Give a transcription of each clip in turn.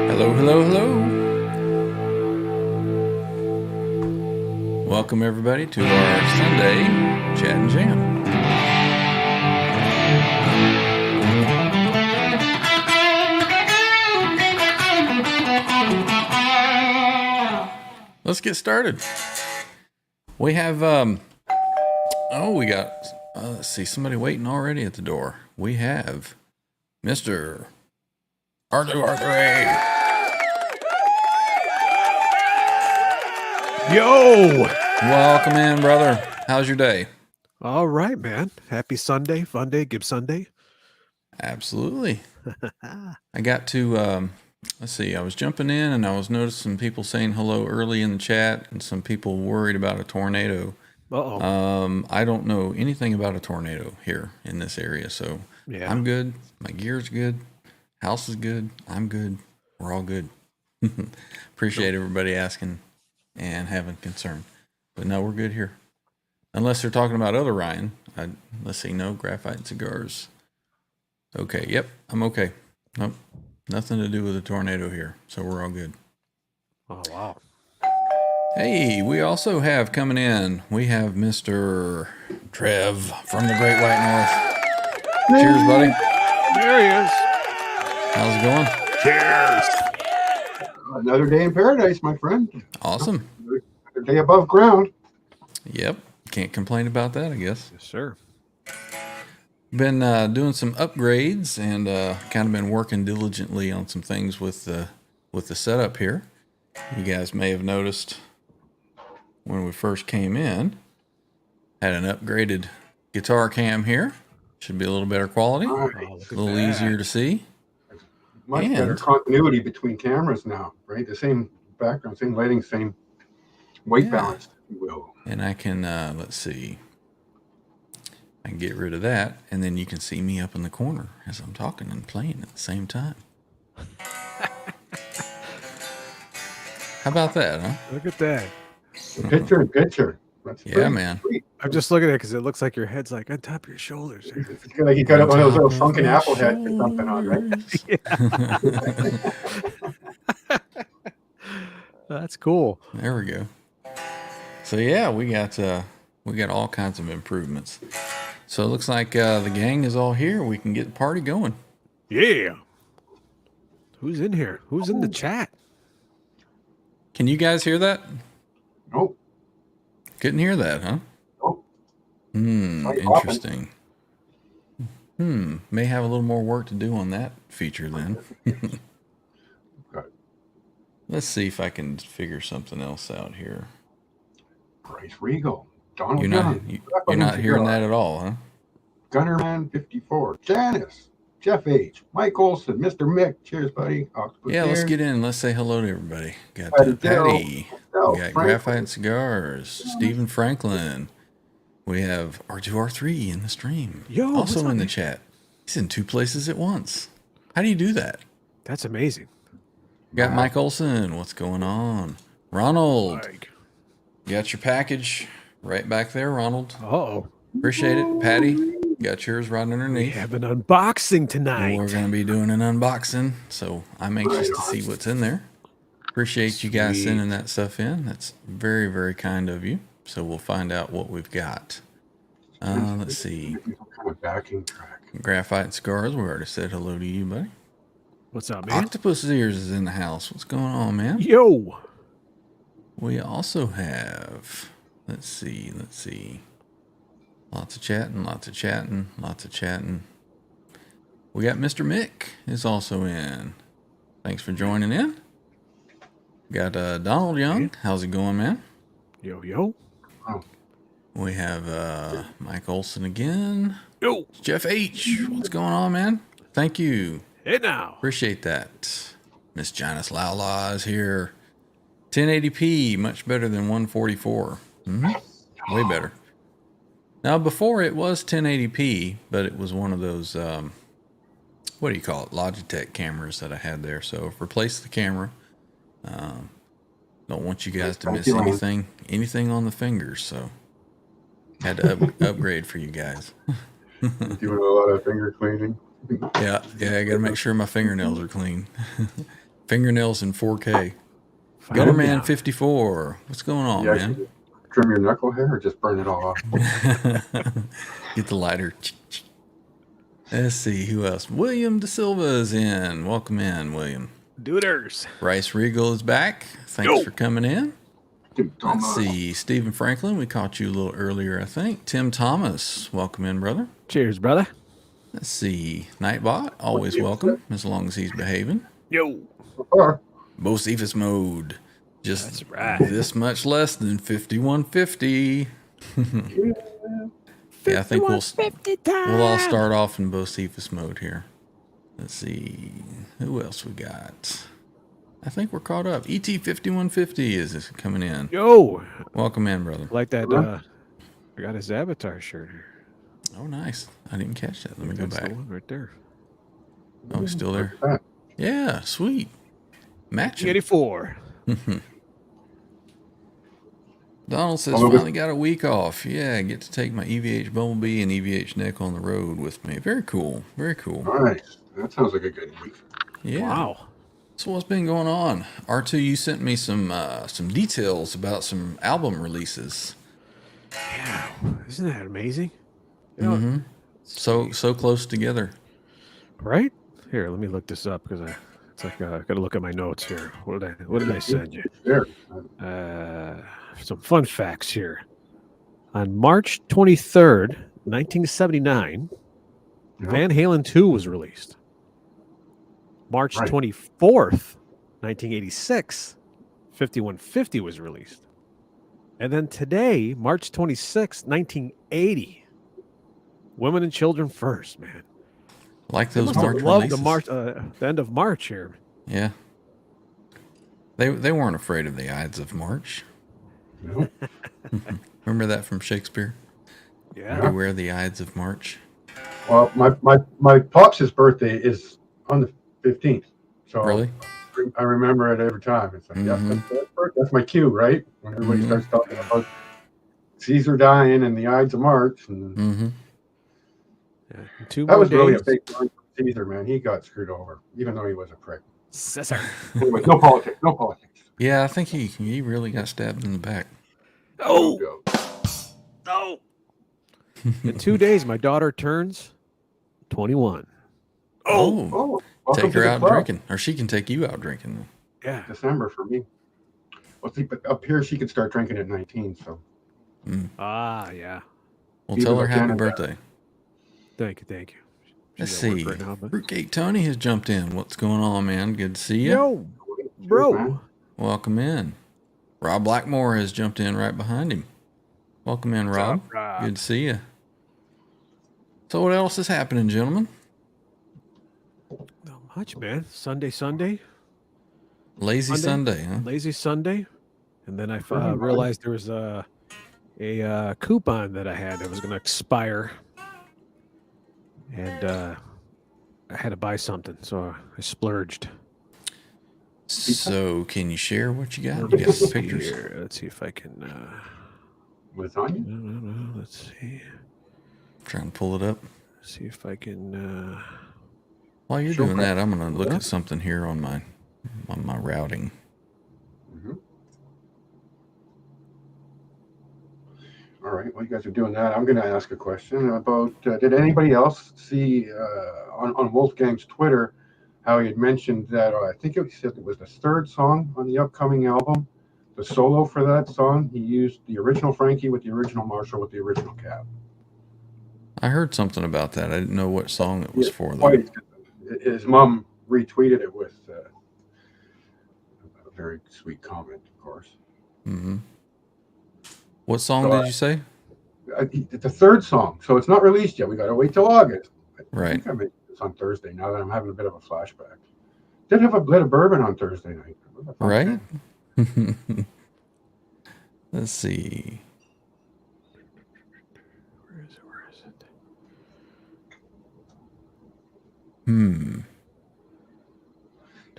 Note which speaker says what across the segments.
Speaker 1: Hello, hello, hello. Welcome everybody to our Sunday Chat and Jam. Let's get started. We have, we got, let's see, somebody waiting already at the door. We have Mr. R2R3.
Speaker 2: Yo!
Speaker 1: Welcome in, brother. How's your day?
Speaker 2: All right, man. Happy Sunday, fun day, Give Sunday.
Speaker 1: Absolutely. I got to, let's see, I was jumping in and I was noticing people saying hello early in the chat and some people worried about a tornado.
Speaker 2: Uh-oh.
Speaker 1: I don't know anything about a tornado here in this area, so yeah. I'm good. My gear's good. House is good. I'm good. We're all good. Appreciate everybody asking and having concern. But no, we're good here. Unless they're talking about other Ryan. Let's see, no, graphite cigars. Okay, yep, I'm okay. Nope, nothing to do with a tornado here. So we're all good.
Speaker 2: Oh, wow.
Speaker 1: Hey, we also have coming in, we have Mr. Trev from the Great White North. Cheers, buddy.
Speaker 2: There he is.
Speaker 1: How's it going?
Speaker 2: Cheers.
Speaker 3: Another day in paradise, my friend.
Speaker 1: Awesome.
Speaker 3: Another day above ground.
Speaker 1: Yep. Can't complain about that, I guess.
Speaker 2: Yes, sir.
Speaker 1: Been doing some upgrades and kind of been working diligently on some things with the setup here. You guys may have noticed when we first came in, had an upgraded guitar cam here. Should be a little better quality,
Speaker 3: Nice.
Speaker 1: a little easier to see.
Speaker 3: Much better continuity between cameras now, right? The same background, same lighting, same white balance, if you will.
Speaker 1: And I can, let's see, I can get rid of that, and then you can see me up in the corner as I'm talking and playing at the same time. How about that, huh?
Speaker 2: Look at that.
Speaker 3: Picture in picture. That's
Speaker 1: yeah, man.
Speaker 3: Sweet.
Speaker 2: I'm just looking at it because it looks like your head's like on top of your shoulders.
Speaker 3: It's like you got one of those little sunken apple heads or something on, right?
Speaker 2: That's cool.
Speaker 1: There we go. So yeah, we got all kinds of improvements. So it looks like the gang is all here. We can get the party going.
Speaker 2: Yeah. Who's in here? Who's in the chat?
Speaker 1: Can you guys hear that?
Speaker 3: Nope.
Speaker 1: Couldn't hear that, huh?
Speaker 3: Nope.
Speaker 1: Interesting. May have a little more work to do on that feature then.
Speaker 3: Okay.
Speaker 1: Let's see if I can figure something else out here.
Speaker 3: Bryce Regal. Donald
Speaker 1: You're not hearing that at all, huh?
Speaker 3: Gunnerman 54. Janice. Jeff H. Mike Olson. Mr. Mick. Cheers, buddy. Octopus
Speaker 1: Yeah, let's
Speaker 3: Beer.
Speaker 1: get in. Let's say hello to everybody. Got Patty. We got Graphite Cigars. Stephen Franklin. We have R2R3 in the stream.
Speaker 2: Yo,
Speaker 1: also in the chat. He's in two places at once. How do you do that?
Speaker 2: That's amazing.
Speaker 1: Got Mike Olson. What's going on? Ronald.
Speaker 2: Like,
Speaker 1: Got your package right back there, Ronald.
Speaker 2: uh-oh.
Speaker 1: Appreciate it. Patty. Got yours right
Speaker 2: We
Speaker 1: underneath.
Speaker 2: have an unboxing tonight.
Speaker 1: We're going to be doing an unboxing, so I'm anxious to see what's in there. Appreciate you guys sending that stuff in. That's very, very kind of you. So we'll find out what we've got. Let's see.
Speaker 3: Some kind of backing track.
Speaker 1: Graphite Scars, we already said hello to you, buddy.
Speaker 2: What's up, man?
Speaker 1: Octopus Ears is in the house. What's going on, man?
Speaker 2: Yo.
Speaker 1: We also have, let's see. Lots of chatting. We got Mr. Mick is also in. Thanks for joining in. Got Donald Young. How's it going, man?
Speaker 2: Yo.
Speaker 3: Oh.
Speaker 1: We have Mike Olson again.
Speaker 2: Yo.
Speaker 1: Jeff H. What's going on, man? Thank you.
Speaker 2: Hey now.
Speaker 1: Appreciate that. Miss Janice Lala is here. 1080p, much better than 144. Way better. Now, before it was 1080p, but it was one of those, what do you call it? Logitech cameras that I had there. So I've replaced the camera. Don't want you guys to miss anything on the fingers. So had to upgrade for you guys.
Speaker 3: Doing a lot of finger cleaning.
Speaker 1: Yeah, I got to make sure my fingernails are clean. Fingernails in 4K. Gutterman 54. What's going on, man?
Speaker 3: Trim your knuckle hair or just burn it all off?
Speaker 1: Get the lighter. Let's see who else. William De Silva is in. Welcome in, William.
Speaker 2: Duders.
Speaker 1: Bryce Regal is back. Thanks for coming in. Let's see. Stephen Franklin, we caught you a little earlier, I think. Tim Thomas, welcome in, brother.
Speaker 2: Cheers, brother.
Speaker 1: Let's see. Nightbot, always welcome, as long as he's behaving.
Speaker 2: Yo.
Speaker 1: Bocephus mode. Just this much less than 5150. Yeah, I think we'll all start off in Bocephus mode here. Let's see. Who else we got? I think we're caught up. ET5150 is coming in.
Speaker 2: Yo.
Speaker 1: Welcome in, brother.
Speaker 2: Like that, I got his avatar shirt here.
Speaker 1: Oh, nice. I didn't catch that. Let me go back.
Speaker 2: The one right there.
Speaker 1: Oh, he's still there? Yeah, sweet. Matching.
Speaker 2: 84.
Speaker 1: Donald says, finally got a week off. Yeah, I get to take my EVH Bumblebee and EVH Nick on the road with me. Very cool. Very cool.
Speaker 3: Nice. That sounds like a good week.
Speaker 1: Yeah.
Speaker 2: Wow.
Speaker 1: So what's been going on? R2, you sent me some details about some album releases.
Speaker 2: Yeah. Isn't that amazing? You know,
Speaker 1: So close together.
Speaker 2: Right? Here, let me look this up because it's like I got to look at my notes here. What did I send you? Some fun facts here. On March 23rd, 1979, Van Halen 2 was released. March 24th, 1986, 5150 was released. And then today, March 26th, 1980, Women and Children First, man.
Speaker 1: Like those March
Speaker 2: releases. The end of March here.
Speaker 1: Yeah. They weren't afraid of the Ides of March.
Speaker 3: No.
Speaker 1: Remember that from Shakespeare?
Speaker 2: Yeah.
Speaker 1: Beware the Ides of March.
Speaker 3: Well, my pops' birthday is on the 15th. So
Speaker 1: really?
Speaker 3: I remember it every time. It's like, that's my cue, right? When everybody starts talking about Caesar dying and the Ides of March. And that was really a big one for Caesar, man. He got screwed over, even though he was a prick.
Speaker 2: Caesar.
Speaker 3: Anyway, no politics.
Speaker 1: Yeah, I think he really got stabbed in the back.
Speaker 2: Oh. In 2 days, my daughter turns 21.
Speaker 1: Take her out drinking, or she can take you out drinking.
Speaker 2: Yeah,
Speaker 3: December for me. Well, see, but up here she could start drinking at 19. So.
Speaker 2: Yeah.
Speaker 1: Well, tell her happy birthday.
Speaker 2: Thank you.
Speaker 1: Let's see. Fruitcake Tony has jumped in. What's going on, man? Good to see you.
Speaker 2: Yo, bro.
Speaker 1: Welcome in. Rob Blackmore has jumped in right behind him. Welcome in, Rob. Good to see you. So what else is happening, gentlemen?
Speaker 2: Not much, man. Sunday.
Speaker 1: Lazy Sunday, huh?
Speaker 2: Lazy Sunday. And then I realized there was a coupon that I had that was going to expire. And I had to buy something, so I splurged.
Speaker 1: So can you share what you got? You got some pictures?
Speaker 2: Let's see if I can...
Speaker 3: Lasagna?
Speaker 2: No. Let's see.
Speaker 1: Trying to pull it up.
Speaker 2: See if I can.
Speaker 1: While you're doing that, I'm going to look at something here on my routing.
Speaker 3: Mm-hmm. All right, while you guys are doing that, I'm going to ask a question about, did anybody else see on Wolfgang's Twitter how he had mentioned that, I think it said it was the third song on the upcoming album, the solo for that song, he used the original Frankie with the original Marshall with the original Cab.
Speaker 1: I heard something about that. I didn't know what song it was for, though.
Speaker 3: His mom retweeted it with a very sweet comment, of course.
Speaker 1: Mm-hmm. What song did you say?
Speaker 3: It's the third song, so it's not released yet. We got to wait till August.
Speaker 1: Right.
Speaker 3: I think I made this on Thursday. Now that I'm having a bit of a flashback, did have a bit of bourbon on Thursday night.
Speaker 1: Right. Let's see.
Speaker 2: Where is it?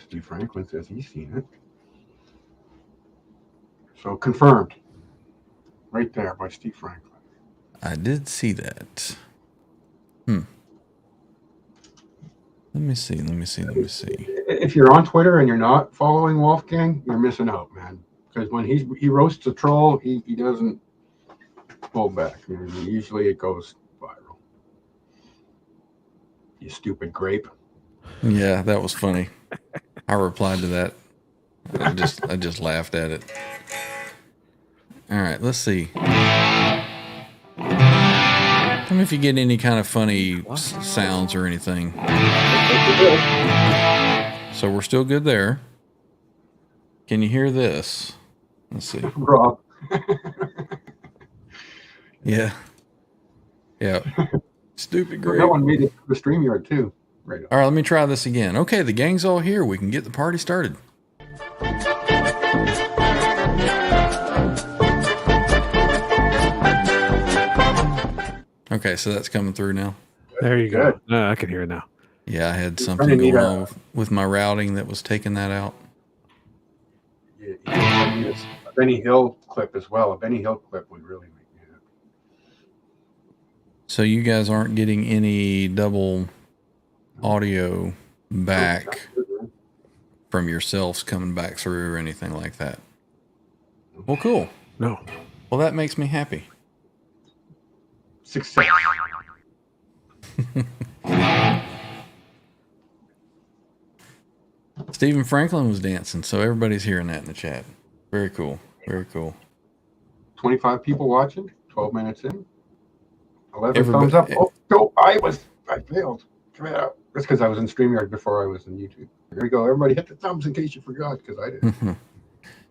Speaker 3: Steve Franklin says he's seen it. So confirmed. Right there by Steve Franklin.
Speaker 1: I did see that. Let me see.
Speaker 3: If you're on Twitter and you're not following Wolfgang, you're missing out, man. Because when he roasts a troll, he doesn't pull back. Usually it goes viral. You stupid grape.
Speaker 1: Yeah, that was funny. I replied to that. I just laughed at it. All right, let's see. Tell me if you get any kind of funny sounds or anything. So we're still good there. Can you hear this? Let's see.
Speaker 3: Rob.
Speaker 1: Yeah. Stupid great.
Speaker 3: That one made it to the StreamYard too. Right.
Speaker 1: All right, let me try this again. Okay, the gang's all here. We can get the party started. Okay, so that's coming through now.
Speaker 2: There you go. No, I can hear it now.
Speaker 1: Yeah, I had something going on with my routing that was taking that out.
Speaker 3: Yeah, a Benny Hill clip as well. A Benny Hill clip would really make me happy.
Speaker 1: So you guys aren't getting any double audio back from yourselves coming back through or anything like that? Well, cool.
Speaker 2: No.
Speaker 1: Well, that makes me happy.
Speaker 3: Success.
Speaker 1: Stephen Franklin was dancing, so everybody's hearing that in the chat. Very cool.
Speaker 3: 25 people watching, 12 minutes in. 11 thumbs up. Oh, no, I failed. Come out. That's because I was in StreamYard before I was in YouTube. Here we go. Everybody hit the thumbs in case you forgot, because I did.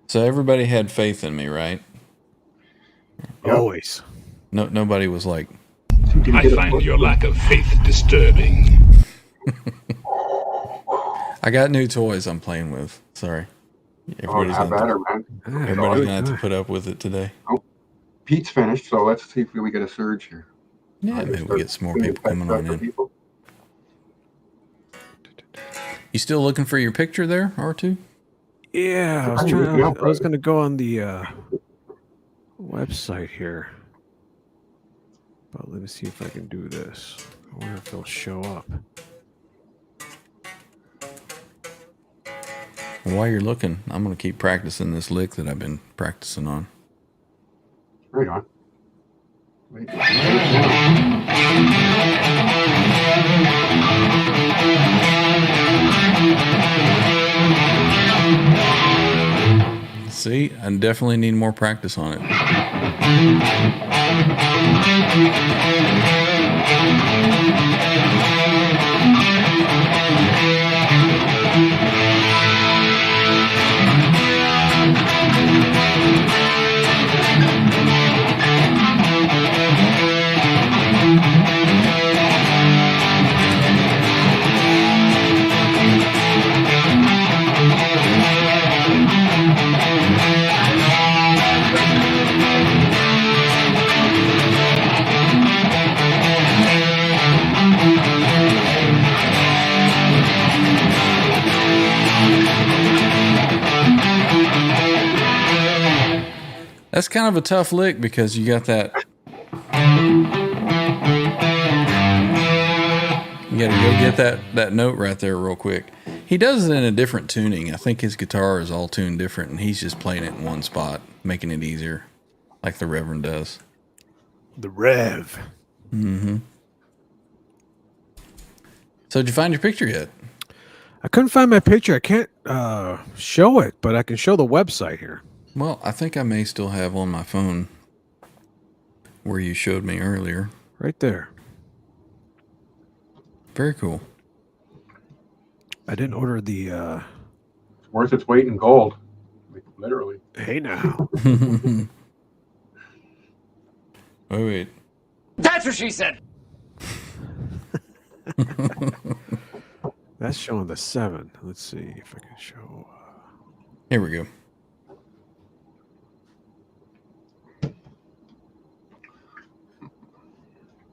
Speaker 1: So everybody had faith in me, right?
Speaker 3: Yep.
Speaker 2: Always.
Speaker 1: No, nobody was like,
Speaker 4: I find your lack of faith disturbing.
Speaker 1: I got new toys I'm playing with. Sorry. Everybody's
Speaker 3: man.
Speaker 1: Everybody's going to have to put up with it today.
Speaker 3: Oh, Pete's finished, so let's see if we get a surge here.
Speaker 1: Yeah, maybe we get some more people coming on in. You still looking for your picture there, R2?
Speaker 2: Yeah, I was going to go on the website here. But let me see if I can do this. I wonder if it'll show up.
Speaker 1: While you're looking, I'm going to keep practicing this lick that I've been practicing on.
Speaker 3: Right on. Wait.
Speaker 1: See, I definitely need more practice on it. That's kind of a tough lick because you got that You got to go get that note right there real quick. He does it in a different tuning. I think his guitar is all tuned different, and he's just playing it in one spot, making it easier, like the Reverend does.
Speaker 2: The Rev.
Speaker 1: Mm-hmm. So did you find your picture yet?
Speaker 2: I couldn't find my picture. I can't show it, but I can show the website here.
Speaker 1: Well, I think I may still have on my phone where you showed me earlier.
Speaker 2: Right there.
Speaker 1: Very cool.
Speaker 2: I didn't order the...
Speaker 3: It's worth its weight in gold. Like, literally.
Speaker 2: Hey, now.
Speaker 1: Oh, wait.
Speaker 5: That's what she said.
Speaker 2: That's showing the 7. Let's see if I can show...
Speaker 1: Here we go.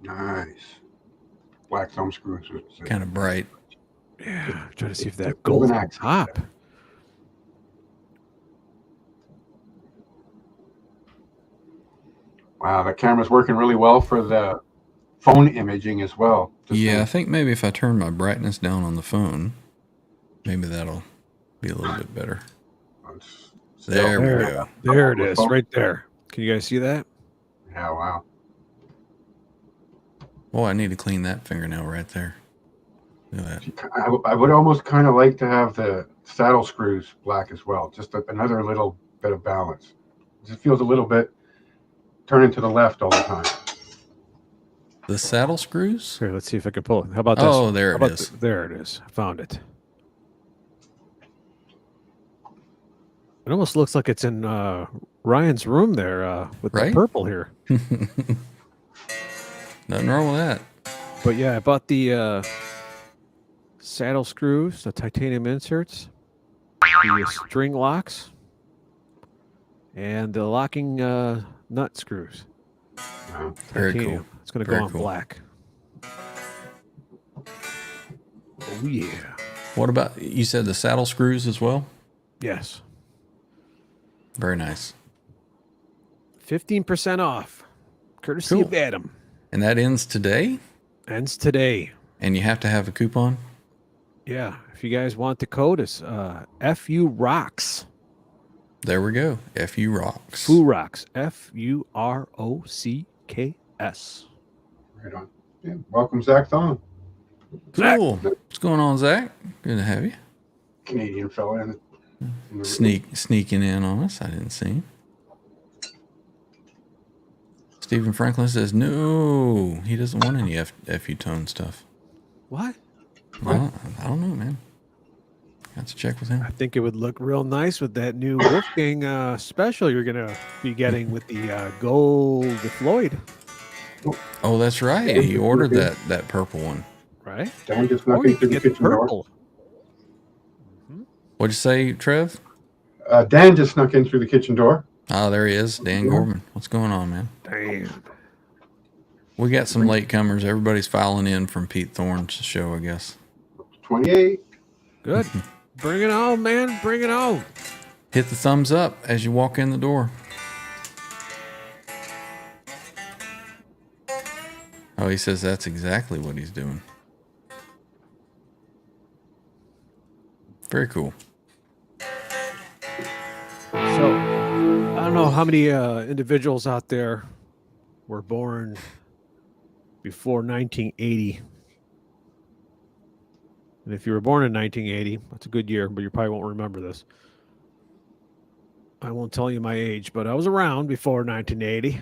Speaker 3: Nice. Black thumb screws.
Speaker 1: Kind of bright.
Speaker 2: Yeah, I'm trying to see if that gold on top.
Speaker 3: Wow, the camera's working really well for the phone imaging as well.
Speaker 1: Yeah, I think maybe if I turn my brightness down on the phone, maybe that'll be a little bit better. There we go.
Speaker 2: There it is, right there. Can you guys see that?
Speaker 3: Yeah, wow.
Speaker 1: Oh, I need to clean that fingernail right there. Look at that.
Speaker 3: I would almost kind of like to have the saddle screws black as well. Just another little bit of balance. It just feels a little bit turning to the left all the time.
Speaker 1: The saddle screws?
Speaker 2: Here, let's see if I can pull it. How about this?
Speaker 1: Oh, there it is.
Speaker 2: There it is. I found it. It almost looks like it's in Ryan's room there with the purple here.
Speaker 1: Nothing wrong with that.
Speaker 2: But yeah, I bought the saddle screws, the titanium inserts, the string locks, and the locking nut screws.
Speaker 1: Very
Speaker 2: Titanium.
Speaker 1: cool.
Speaker 2: It's going to go on black. Oh, yeah.
Speaker 1: What about, you said the saddle screws as well?
Speaker 2: Yes.
Speaker 1: Very nice.
Speaker 2: 15% off. Courtesy of Adam.
Speaker 1: And that ends today?
Speaker 2: Ends today.
Speaker 1: And you have to have a coupon?
Speaker 2: Yeah. If you guys want the code, it's FU Rocks.
Speaker 1: There we go. FU Rocks.
Speaker 2: FU Rocks. FUROCKS.
Speaker 3: Right on. Yeah. Welcome, Zach Thon.
Speaker 1: Cool. What's going on, Zach? Good to have you.
Speaker 3: Canadian fella in the
Speaker 1: Sneaking in on us. I didn't see him. Stephen Franklin says, no, he doesn't want any FU tone stuff.
Speaker 2: What?
Speaker 1: Well, I don't know, man. Got to check with him.
Speaker 2: I think it would look real nice with that new Wolfgang special you're going to be getting with the gold Floyd.
Speaker 1: Oh, that's right. He ordered that purple one.
Speaker 2: Right?
Speaker 3: Dan just snuck into the kitchen door.
Speaker 1: What'd you say, Trev?
Speaker 3: Dan just snuck in through the kitchen door.
Speaker 1: Oh, there he is. Dan Gorman. What's going on, man?
Speaker 2: Damn.
Speaker 1: We got some latecomers. Everybody's filing in from Pete Thorne's show, I guess.
Speaker 3: 28.
Speaker 2: Good. Bring it on, man. Bring it on.
Speaker 1: Hit the thumbs up as you walk in the door. Oh, he says that's exactly what he's doing. Very cool.
Speaker 2: So, I don't know how many individuals out there were born before 1980. And if you were born in 1980, that's a good year, but you probably won't remember this. I won't tell you my age, but I was around before 1980.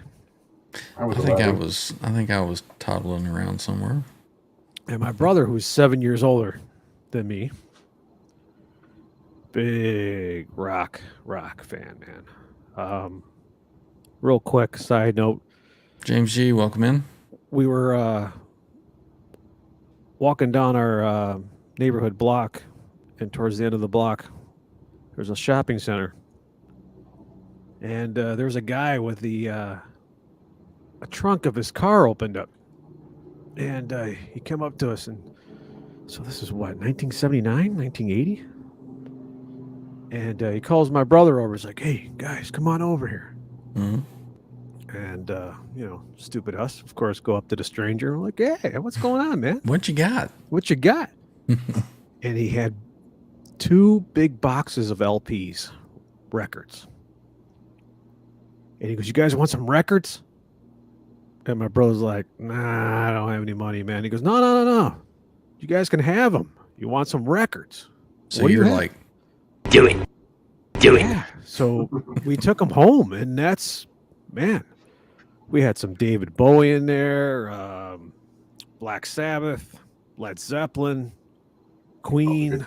Speaker 1: I think I was toddling around somewhere.
Speaker 2: And my brother, who's 7 years older than me, big rock fan, man. Real quick side note.
Speaker 1: James G, welcome in.
Speaker 2: We were walking down our neighborhood block, and towards the end of the block, there's a shopping center. And there was a guy with a trunk of his car opened up. And he came up to us, and so this is what, 1979, 1980? And he calls my brother over. He's like, hey, guys, come on over here.
Speaker 1: Mm-hmm.
Speaker 2: And, stupid us, of course, go up to the stranger. We're like, hey, what's going on, man?
Speaker 1: What you got?
Speaker 2: What you got? And he had 2 big boxes of LPs, records. And he goes, you guys want some records? And my brother's like, nah, I don't have any money, man. He goes, no. You guys can have them. You want some records?
Speaker 1: So you're like,
Speaker 5: Do it.
Speaker 2: yeah. So we took them home, and that's, man, we had some David Bowie in there, Black Sabbath, Led Zeppelin, Queen.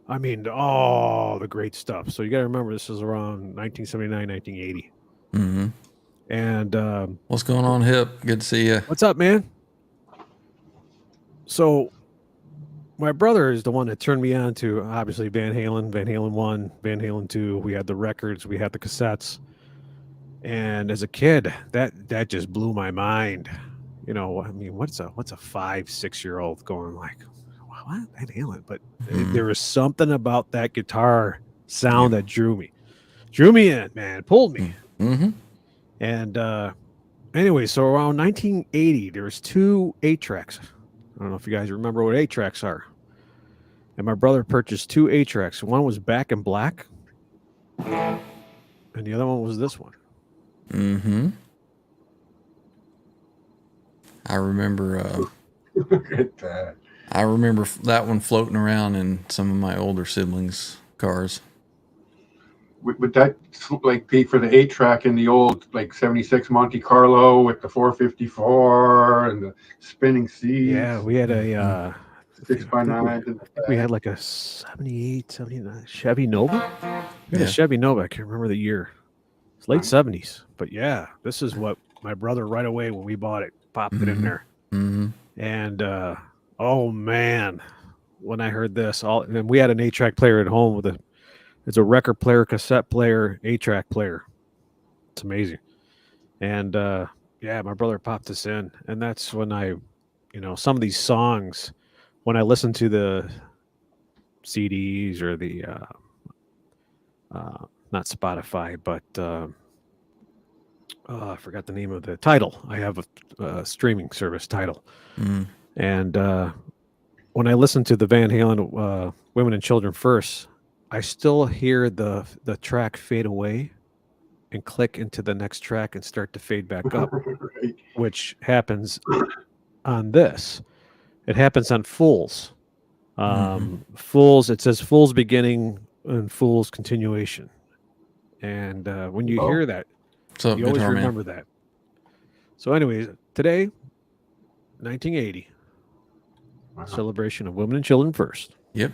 Speaker 2: I mean, all the great stuff. So you got to remember, this is around 1979, 1980.
Speaker 1: mm-hmm.
Speaker 2: And
Speaker 1: What's going on, Hip? Good to see you.
Speaker 2: what's up, man? So my brother is the one that turned me on to, obviously, Van Halen 1, Van Halen 2. We had the records, we had the cassettes. And as a kid, that just blew my mind. I mean, what's a 5-6-year-old going like, what? Van Halen? But there was something about that guitar sound that drew me in, man, pulled me.
Speaker 1: Mm-hmm.
Speaker 2: And anyway, so around 1980, there was 2 8-tracks. I don't know if you guys remember what 8-tracks are. And my brother purchased 2 8-tracks. One was Back in Black, and the other one was this one.
Speaker 1: Mm-hmm. I remember.
Speaker 3: Look at that.
Speaker 1: I remember that one floating around in some of my older siblings' cars.
Speaker 3: Would that like be for the 8-track in the old like 76 Monte Carlo with the 454 and the spinning seats?
Speaker 2: Yeah, we had a
Speaker 3: 6x9.
Speaker 2: we had like a 78, 79 Chevy Nova. We had
Speaker 1: Yeah.
Speaker 2: a Chevy Nova. I can't remember the year. It's late 70s. But yeah, this is what my brother right away when we bought it popped it in there.
Speaker 1: Mm-hmm.
Speaker 2: And oh man, when I heard this, and we had an 8-track player at home it's a record player, cassette player, 8-track player. It's amazing. And yeah, my brother popped this in, and that's when I, some of these songs, when I listen to the CDs or the not Spotify, but I forgot the name of the Tidal. I have a streaming service, Tidal.
Speaker 1: Mm-hmm.
Speaker 2: And when I listen to the Van Halen Women and Children First, I still hear the track fade away and click into the next track and start to fade back up,
Speaker 3: Right.
Speaker 2: which happens on this. It happens on Fools. Fools, it says Fools beginning and Fools continuation. And when you hear that,
Speaker 1: What's up,
Speaker 2: you always
Speaker 1: guitar man?
Speaker 2: remember that. So anyways, today, 1980,
Speaker 3: Wow.
Speaker 2: celebration of Women and Children First.
Speaker 1: Yep.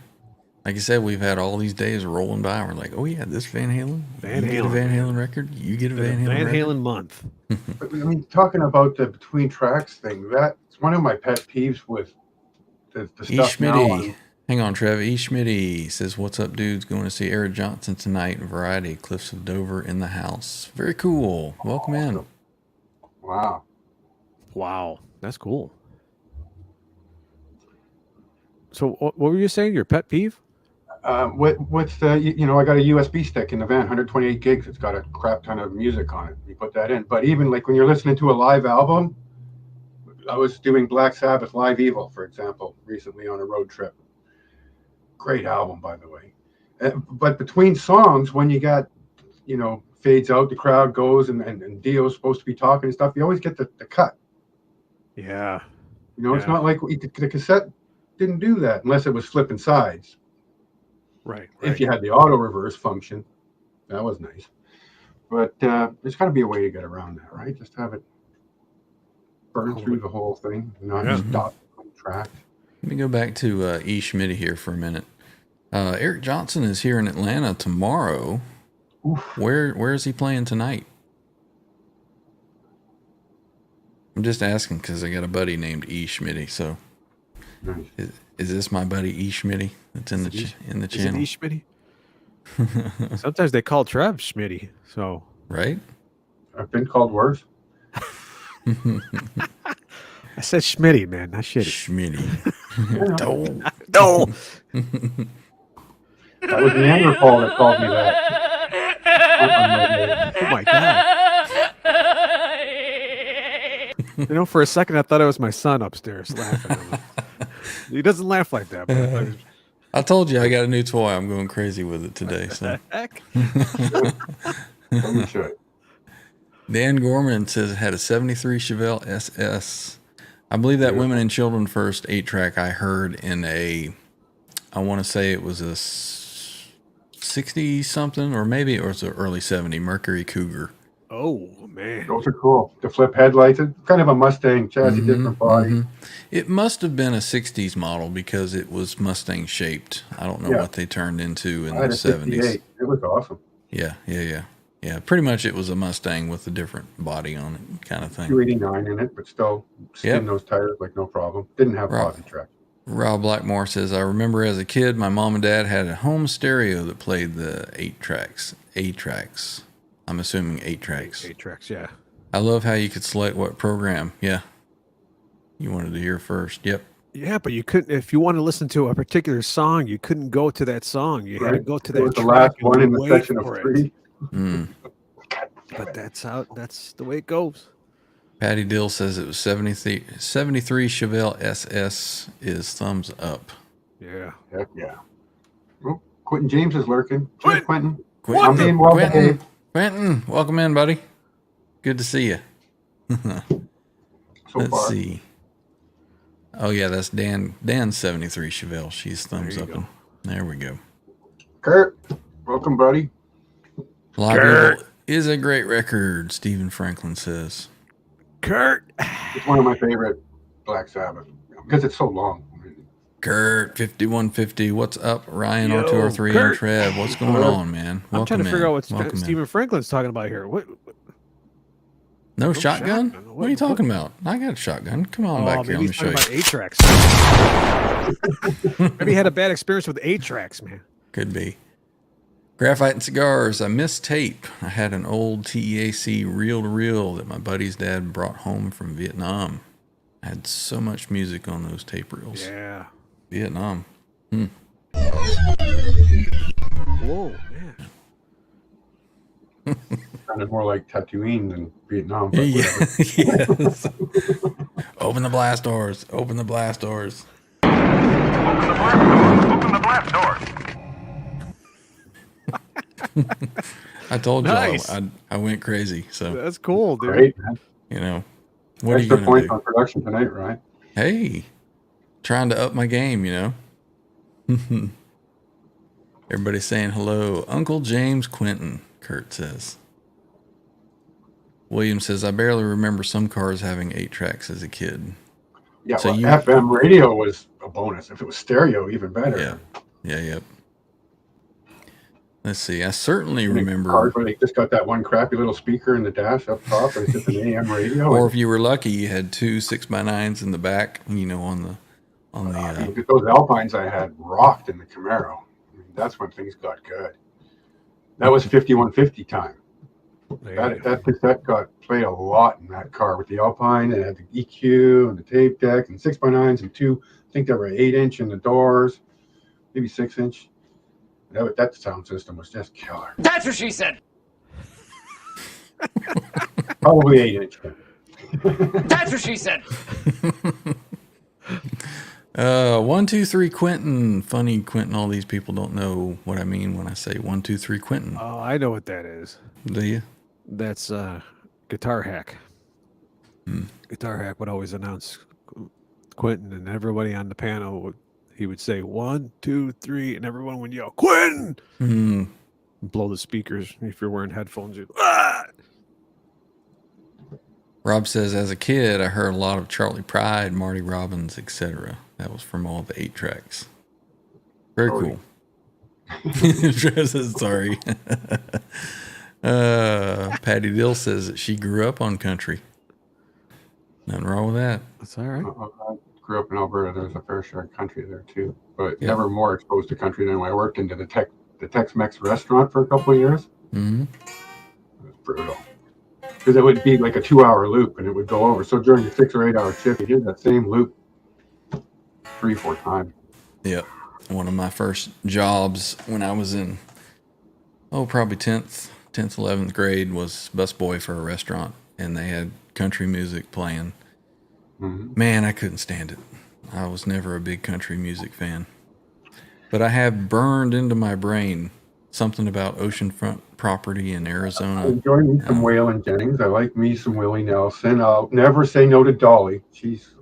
Speaker 1: Like I said, we've had all these days rolling by. We're like, oh yeah, this Van Halen.
Speaker 2: Van
Speaker 1: You get a
Speaker 2: Halen.
Speaker 1: Van Halen record. You get a Van Halen
Speaker 2: Van
Speaker 1: record.
Speaker 2: Halen month.
Speaker 3: But, I mean, talking about the between tracks thing, that's one of my pet peeves with the
Speaker 1: E.
Speaker 3: stuff now.
Speaker 1: Schmitty. Hang on, Trev. E. Schmitty says, what's up, dudes? Going to see Eric Johnson tonight. Variety, Cliffs of Dover in the house. Very cool. Welcome in.
Speaker 3: Wow.
Speaker 2: Wow, that's cool. So what were you saying? Your pet peeve?
Speaker 3: With I got a USB stick in the van, 128 gigs. It's got a crap ton of music on it. You put that in. But even like when you're listening to a live album, I was doing Black Sabbath Live Evil, for example, recently on a road trip. Great album, by the way. But between songs, when you got, fades out, the crowd goes, and Dio's supposed to be talking and stuff, you always get the cut.
Speaker 2: Yeah.
Speaker 3: It's not like the cassette didn't do that unless it was flipping sides.
Speaker 2: Right.
Speaker 3: If you had the auto reverse function, that was nice. But there's got to be a way to get around that, right? Just have it burn through the whole thing, not just stop on track.
Speaker 1: Let me go back to E. Schmitty here for a minute. Eric Johnson is here in Atlanta tomorrow.
Speaker 3: Oof.
Speaker 1: Where is he playing tonight? I'm just asking because I got a buddy named E. Schmitty. So
Speaker 3: Nice.
Speaker 1: is this my buddy E. Schmitty that's in the
Speaker 2: Is it
Speaker 1: channel?
Speaker 2: E. Schmitty? Sometimes they call Trev Schmitty. So
Speaker 1: Right?
Speaker 3: I've been called worse.
Speaker 2: I said Schmitty, man, not shitty.
Speaker 1: Schmitty. Dole.
Speaker 2: No.
Speaker 3: That was Neanderthal that called me that.
Speaker 2: Oh my God. For a second, I thought it was my son upstairs laughing. He doesn't laugh like that. But
Speaker 1: I told you I got a new toy. I'm going crazy with it today. So
Speaker 2: heck?
Speaker 3: You should.
Speaker 1: Dan Gorman says it had a 73 Chevelle SS. I believe that Women and Children First 8-track I heard in I want to say it was a 60 something, or maybe it was an early 70 Mercury Cougar.
Speaker 2: Oh, man.
Speaker 3: Those are cool. The flip headlights, it's kind of a Mustang chassis, different body.
Speaker 1: It must have been a 60s model because it was Mustang shaped. I don't know what they turned into in
Speaker 3: I had
Speaker 1: the
Speaker 3: a
Speaker 1: 70s.
Speaker 3: 68. It was awesome.
Speaker 1: Yeah. Pretty much it was a Mustang with a different body on it, kind of thing.
Speaker 3: 289 in it, but still spin those tires like no problem. Didn't have body track.
Speaker 1: Rob Blackmore says, I remember as a kid, my mom and dad had a home stereo that played the 8-tracks. I'm assuming 8 tracks.
Speaker 2: 8 tracks, yeah.
Speaker 1: I love how you could select what program. Yeah. You wanted to hear first. Yep.
Speaker 2: Yeah, but you couldn't, if you want to listen to a particular song, you couldn't go to that song. You had to go to that
Speaker 3: was
Speaker 2: track.
Speaker 3: the last
Speaker 2: and
Speaker 3: one in the
Speaker 2: wait
Speaker 3: section of
Speaker 2: for it.
Speaker 3: 3.
Speaker 2: But that's the way it goes.
Speaker 1: Patty Dill says it was 73 Chevelle SS is thumbs up.
Speaker 2: Yeah.
Speaker 3: Heck yeah. Oh, Quentin James is lurking. Cheers, Quentin.
Speaker 1: Quentin,
Speaker 3: I'm being well behaved.
Speaker 1: Quentin, welcome in, buddy. Good to see you. Let's see. Oh yeah, that's Dan's 73 Chevelle. She's thumbs up. There we go.
Speaker 3: Kurt, welcome, buddy.
Speaker 1: Live is a great record, Stephen Franklin says.
Speaker 2: Kurt.
Speaker 3: It's one of my favorite Black Sabbath because it's so long.
Speaker 1: Kurt 5150, what's up? Ryan
Speaker 2: Yo,
Speaker 1: R2R3
Speaker 2: Kurt.
Speaker 1: and Trev, what's going on, man?
Speaker 2: I'm trying to figure out what
Speaker 1: Welcome
Speaker 2: Stephen Franklin's talking about here. What?
Speaker 1: No shotgun? What are you talking about? I got a shotgun. Come on back here. Let me show you.
Speaker 2: About 8 tracks. Maybe he had a bad experience with 8 tracks, man.
Speaker 1: Could be. Graphite and Cigars. I missed tape. I had an old TEAC reel-to-reel that my buddy's dad brought home from Vietnam. I had so much music on those tape reels.
Speaker 2: Yeah.
Speaker 1: Vietnam.
Speaker 2: Whoa, man.
Speaker 3: Sounded more like Tatooine than Vietnam. But
Speaker 1: Yes. Open the blast doors. Open the blast doors.
Speaker 4: Open the blast doors.
Speaker 1: I told you
Speaker 2: Nice.
Speaker 1: I went crazy. So
Speaker 2: That's cool, dude.
Speaker 3: Great, man.
Speaker 1: you know, what are you
Speaker 3: Extra
Speaker 1: gonna
Speaker 3: points
Speaker 1: do?
Speaker 3: on production tonight, right?
Speaker 1: Hey, trying to up my game, Everybody's saying hello. Uncle James Quentin, Kurt says. William says, I barely remember some cars having 8 tracks as a kid.
Speaker 3: Yeah,
Speaker 1: So
Speaker 3: well,
Speaker 1: you-
Speaker 3: FM radio was a bonus. If it was stereo, even better.
Speaker 1: Yeah. Let's see. I certainly
Speaker 3: Cars
Speaker 1: remember.
Speaker 3: where they just got that one crappy little speaker in the dash up top, and it's just an AM radio.
Speaker 1: Or if you were lucky, you had 2 6x9s in the back, on the
Speaker 3: Those Alpines I had rocked in the Camaro. I mean, that's when things got good. That was 5150 time. That cassette got played a lot in that car with the Alpine, and it had the EQ and the tape deck and 6x9s and 2. I think there were 8-inch in the doors, maybe 6-inch. That sound system was just killer.
Speaker 5: That's what she said.
Speaker 3: Probably 8-inch.
Speaker 5: That's what she said.
Speaker 1: 1 2 3 Quentin. Funny, Quentin. All these people don't know what I mean when I say 1 2 3 Quentin.
Speaker 2: Oh, I know what that is.
Speaker 1: Do you?
Speaker 2: That's Guitar Hack. Guitar Hack would always announce Quentin, and everybody on the panel he would say 1 2 3, and everyone would yell Quentin. Blow the speakers if you're wearing headphones.
Speaker 1: Rob says, as a kid, I heard a lot of Charlie Pride, Marty Robbins, etc. That was from all the 8 tracks. Very cool. Trev says, sorry. Patty Dill says that she grew up on country. Nothing wrong with that.
Speaker 2: That's all right.
Speaker 3: I grew up in Alberta. There was a fair share of country there too, but never more exposed to country than when I worked into the Tex-Mex restaurant for a couple of years.
Speaker 1: Mm-hmm.
Speaker 3: It was brutal because it would be like a 2-hour loop, and it would go over. So during the 6 or 8 hour shift, you did that same loop 3-4 times.
Speaker 1: Yep. One of my first jobs when I was in, probably 10th, 11th grade was busboy for a restaurant, and they had country music playing. Man, I couldn't stand it. I was never a big country music fan. But I have burned into my brain something about oceanfront property in Arizona.
Speaker 3: Enjoy me some Waylon Jennings. I like me some Willie Nelson. I'll never say no to Dolly. She's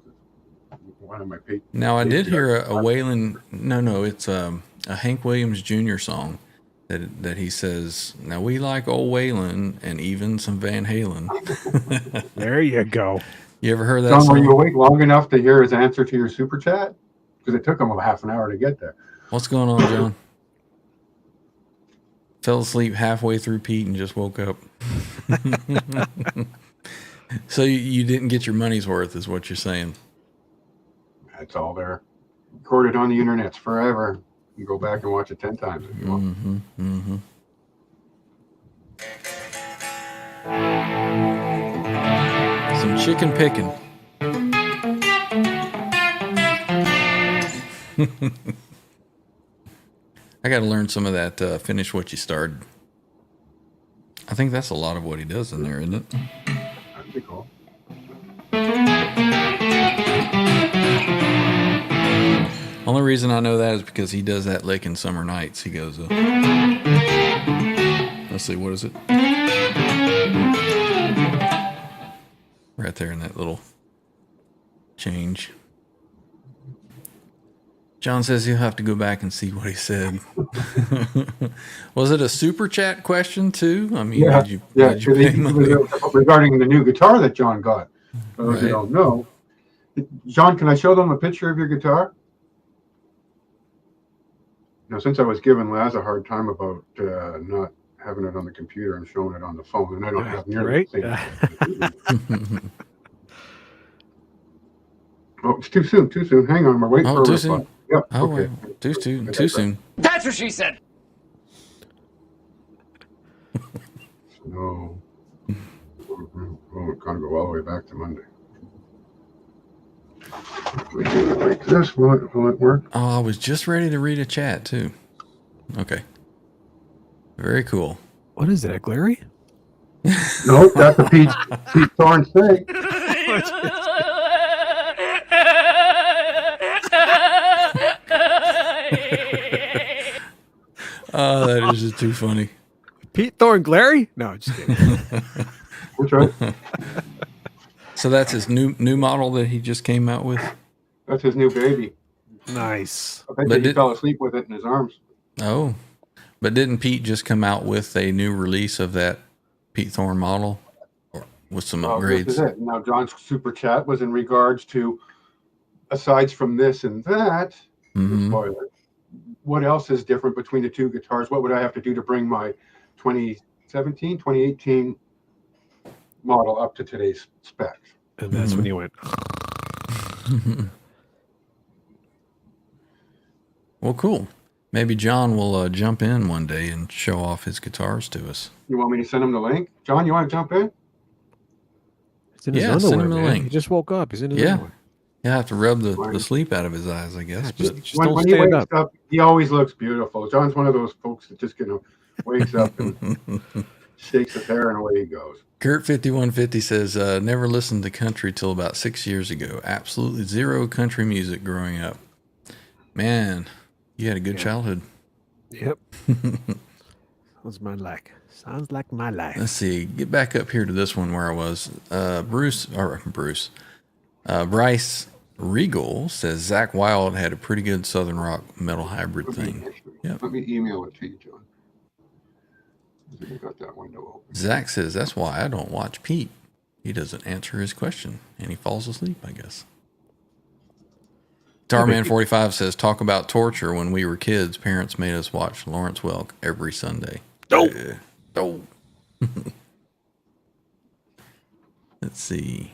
Speaker 3: one of my favorite.
Speaker 1: Now, I did hear a Waylon. No, it's a Hank Williams Jr. song that he says, now we like old Waylon and even some Van Halen.
Speaker 2: There you go.
Speaker 1: You ever heard that
Speaker 3: John,
Speaker 1: song?
Speaker 3: were you awake long enough to hear his answer to your super chat? Because it took him a half an hour to get there.
Speaker 1: What's going on, John? Fell asleep halfway through Pete and just woke up. So you didn't get your money's worth is what you're saying.
Speaker 3: That's all there. Recorded on the internet forever. You go back and watch it 10 times if you want.
Speaker 1: Some chicken picking. I got to learn some of that finish what you started. I think that's a lot of what he does in there, isn't it?
Speaker 3: That'd be cool.
Speaker 1: Only reason I know that is because he does that lick in Summer Nights. He goes, let's see, what is it? Right there in that little change. John says he'll have to go back and see what he said. Was it a super chat question too? I mean,
Speaker 3: Yeah,
Speaker 1: did you pay money?
Speaker 3: Regarding the new guitar that John got. For those who don't know. John, can I show them a picture of your guitar? Now, since I was giving Laz a hard time about not having it on the computer and showing it on the phone, and I don't have nearly the same. Oh, it's too soon. Hang on, we're waiting for a
Speaker 1: too
Speaker 3: response.
Speaker 1: soon.
Speaker 3: Yep.
Speaker 1: Oh,
Speaker 3: Okay.
Speaker 1: too soon.
Speaker 5: That's what she said.
Speaker 3: No. We're going to go all the way back to Monday. We do it like this. Will it work?
Speaker 1: Oh, I was just ready to read a chat too. Okay. Very cool.
Speaker 2: What is that, Glary?
Speaker 3: Nope, that's a Pete Thorne steak.
Speaker 1: Oh, that is just too funny.
Speaker 2: Pete Thorne Glary? No, just kidding.
Speaker 3: That's right.
Speaker 1: So that's his new model that he just came out with?
Speaker 3: That's his new baby.
Speaker 2: Nice.
Speaker 3: I bet he fell asleep with it in his arms.
Speaker 1: Oh, but didn't Pete just come out with a new release of that Pete Thorne model with some upgrades?
Speaker 3: This is it. Now, John's super chat was in regards to, aside from this and that, spoiler, what else is different between the two guitars? What would I have to do to bring my 2017, 2018 model up to today's specs?
Speaker 2: And that's when you went.
Speaker 1: Well, cool. Maybe John will jump in one day and show off his guitars to us.
Speaker 3: You want me to send him the link? John, you want to jump in?
Speaker 2: It's in his underwear,
Speaker 1: send him the
Speaker 2: man.
Speaker 1: link.
Speaker 2: He just woke up. He's in his underwear.
Speaker 1: He'll have to rub the sleep out of his eyes, I guess.
Speaker 2: Yeah,
Speaker 1: But
Speaker 2: just don't
Speaker 3: When he
Speaker 2: stand
Speaker 3: wakes up, he always looks beautiful. John's one of those folks that just wakes up and shakes his hair and away he goes.
Speaker 1: Kurt5150 says, never listened to country till about 6 years ago. Absolutely zero country music growing up. Man, you had a good childhood.
Speaker 2: Yep. Sounds like my life.
Speaker 1: Let's see. Get back up here to this one where I was. Bryce Regal says Zach Wilde had a pretty good Southern rock metal hybrid thing. Yep.
Speaker 3: Let me email it to you, John. You got that window open.
Speaker 1: Zach says that's why I don't watch Pete. He doesn't answer his question and he falls asleep, I guess. Tarman45 says, talk about torture. When we were kids, parents made us watch Lawrence Welk every Sunday. Oh. Let's see.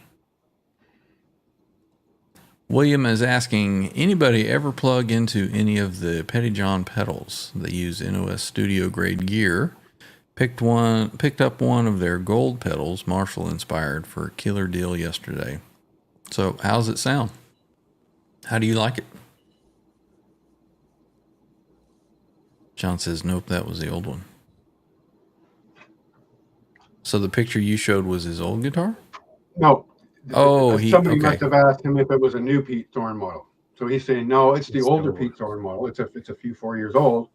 Speaker 1: William is asking, anybody ever plug into any of the Pettyjohn pedals? They use NOS studio grade gear. Picked up one of their gold pedals, Marshall inspired, for a killer deal yesterday. So how's it sound? How do you like it? John says, nope, that was the old one. So the picture you showed was his old guitar?
Speaker 3: No,
Speaker 1: Oh,
Speaker 3: somebody
Speaker 1: okay.
Speaker 3: must have asked him if it was a new Pete Thorne model. So he's saying no, it's the older Pete Thorne model. It's a few 4 years old.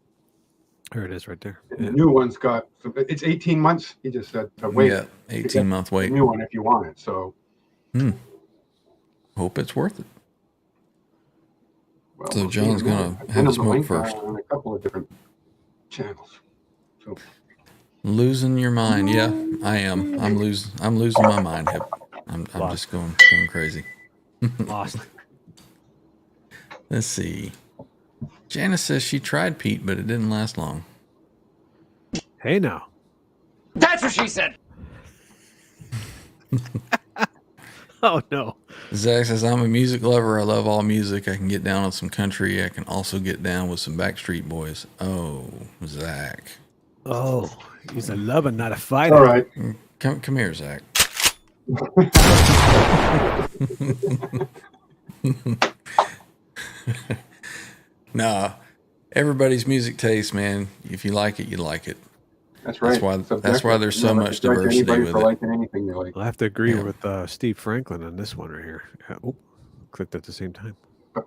Speaker 2: There it is, right there.
Speaker 3: And the new one's got it's 18 months. He just said to wait.
Speaker 1: Yeah, 18-month wait.
Speaker 3: The new one if you want it. So
Speaker 1: hope it's worth it.
Speaker 3: Well,
Speaker 1: So John's gonna have a smoke first.
Speaker 3: On a couple of different channels. So
Speaker 1: losing your mind, yeah, I am. I'm losing my mind. I'm just going crazy.
Speaker 2: Lost.
Speaker 1: Let's see. Janice says she tried Pete, but it didn't last long.
Speaker 2: Hey now.
Speaker 5: That's what she said.
Speaker 2: Oh no.
Speaker 1: Zach says, I'm a music lover. I love all music. I can get down on some country. I can also get down with some Backstreet Boys. Oh, Zach.
Speaker 2: Oh, he's a lover, not a fighter.
Speaker 3: all right.
Speaker 1: Come here, Zach. Nah, everybody's music taste, man. If you like it, you like it.
Speaker 3: That's right.
Speaker 1: That's why there's so much diversity with it.
Speaker 3: Liking anything they like.
Speaker 2: I'll have to agree with Steve Franklin on this one right here. Oh, clicked at the same time.
Speaker 3: Oh,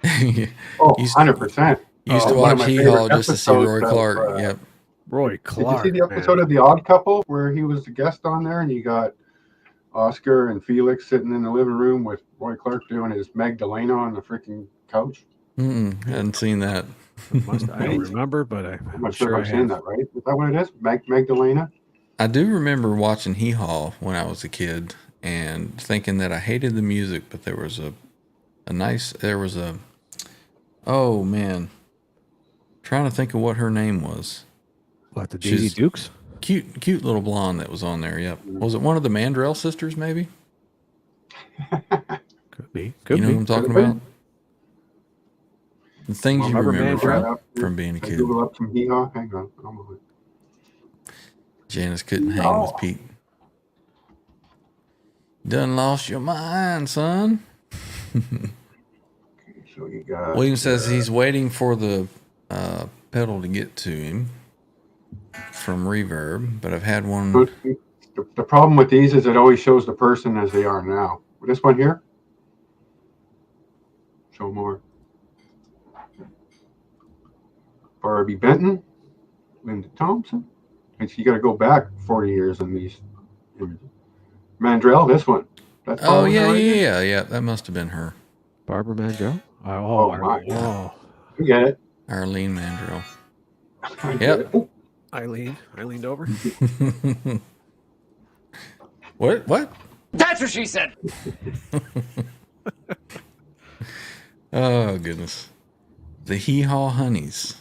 Speaker 3: 100%.
Speaker 1: Used to watch Hee Haw just to see Roy Clark. Yep.
Speaker 2: Roy Clark.
Speaker 3: Did you see the episode of The Odd Couple where he was the guest on there and you got Oscar and Felix sitting in the living room with Roy Clark doing his Magdalena on the freaking couch?
Speaker 1: Hadn't seen that.
Speaker 2: I don't remember, but
Speaker 3: I'm not sure if I've seen that, right? Is that what it is? Magdalena?
Speaker 1: I do remember watching Hee Haw when I was a kid and thinking that I hated the music, but there was oh man, trying to think of what her name was.
Speaker 2: What, the Daisy Dukes?
Speaker 1: Cute little blonde that was on there. Yep. Was it one of the Mandrell sisters? Maybe.
Speaker 2: Could be.
Speaker 1: You know what I'm talking about? The things you remember from being a kid.
Speaker 3: Google up some Hee Haw. Hang on.
Speaker 1: Janice couldn't hang with Pete. Done lost your mind, son.
Speaker 3: So you got.
Speaker 1: William says he's waiting for the pedal to get to him from reverb, but I've had one.
Speaker 3: The problem with these is it always shows the person as they are now. This one here. Show more. Barbie Benton, Linda Thompson. And so you got to go back 40 years in these images. Mandrell, this one.
Speaker 1: That's yeah. That must have been her.
Speaker 2: Barbara Mandrell?
Speaker 3: Oh my God. You get it.
Speaker 1: Arlene Mandrell.
Speaker 3: Yep.
Speaker 2: I leaned over.
Speaker 1: What?
Speaker 5: That's what she said.
Speaker 1: Oh, goodness. The Hee Haw Honeys.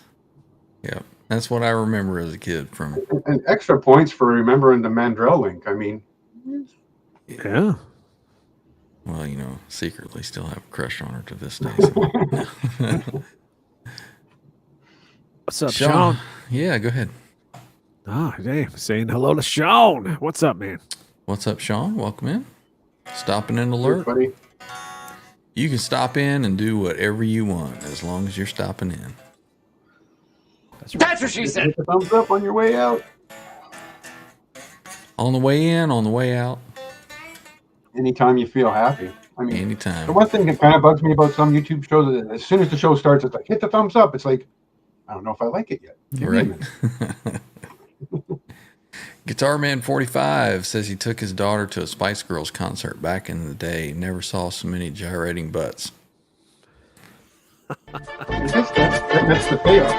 Speaker 1: Yeah, that's what I remember as a kid from.
Speaker 3: And extra points for remembering the Mandrell link. I mean.
Speaker 2: Yeah.
Speaker 1: Well, secretly still have a crush on her to this day. So.
Speaker 2: What's up, Sean?
Speaker 1: Yeah, go ahead.
Speaker 2: Hey, saying hello to Sean. What's up, man?
Speaker 1: What's up, Sean? Welcome in. Stopping in alert.
Speaker 3: Buddy.
Speaker 1: You can stop in and do whatever you want as long as you're stopping in.
Speaker 5: That's what she said.
Speaker 3: Hit the thumbs up on your way out.
Speaker 1: On the way in, on the way out.
Speaker 3: Anytime you feel happy. I mean,
Speaker 1: anytime.
Speaker 3: The one thing that kind of bugs me about some YouTube shows is that as soon as the show starts, it's like, hit the thumbs up. It's like, I don't know if I like it yet.
Speaker 1: Right. Guitar Man 45 says he took his daughter to a Spice Girls concert back in the day. Never saw so many gyrating butts.
Speaker 3: That's the payoff.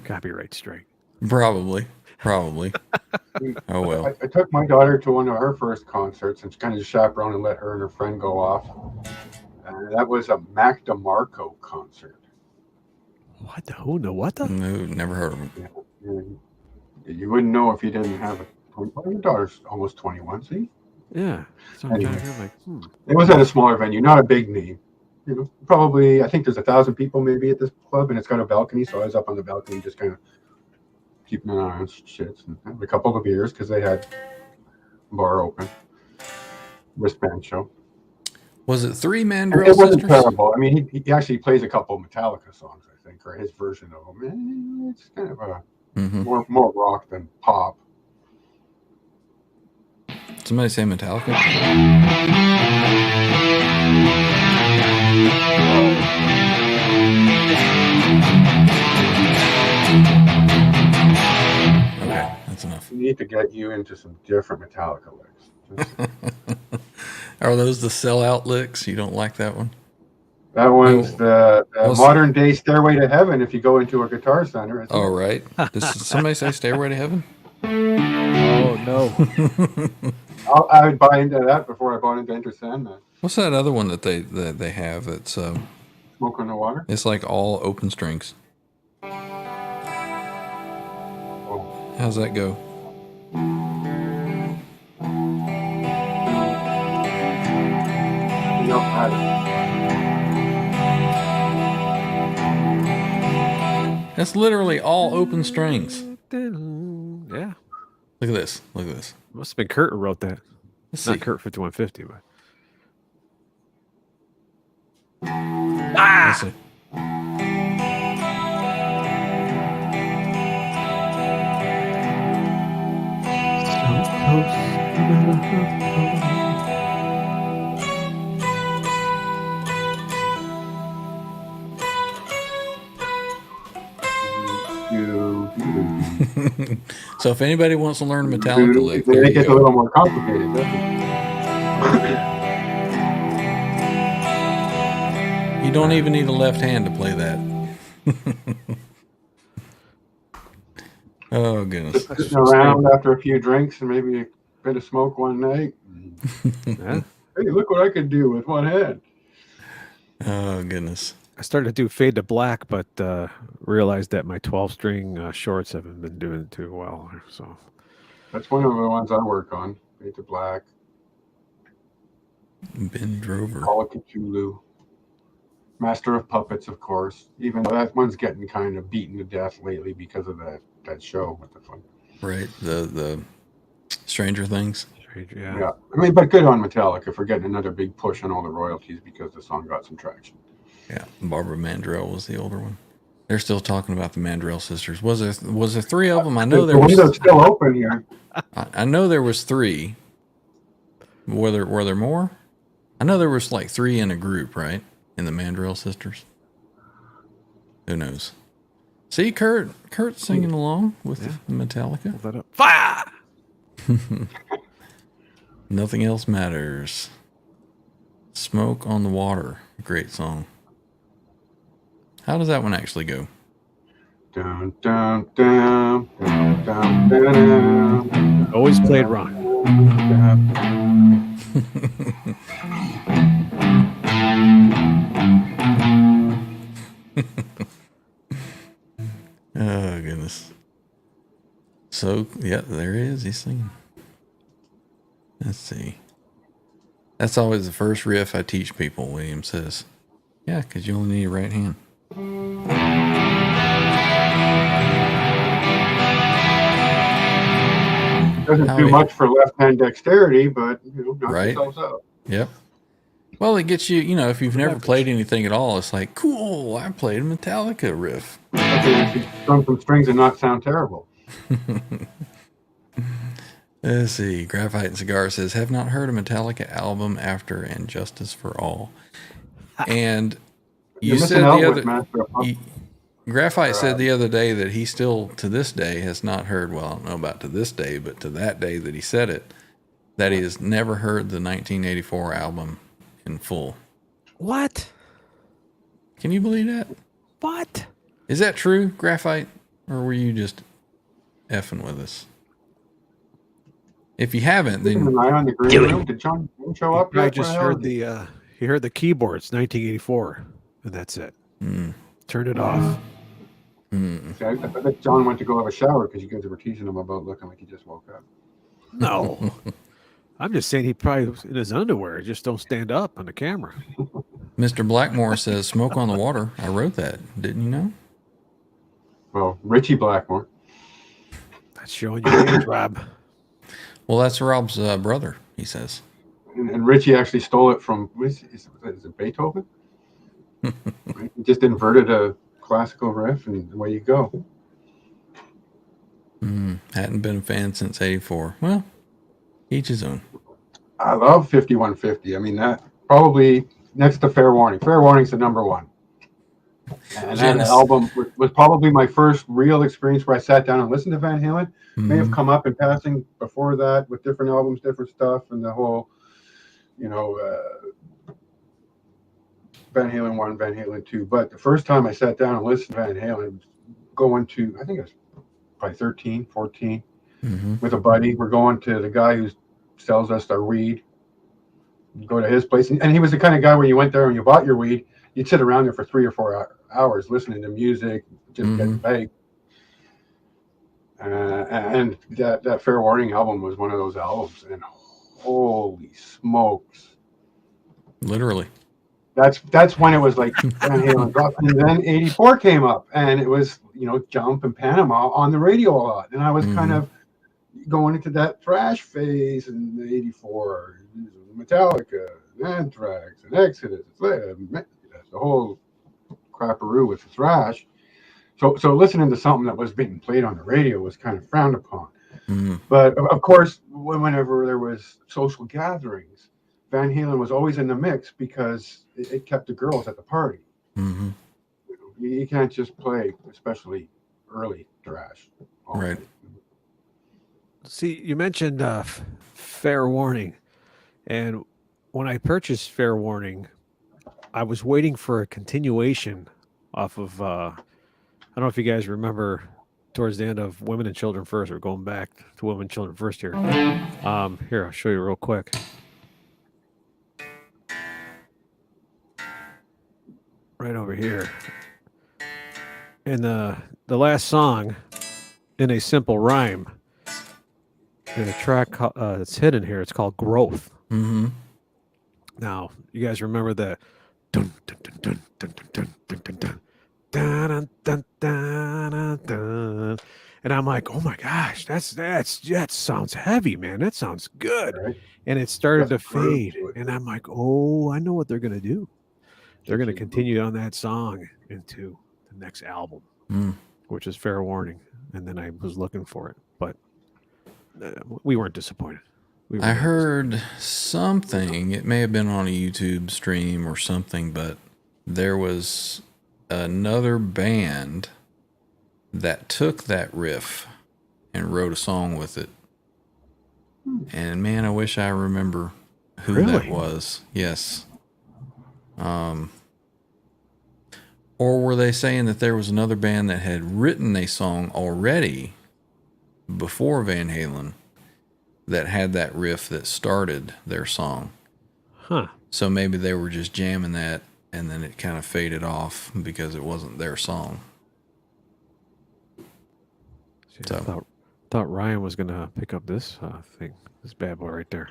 Speaker 2: Copyright strike.
Speaker 1: Probably. Oh, well.
Speaker 3: I took my daughter to one of her first concerts and kind of just chaperoned and let her and her friend go off. That was a Mac DeMarco concert.
Speaker 2: What the? Who? No, what the?
Speaker 1: No, never heard of him.
Speaker 3: Yeah. You wouldn't know if you didn't have a. Well, your daughter's almost 21, see?
Speaker 2: Yeah. So I'm
Speaker 3: Anyway.
Speaker 2: trying to like,
Speaker 3: It was at a smaller venue, not a big name. Probably, I think there's 1,000 people maybe at this club, and it's got a balcony, so I was up on the balcony just kind of keeping an eye on shits and had a couple of beers because they had bar open. Wristband show.
Speaker 1: Was it 3 Mandrell
Speaker 3: It wasn't
Speaker 1: sisters?
Speaker 3: terrible. I mean, he actually plays a couple of Metallica songs, I think, or his version of them. It's kind of a
Speaker 1: Mm-hmm.
Speaker 3: more rock than pop.
Speaker 1: Somebody say Metallica. Okay, that's enough.
Speaker 3: We need to get you into some different Metallica licks.
Speaker 1: Are those the sellout licks? You don't like that one?
Speaker 3: That one's the
Speaker 1: What's-
Speaker 3: modern day Stairway to Heaven if you go into a Guitar Center.
Speaker 1: Oh, right. Does somebody say Stairway to Heaven?
Speaker 2: Oh no.
Speaker 3: I would buy into that before I bought into Enter Sandman.
Speaker 1: What's that other one that they have? It's
Speaker 3: Smoke on the Water.
Speaker 1: it's like all open strings.
Speaker 3: Oh,
Speaker 1: How's that go?
Speaker 3: you don't have it.
Speaker 1: That's literally all open strings.
Speaker 2: Yeah.
Speaker 1: Look at this. Look at this.
Speaker 2: Must have been Kurt who wrote that.
Speaker 1: Let's
Speaker 2: Not
Speaker 1: see.
Speaker 2: Kurt 5150, but
Speaker 1: Let's see. So if anybody wants to learn a Metallica lick, there
Speaker 3: It
Speaker 1: you
Speaker 3: gets a
Speaker 1: go.
Speaker 3: little more complicated, doesn't it?
Speaker 1: You don't even need a left hand to play that. Oh goodness.
Speaker 3: Just sitting around after a few drinks and maybe a bit of smoke one night.
Speaker 2: yeah.
Speaker 3: Hey, look what I could do with one hand.
Speaker 1: Oh goodness.
Speaker 2: I started to do Fade to Black, but realized that my 12-string shorts haven't been doing too well. So
Speaker 3: That's one of the ones I work on. Fade to Black,
Speaker 1: Ben Drover.
Speaker 3: Call of Cthulhu, Master of Puppets, of course. Even though that one's getting kind of beaten to death lately because of that show with the fun.
Speaker 1: Right. The Stranger Things.
Speaker 2: yeah.
Speaker 3: Yeah, I mean, but good on Metallica for getting another big push on all the royalties because the song got some traction.
Speaker 1: Yeah. Barbara Mandrell was the older one. They're still talking about the Mandrell sisters. Was there three of them? I know there
Speaker 3: the
Speaker 1: was.
Speaker 3: window's still open here.
Speaker 1: I know there was three. Were there more? I know there was like three in a group, right? In the Mandrell sisters. Who knows? See, Kurt's singing along with the Metallica.
Speaker 2: Hold that up. Fire!
Speaker 1: Nothing else matters. Smoke on the Water. Great song. How does that one actually go?
Speaker 3: Dun, dun, dun, dun, dun, dun, dun.
Speaker 2: Always played wrong.
Speaker 1: Oh goodness. So yeah, there he is. He's singing. Let's see. That's always the first riff I teach people. William says, "Yeah, because you only need a right hand."
Speaker 3: Doesn't do much for left-hand dexterity, but knock
Speaker 1: Right.
Speaker 3: yourselves out.
Speaker 1: Yep. Well, it gets you. If you've never played anything at all, it's like, cool. I played a Metallica riff.
Speaker 3: Okay, strum some strings and not sound terrible.
Speaker 1: Let's see. Graphite and Cigar says, have not heard a Metallica album after And Justice for All. And you
Speaker 3: You're
Speaker 1: said
Speaker 3: missing out
Speaker 1: the
Speaker 3: with
Speaker 1: other.
Speaker 3: Master of Puppets.
Speaker 1: Graphite said the other day that he still, to this day, has not heard, well, I don't know about to this day, but to that day that he said it, that he has never heard the 1984 album in full.
Speaker 2: What?
Speaker 1: Can you believe that?
Speaker 2: What?
Speaker 1: Is that true, Graphite? Or were you just effing with us? If you haven't,
Speaker 3: Keeping
Speaker 1: then
Speaker 3: an eye on the green room. Did John show up
Speaker 2: I
Speaker 3: yet?
Speaker 2: just heard he heard the keyboards, 1984, and that's it. Turn it off.
Speaker 3: See, I bet John went to go have a shower because you guys were teasing him about looking like he just woke up.
Speaker 2: No. I'm just saying he probably was in his underwear. Just don't stand up on the camera.
Speaker 1: Mr. Blackmore says, Smoke on the Water. I wrote that. Didn't you know?
Speaker 3: Well, Richie Blackmore.
Speaker 2: That's showing your age, Rob.
Speaker 1: Well, that's Rob's brother, he says.
Speaker 3: And Richie actually stole it from, is it Beethoven? Right? He just inverted a classical riff, and away you go.
Speaker 1: Hadn't been a fan since '84. Well, each his own.
Speaker 3: I love 5150. I mean, that probably next to Fair Warning. Fair Warning's the number one. And that album was probably my first real experience where I sat down and listened to Van Halen. May have come up in passing before that with different albums, different stuff, and the whole, Van Halen 1, Van Halen 2. But the first time I sat down and listened to Van Halen, going to, I think it was probably 13, 14, with a buddy. We're going to the guy who sells us our weed. You go to his place, and he was the kind of guy where you went there and you bought your weed, you'd sit around there for 3 or 4 hours listening to music, just getting baked. And that Fair Warning album was one of those albums, and holy smokes.
Speaker 1: Literally.
Speaker 3: That's when it was like Van Halen dropped, and then '84 came up, and it was Jump and Panama on the radio a lot, and I was kind of going into that thrash phase in '84, Metallica, Anthrax, and Exodus, the whole crapperoo with the thrash. So listening to something that was being played on the radio was kind of frowned upon. But of course, whenever there was social gatherings, Van Halen was always in the mix because it kept the girls at the party. You can't just play, especially early thrash.
Speaker 1: Right.
Speaker 2: See, you mentioned Fair Warning, and when I purchased Fair Warning, I was waiting for a continuation off of. I don't know if you guys remember towards the end of Women and Children First. We're going back to Women and Children First here. Here, I'll show you real quick. Right over here. And the last song, In a Simple Rhyme, in a track that's hidden here, it's called Growth. Now, you guys remember the dun dun dun dun dun dun dun dun dun dun dun dun, and I'm like, oh my gosh, that sounds heavy, man. That sounds good. Right. And it started to fade, and I'm like, oh, I know what they're gonna do. They're gonna continue on that song into the next album, which is Fair Warning. And then I was looking for it, but we weren't disappointed.
Speaker 1: I heard something, it may have been on a YouTube stream or something, but there was another band that took that riff and wrote a song with it. And man, I wish I remember who that was. Yes. Or were they saying that there was another band that had written a song already before Van Halen that had that riff that started their song? So maybe they were just jamming that, and then it kind of faded off because it wasn't their song.
Speaker 2: See, I thought Ryan was going to pick up this thing, this bad boy right there.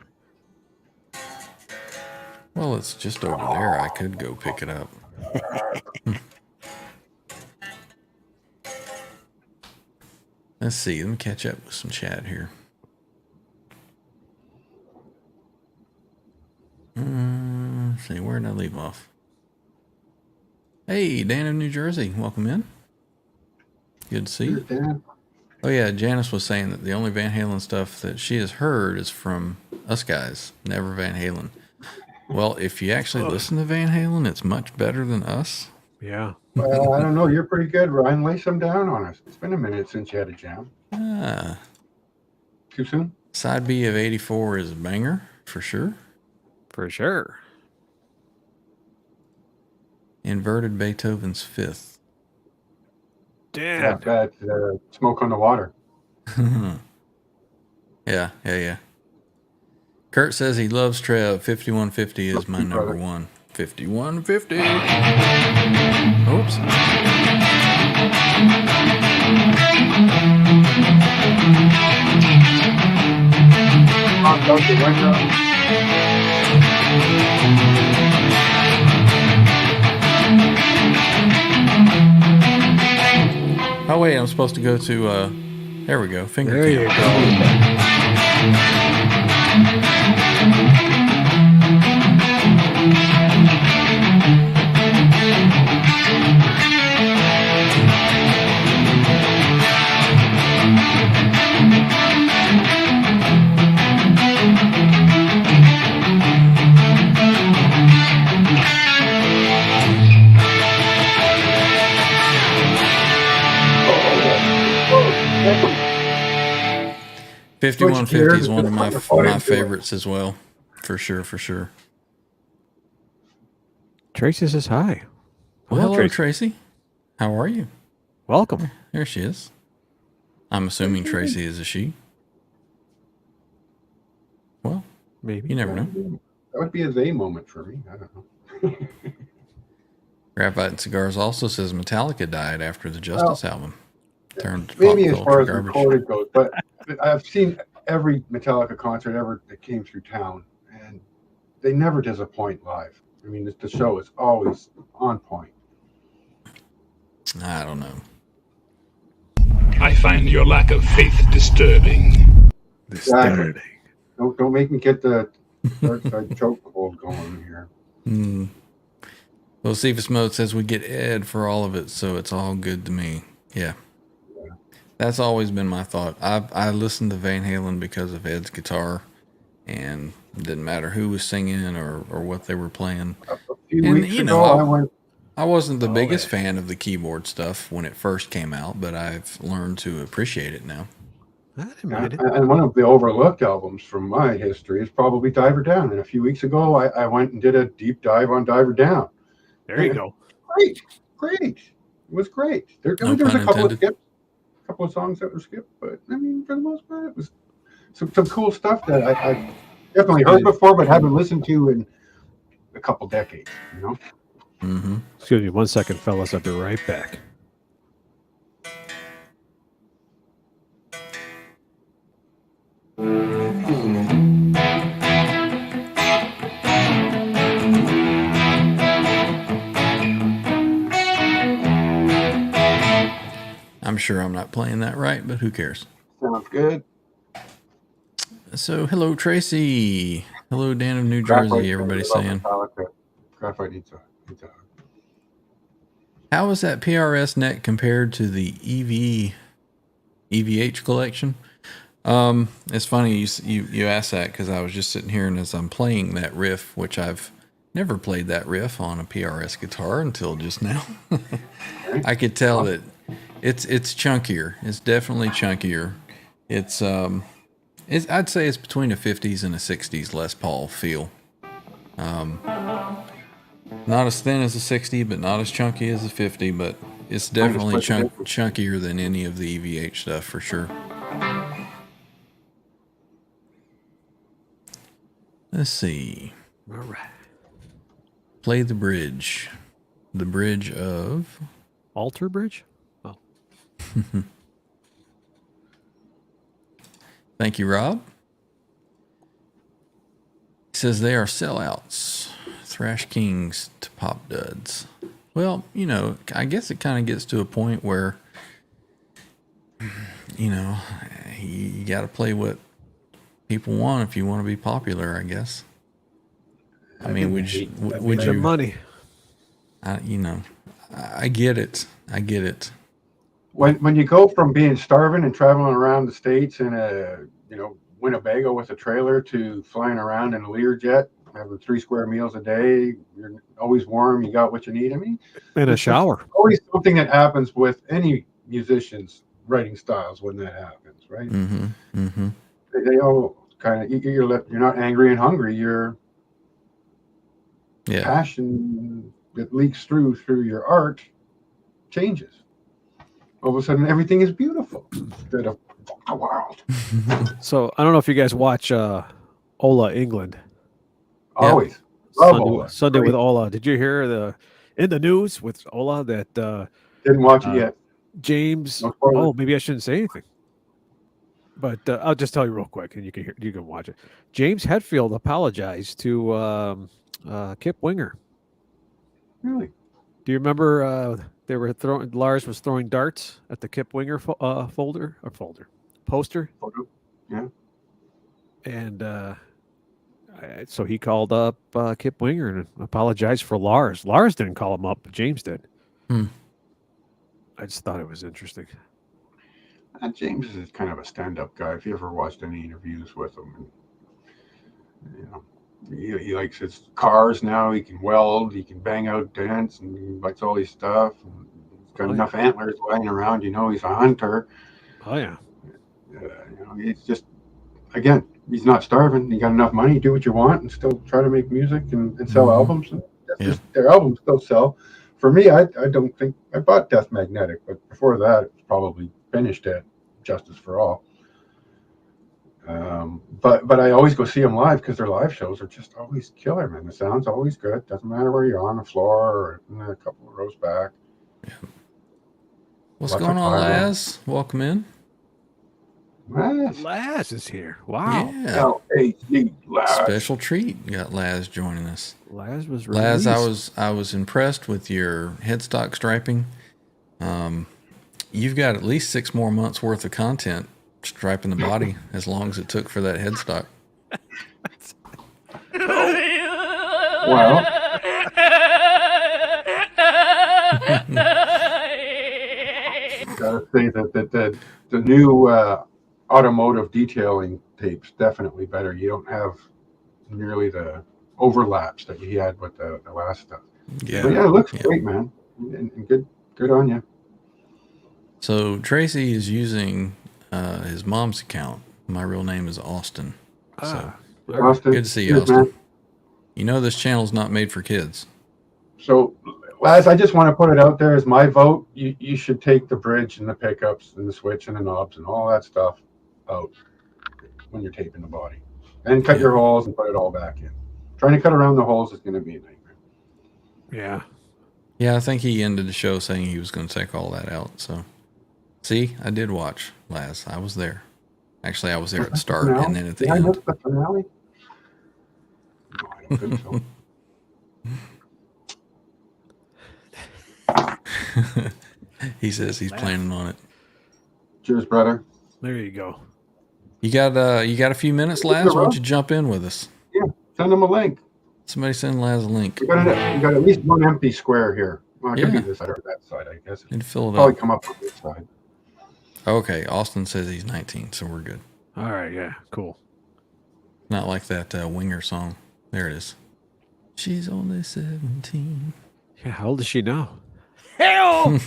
Speaker 1: Well, it's just over there. I could go pick it up. Let's see. Let me catch up with some chat here. Let's see. Where did I leave off? Hey, Dan of New Jersey. Welcome in. Good to see you. Oh, yeah. Janice was saying that the only Van Halen stuff that she has heard is from us guys. Never Van Halen. Well, if you actually listen to Van Halen, it's much better than us.
Speaker 2: Yeah.
Speaker 3: Well, I don't know. You're pretty good, Ryan. Lay some down on us. It's been a minute since you had a jam. Too soon?
Speaker 1: Side B of 84 is a banger, for sure.
Speaker 2: For sure.
Speaker 1: Inverted Beethoven's Fifth.
Speaker 2: Damn.
Speaker 3: Yeah, Smoke on the Water.
Speaker 1: Yeah. Kurt says he loves Trev. 5150 is my number one. 5150. Oops. Oh wait, I'm supposed to go to there we go. Finger
Speaker 2: there
Speaker 1: camp.
Speaker 2: You go.
Speaker 1: 5150 is one of my
Speaker 3: Switch gears.
Speaker 1: favorites as well. For sure.
Speaker 2: Tracy says hi.
Speaker 1: Well, hello, Tracy. How are you?
Speaker 2: Welcome.
Speaker 1: There she is. I'm assuming Tracy is a she. Well,
Speaker 2: maybe.
Speaker 1: You never know.
Speaker 3: That would be a they moment for me. I don't know.
Speaker 1: Graphite and Cigars also says Metallica died after the Justice album. Turned
Speaker 3: Maybe
Speaker 1: pop
Speaker 3: as far as
Speaker 1: culture
Speaker 3: recorded goes, but I've seen every Metallica concert ever that came through town, and they never disappoint live. I mean, the show is always on point.
Speaker 1: I don't know.
Speaker 4: I find your lack of faith disturbing.
Speaker 3: Disturbing. Don't make me get the dark side chokehold going here.
Speaker 1: Well, Cephas Mode says we get Ed for all of it, so it's all good to me. Yeah. That's always been my thought. I listened to Van Halen because of Ed's guitar, and it didn't matter who was singing or what they were playing.
Speaker 3: A few weeks ago,
Speaker 1: I wasn't the biggest fan of the keyboard stuff when it first came out, but I've learned to appreciate it now.
Speaker 3: And one of the overlooked albums from my history is probably Diver Down. And a few weeks ago, I went and did a deep dive on Diver Down.
Speaker 2: There you go.
Speaker 3: Great. It was great. There
Speaker 1: No
Speaker 3: was a
Speaker 1: pun
Speaker 3: couple of
Speaker 1: intended.
Speaker 3: couple of songs that were skipped, but I mean, for the most part, it was some cool stuff that I definitely heard before, but haven't listened to in a couple decades. You know.
Speaker 1: Mm-hmm.
Speaker 2: Excuse me 1 second, fellas. I'll be right back.
Speaker 1: I'm sure I'm not playing that right, but who cares?
Speaker 3: Sounds good.
Speaker 1: So, hello, Tracy. Hello, Dan of New Jersey. Everybody's saying.
Speaker 3: Graphite needs a.
Speaker 1: How is that PRS neck compared to the EVH collection? It's funny you asked that because I was just sitting here, and as I'm playing that riff, which I've never played that riff on a PRS guitar until just now, I could tell that it's chunkier. It's definitely chunkier. I'd say it's between a 50s and a 60s Les Paul feel. Not as thin as a 60, but not as chunky as a 50, but it's definitely chunkier than any of the EVH stuff for sure. Let's see.
Speaker 2: All right.
Speaker 1: Play the bridge. The bridge of...
Speaker 2: Alter Bridge? Oh.
Speaker 1: Thank you, Rob. He says they are sellouts. Thrash kings to pop duds. Well, I guess it kind of gets to a point where, you got to play what people want if you want to be popular, I guess. I mean, would you?
Speaker 2: Money.
Speaker 1: I get it.
Speaker 3: When you go from being starving and traveling around the States in a Winnebago with a trailer to flying around in a Learjet, having 3 square meals a day, you're always warm, you got what you need. I mean,
Speaker 2: in a shower.
Speaker 3: Always something that happens with any musician's writing styles when that happens, right?
Speaker 1: Mm-hmm. Mm-hmm.
Speaker 3: They all kind of you're not angry and hungry. You're passion that leaks through your art changes. All of a sudden, everything is beautiful instead of the world.
Speaker 2: So I don't know if you guys watch Ola England.
Speaker 3: Always.
Speaker 2: Sunday with Ola. Did you hear in the news with Ola that
Speaker 3: didn't watch it yet?
Speaker 2: James. Maybe I shouldn't say anything. But I'll just tell you real quick, and you can watch it. James Hetfield apologized to Kip Winger.
Speaker 3: Really?
Speaker 2: Do you remember they were Lars was throwing darts at the Kip Winger poster?
Speaker 3: Photo. Yeah.
Speaker 2: And so he called up Kip Winger and apologized for Lars. Lars didn't call him up, but James did. I just thought it was interesting.
Speaker 3: James is kind of a stand-up guy. If you ever watched any interviews with him, he likes his cars now. He can weld. He can bang out dents, and he likes all his stuff. And he's got enough antlers lying around. He's a hunter.
Speaker 2: Oh yeah.
Speaker 3: He's just again, he's not starving. You got enough money, do what you want, and still try to make music and sell albums. And their albums still sell. For me, I don't think I bought Death Magnetic, but before that, it was probably finished at Justice for All. But I always go see them live because their live shows are just always killer, man. The sound's always good. Doesn't matter where you're on the floor or a couple of rows back.
Speaker 1: Yeah. What's going on, Laz? Welcome in.
Speaker 2: Laz is here. Wow.
Speaker 1: Yeah.
Speaker 3: L-A-Z, Laz.
Speaker 1: Special treat. You got Laz joining us.
Speaker 2: Laz was released.
Speaker 1: Laz, I was impressed with your headstock striping. You've got at least 6 more months worth of content striping the body as long as it took for that headstock.
Speaker 3: Well, gotta say that the new automotive detailing tape's definitely better. You don't have nearly the overlaps that you had with the last stuff.
Speaker 1: Yeah,
Speaker 3: but yeah, it looks great, man, and good on you.
Speaker 1: So Tracy is using his mom's account. My real name is Austin. So
Speaker 3: Austin,
Speaker 1: good to see you, Austin. Man. You know this channel's not made for kids.
Speaker 3: So, Laz, I just want to put it out there as my vote. You should take the bridge and the pickups and the switch and the knobs and all that stuff out when you're taping the body, and cut your holes and put it all back in. Trying to cut around the holes is going to be a nightmare.
Speaker 2: Yeah.
Speaker 1: Yeah, I think he ended the show saying he was going to take all that out. So, see, I did watch, Laz. I was there. Actually, I was there at the start and then at the end.
Speaker 3: The finale? No, I don't think so.
Speaker 1: He says he's planning on it.
Speaker 3: Cheers, brother.
Speaker 2: There you go.
Speaker 1: You got a few minutes, Laz? Why don't you jump in with us?
Speaker 3: Yeah, send him a link.
Speaker 1: Somebody send Laz a link.
Speaker 3: We got at least one empty square here. Well, it could be this side or that side, I guess.
Speaker 1: And fill it
Speaker 3: probably
Speaker 1: up.
Speaker 3: Come up on this side.
Speaker 1: Okay, Austin says he's 19, so we're good.
Speaker 2: All right, yeah, cool.
Speaker 1: Not like that Winger song. There it is. She's only 17.
Speaker 2: Yeah, how old is she now? Hell!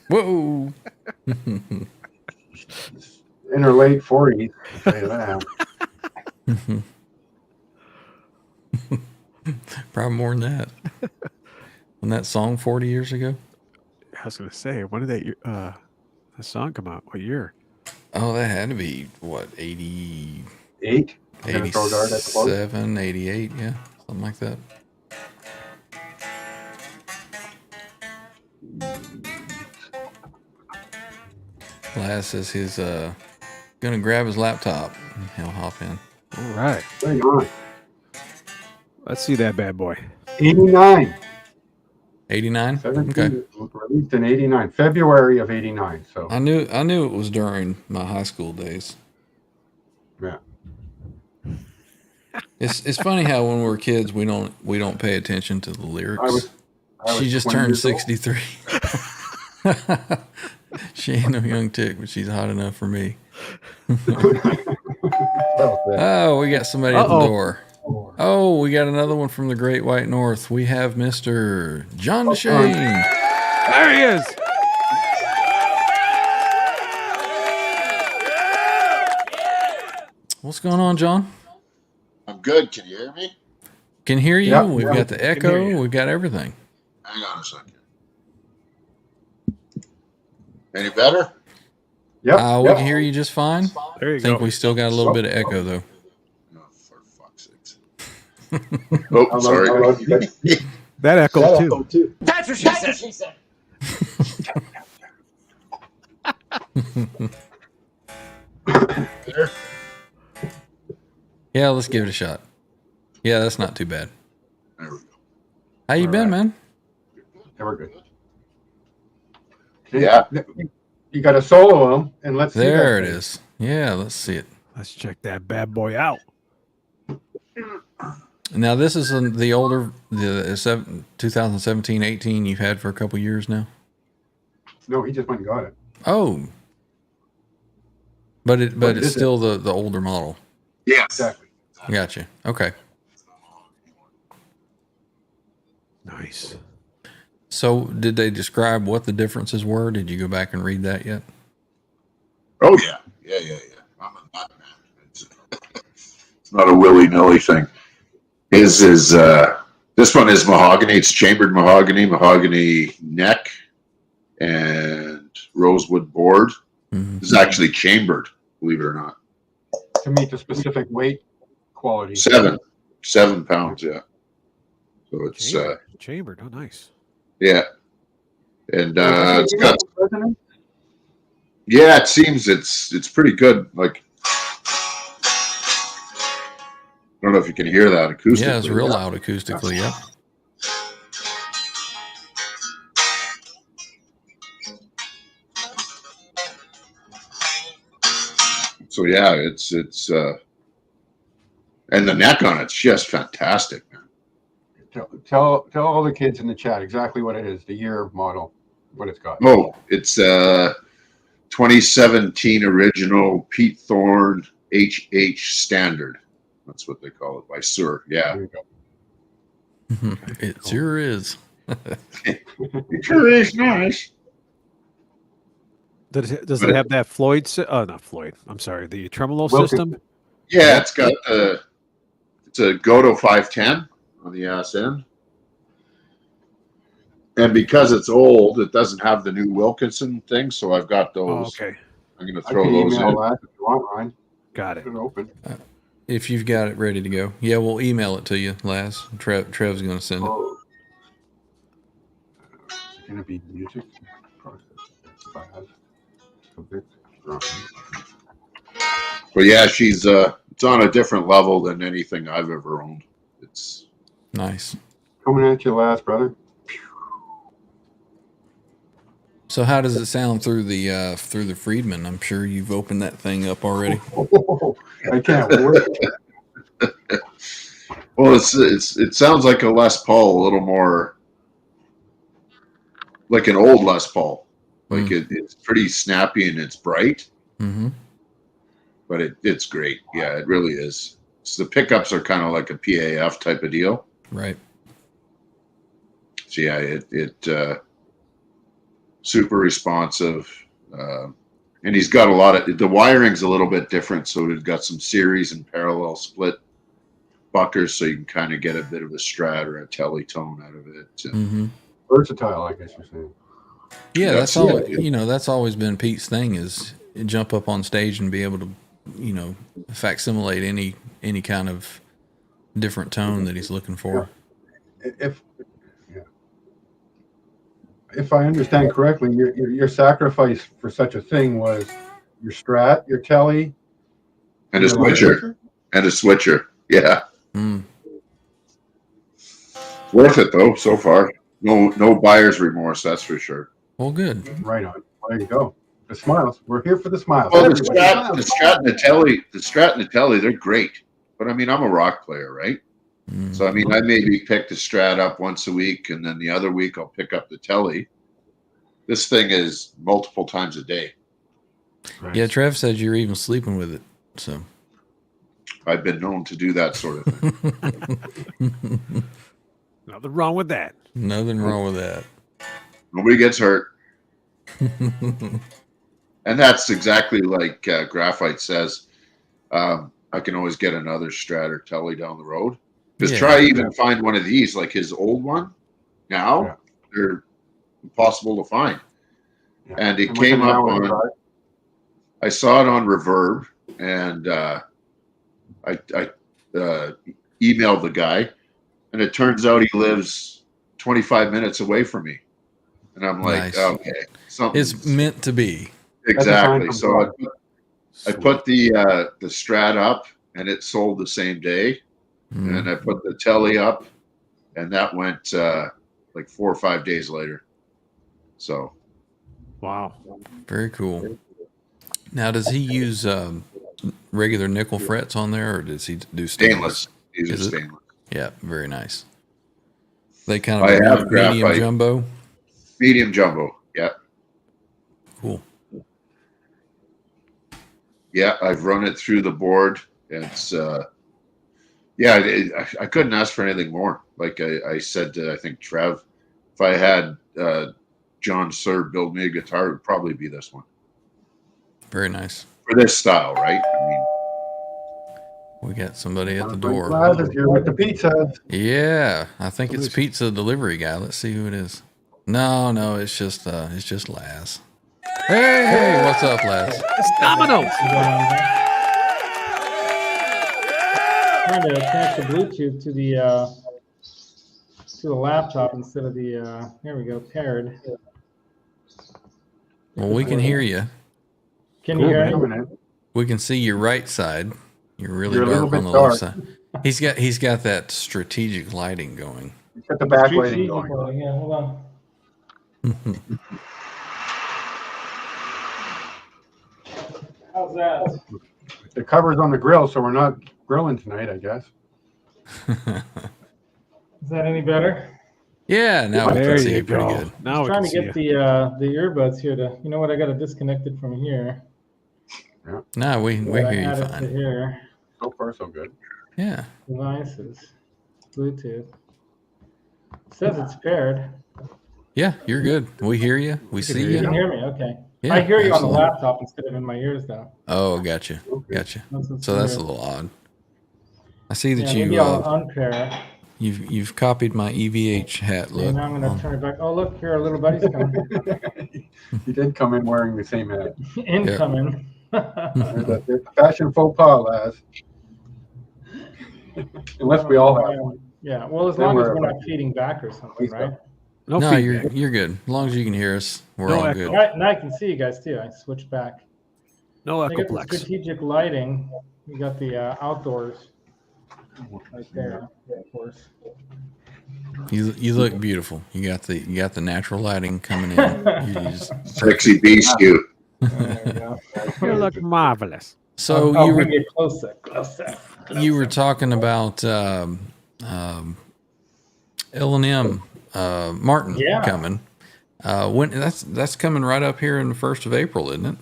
Speaker 1: Whoa!
Speaker 3: In her late 40s. Say that.
Speaker 1: Probably more than that. Wasn't that song 40 years ago?
Speaker 2: I was gonna say, when did that song come out? What year?
Speaker 1: Oh, that had to be what, 88?
Speaker 3: 87,
Speaker 1: 88, yeah, something like that. Laz says he's gonna grab his laptop and he'll hop in.
Speaker 2: All right.
Speaker 3: Hang on.
Speaker 2: Let's see that bad boy.
Speaker 3: 89.
Speaker 1: 89?
Speaker 3: Okay. Released in 89, February of 89. So
Speaker 1: I knew it was during my high school days.
Speaker 3: Yeah.
Speaker 1: It's funny how when we're kids we don't pay attention to the lyrics. She just turned 63. She ain't no young tick, but she's hot enough for me. Oh, we got somebody at the door. Oh, we got another one from the Great White North. We have Mr. John DeShane.
Speaker 2: There he is.
Speaker 1: What's going on, John?
Speaker 6: I'm good. Can you hear me?
Speaker 1: Can hear you.
Speaker 3: Yep,
Speaker 1: We've got the echo. We've got everything.
Speaker 6: Hang on a second. Any better?
Speaker 3: Yep.
Speaker 1: We can hear you just fine.
Speaker 2: There you
Speaker 1: I think
Speaker 2: go.
Speaker 1: we still got a little bit of echo, though.
Speaker 6: No, for fuck's sakes. Oh, sorry.
Speaker 2: That echo too.
Speaker 5: That's what she said.
Speaker 6: There?
Speaker 1: Yeah, let's give it a shot. Yeah, that's not too bad.
Speaker 6: There we go.
Speaker 1: How you been, man?
Speaker 3: Yeah, we're good.
Speaker 6: Yeah.
Speaker 3: You got to solo them, and let's see.
Speaker 1: There it is. Yeah, let's see it.
Speaker 2: Let's check that bad boy out.
Speaker 1: Now, this is the older, the 2017-18 you've had for a couple years now?
Speaker 3: No, he just went and got it.
Speaker 1: Oh. But it's still the older model.
Speaker 6: Yes.
Speaker 3: Exactly.
Speaker 1: Gotcha. Okay.
Speaker 2: Nice.
Speaker 1: So did they describe what the differences were? Did you go back and read that yet?
Speaker 6: Oh, yeah. Yeah. I'm a nut, man. not a willy-nilly thing. His is this one is mahogany. It's chambered mahogany neck, and rosewood board.
Speaker 1: Mm-hmm.
Speaker 6: This is actually chambered, believe it or not.
Speaker 3: To meet the specific weight quality.
Speaker 6: 7 pounds, yeah. So it's
Speaker 2: chambered. Oh, nice.
Speaker 6: yeah, and it's got. Yeah, it seems it's pretty good. Like, I don't know if you can hear that acoustically.
Speaker 1: Yeah, it's real loud acoustically. Yeah.
Speaker 6: So yeah, it's and the neck on it's just fantastic, man.
Speaker 3: Tell all the kids in the chat exactly what it is, the year, model, what it's got.
Speaker 6: Oh, it's 2017 original Pete Thorne HH standard. That's what they call it by Sur. Yeah.
Speaker 3: There you go.
Speaker 1: It sure is.
Speaker 6: It sure is nice.
Speaker 2: Does it have that Floyd? Not Floyd. I'm sorry. The tremolo system.
Speaker 6: Yeah, it's got it's a Goto 510 on the ass end, and because it's old, it doesn't have the new Wilkinson thing. So I've got those.
Speaker 2: Oh, okay.
Speaker 6: I'm going to throw those in.
Speaker 3: That if you want, Ryan.
Speaker 2: Got it.
Speaker 3: Open.
Speaker 1: If you've got it ready to go, yeah, we'll email it to you, Laz. Trev's going to send it.
Speaker 3: Oh. Is it going to be music?
Speaker 6: But yeah, she's it's on a different level than anything I've ever owned. It's
Speaker 1: nice.
Speaker 3: Coming at you last, brother.
Speaker 1: So how does it sound through the Friedman? I'm sure you've opened that thing up already.
Speaker 3: I can't wait.
Speaker 6: Well, it sounds like a Les Paul, a little more like an old Les Paul. Like it's pretty snappy and it's bright.
Speaker 1: Mm-hmm. But
Speaker 6: it's great. Yeah, it really is. So the pickups are kind of like a PAF type of deal.
Speaker 1: Right.
Speaker 6: So yeah, it super responsive. And he's got a lot of the wiring's a little bit different. So we've got some series and parallel split buckers, so you can kind of get a bit of a strat or a telly tone out of it.
Speaker 1: Mm-hmm.
Speaker 3: Versatile, I guess you're saying.
Speaker 1: Yeah, that's all. That's always been Pete's thing is jump up on stage and be able to, facsimilate any kind of different tone that he's looking for.
Speaker 3: If I understand correctly, your sacrifice for such a thing was your strat, your telly,
Speaker 6: and a switcher. And a switcher. Yeah.
Speaker 1: Mm.
Speaker 6: Worth it though so far. No buyer's remorse, that's for sure.
Speaker 1: Well, good.
Speaker 3: Right on. There you go. The smiles. We're here for the smiles.
Speaker 6: Well, the strat and the telly, they're great. But I mean, I'm a rock player, right?
Speaker 1: Mm.
Speaker 6: So I mean, I maybe pick the strat up once a week, and then the other week I'll pick up the telly. This thing is multiple times a day.
Speaker 3: Right.
Speaker 1: Yeah, Trev said you're even sleeping with it. So
Speaker 6: I've been known to do that sort of thing.
Speaker 2: Nothing wrong with that.
Speaker 1: Nothing wrong with that.
Speaker 6: Nobody gets hurt. And that's exactly like Graphite says. I can always get another strat or telly down the road. Just try even find one of these, like his old one. Now they're impossible to find. Yeah. And it came up on. I saw it on Reverb, and I emailed the guy, and it turns out he lives 25 minutes away from me. And I'm like, okay,
Speaker 1: it's meant to be.
Speaker 6: Exactly. So I put the strat up, and it sold the same day. Mm. And I put the telly up, and that went like 4 or 5 days later. So,
Speaker 2: wow,
Speaker 1: very cool. Now, does he use regular nickel frets on there, or does he do stainless?
Speaker 6: These are stainless.
Speaker 1: Yeah, very nice. They kind of medium jumbo.
Speaker 6: Medium jumbo, yeah.
Speaker 1: Cool.
Speaker 6: Yeah, I've run it through the board. It's I couldn't ask for anything more. Like I said to, I think, Trev, if I had John Sir build me a guitar, it would probably be this one.
Speaker 1: Very nice.
Speaker 6: For this style, right? I mean,
Speaker 1: We got somebody at the door.
Speaker 3: Laz is here with the pizzas.
Speaker 1: Yeah, I think it's pizza delivery guy. Let's see who it is. No, it's just Laz. Hey, what's up, Laz?
Speaker 2: It's Domino's.
Speaker 7: Trying to connect the Bluetooth to the laptop instead of the here we go, paired.
Speaker 1: Well, we can hear you.
Speaker 7: Can you hear me?
Speaker 1: We can see your right side. You're really
Speaker 3: You're a little
Speaker 1: dark on the
Speaker 3: bit dark.
Speaker 1: left side. He's got that strategic lighting going.
Speaker 3: He's got the backlighting going.
Speaker 7: Yeah, hold on. How's that?
Speaker 3: The cover's on the grill, so we're not grilling tonight, I guess.
Speaker 7: Is that any better?
Speaker 1: Yeah, now we
Speaker 2: There
Speaker 1: can see
Speaker 2: you
Speaker 1: you pretty
Speaker 2: go.
Speaker 1: good.
Speaker 2: Now
Speaker 7: I'm
Speaker 2: we
Speaker 7: trying
Speaker 2: can
Speaker 7: to
Speaker 2: see
Speaker 7: get
Speaker 2: you.
Speaker 7: the earbuds here to. You know what? I got to disconnect it from here.
Speaker 1: No, we hear you
Speaker 7: add it to
Speaker 1: fine.
Speaker 7: here.
Speaker 3: So far, so good.
Speaker 1: Yeah.
Speaker 7: Devices. Bluetooth. It says it's paired.
Speaker 1: Yeah, you're good. We hear you. We see
Speaker 7: You can
Speaker 1: you.
Speaker 7: hear me, okay.
Speaker 1: Yeah,
Speaker 7: I hear you on the
Speaker 1: absolutely.
Speaker 7: laptop instead of in my ears, though.
Speaker 1: Oh, gotcha. So that's a little odd. I see that
Speaker 7: Maybe I'll unpair.
Speaker 1: you've copied my EVH hat look.
Speaker 7: And now I'm going to turn it back. Oh, look, here our little buddy's coming.
Speaker 3: He did come in wearing the same hat.
Speaker 7: Incoming.
Speaker 3: There's a fashion faux pas, Laz. Unless we all have one.
Speaker 7: Yeah, well, as
Speaker 3: Then
Speaker 7: long as
Speaker 3: we're
Speaker 7: we're not feeding back or something, right?
Speaker 2: No,
Speaker 1: No,
Speaker 2: feedback.
Speaker 1: you're good. As long as you can hear us, we're
Speaker 2: No
Speaker 1: all
Speaker 2: echo.
Speaker 1: good.
Speaker 7: Right, now I can see you guys too. I switched back.
Speaker 2: No
Speaker 7: I got the
Speaker 2: echoplex.
Speaker 7: strategic lighting. We got the outdoors right there, of course.
Speaker 1: You look beautiful. You got the natural lighting coming in. You just-
Speaker 6: Sexy beast, you.
Speaker 7: There we go.
Speaker 2: You look marvelous.
Speaker 1: so
Speaker 7: I'll
Speaker 1: you were
Speaker 7: bring it closer.
Speaker 1: you were talking about L&M Martin
Speaker 7: Yeah.
Speaker 1: coming. When that's coming right up here in the 1st of April, isn't it?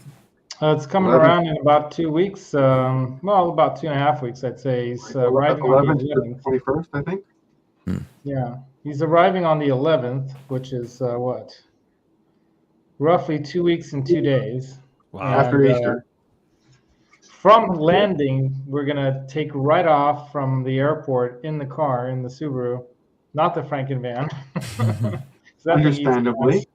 Speaker 7: It's coming
Speaker 3: 11th.
Speaker 7: around in about 2 weeks. Well, about 2.5 weeks, I'd say. He's arriving on the
Speaker 3: 11th to
Speaker 7: 11th.
Speaker 3: 21st, I think.
Speaker 7: Yeah, he's arriving on the 11th, which is what? Roughly 2 weeks and 2 days.
Speaker 2: Wow.
Speaker 3: After
Speaker 7: And,
Speaker 3: Easter.
Speaker 7: From landing, we're gonna take right off from the airport in the car in the Subaru, not the Franken van. So that'd be easy.
Speaker 3: Understandably.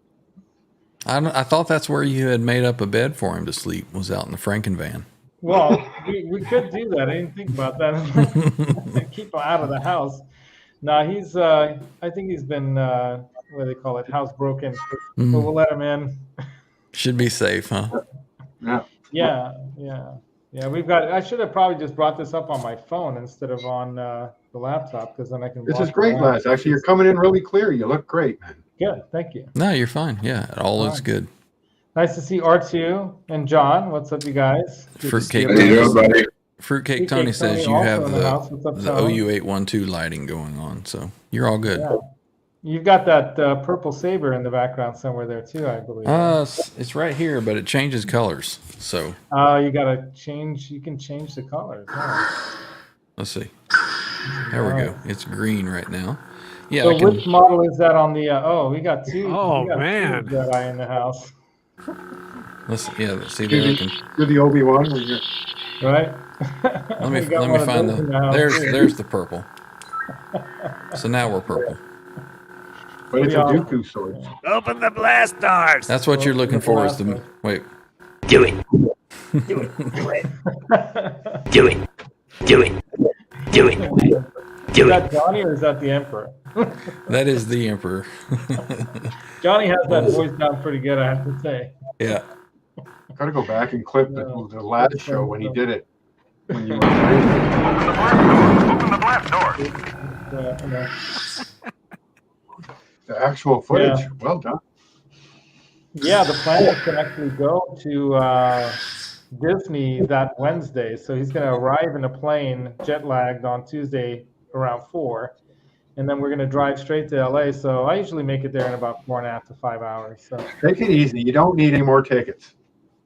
Speaker 1: I thought that's where you had made up a bed for him to sleep, was out in the Franken van.
Speaker 7: Well, we could do that. I didn't think about that. Keep him out of the house. No, he's. I think he's been. What do they call it? Housebroken. But we'll let him in.
Speaker 1: Should be safe, huh?
Speaker 3: Yeah.
Speaker 7: Yeah. We've got. I should have probably just brought this up on my phone instead of on the laptop, because then I can.
Speaker 3: This
Speaker 7: walk
Speaker 3: is great,
Speaker 7: around.
Speaker 3: Laz. Actually, you're coming in really clear. You look great, man.
Speaker 7: Good. Thank you.
Speaker 1: No, you're fine. Yeah, it all looks
Speaker 7: right.
Speaker 1: good.
Speaker 7: Nice to see R2 and John. What's up, you guys?
Speaker 1: Fruitcake.
Speaker 6: How you doing, buddy?
Speaker 1: Fruitcake Tony says you
Speaker 7: also
Speaker 1: have
Speaker 7: in the house. What's up,
Speaker 1: the
Speaker 7: Tony?
Speaker 1: OhYouAteOne2 lighting going on, so you're all good.
Speaker 7: Yeah. You've got that purple saber in the background somewhere there too, I believe.
Speaker 1: It's right here, but it changes colors. So
Speaker 7: You gotta change. You can change the colors. Oh.
Speaker 1: let's see. There we go. It's green right now. Yeah,
Speaker 7: So which model is that on the? We got two.
Speaker 2: Oh,
Speaker 7: we got
Speaker 2: man.
Speaker 7: two Jedi in the house,
Speaker 1: let's see there. I can,
Speaker 3: You're the Obi-Wan.
Speaker 7: right?
Speaker 1: let me
Speaker 7: We got one of
Speaker 1: find
Speaker 7: those in the house, too.
Speaker 1: there's the purple. So now we're purple.
Speaker 3: But it's a
Speaker 7: Yeah.
Speaker 3: Dooku sword.
Speaker 2: Open the blast doors.
Speaker 1: That's what you're looking for is the wait.
Speaker 5: Do it. Do it. Do it. Do it. Do it. Do it.
Speaker 7: Is
Speaker 5: Do it.
Speaker 7: that Johnny or is that the Emperor?
Speaker 1: That is the Emperor.
Speaker 7: Johnny has that voice down pretty good, I have to say.
Speaker 1: Yeah.
Speaker 3: Got to go back and clip the last show when he did it. When you were the actual footage.
Speaker 7: Yeah.
Speaker 3: Well done.
Speaker 7: Yeah, the plan is to actually go to Disney that Wednesday. So he's going to arrive in a plane, jet lagged, on Tuesday around 4. And then we're going to drive straight to LA. So I usually make it there in about 4.5 to 5 hours. So
Speaker 3: Take it easy. You don't need any more tickets.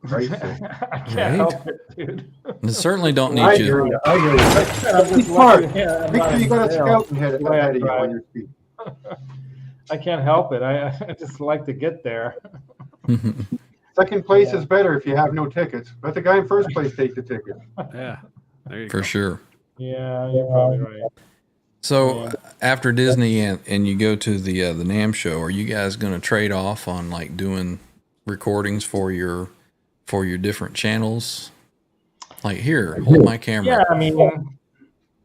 Speaker 3: Right?
Speaker 7: I can't
Speaker 1: Right?
Speaker 7: help it, dude.
Speaker 1: And certainly don't
Speaker 3: I
Speaker 1: need
Speaker 3: hear
Speaker 1: you.
Speaker 3: you. I hear you.
Speaker 7: I'm just
Speaker 3: Smart.
Speaker 7: lucky, yeah, I'm
Speaker 3: Make
Speaker 7: not
Speaker 3: sure you
Speaker 7: in
Speaker 3: got a
Speaker 7: jail.
Speaker 3: scouting head
Speaker 7: The way I
Speaker 3: ahead of you
Speaker 7: drive.
Speaker 3: on your feet.
Speaker 7: I can't help it. I just like to get there.
Speaker 3: Second place is better if you have no tickets. Let the guy in first place take the ticket.
Speaker 2: Yeah. There you
Speaker 1: For
Speaker 2: go.
Speaker 1: sure.
Speaker 7: Yeah, you're probably right.
Speaker 1: So after Disney and you go to the NAMM show, are you guys going to trade off on like doing recordings for your different channels? Like, here, hold my camera.
Speaker 7: Yeah, I mean,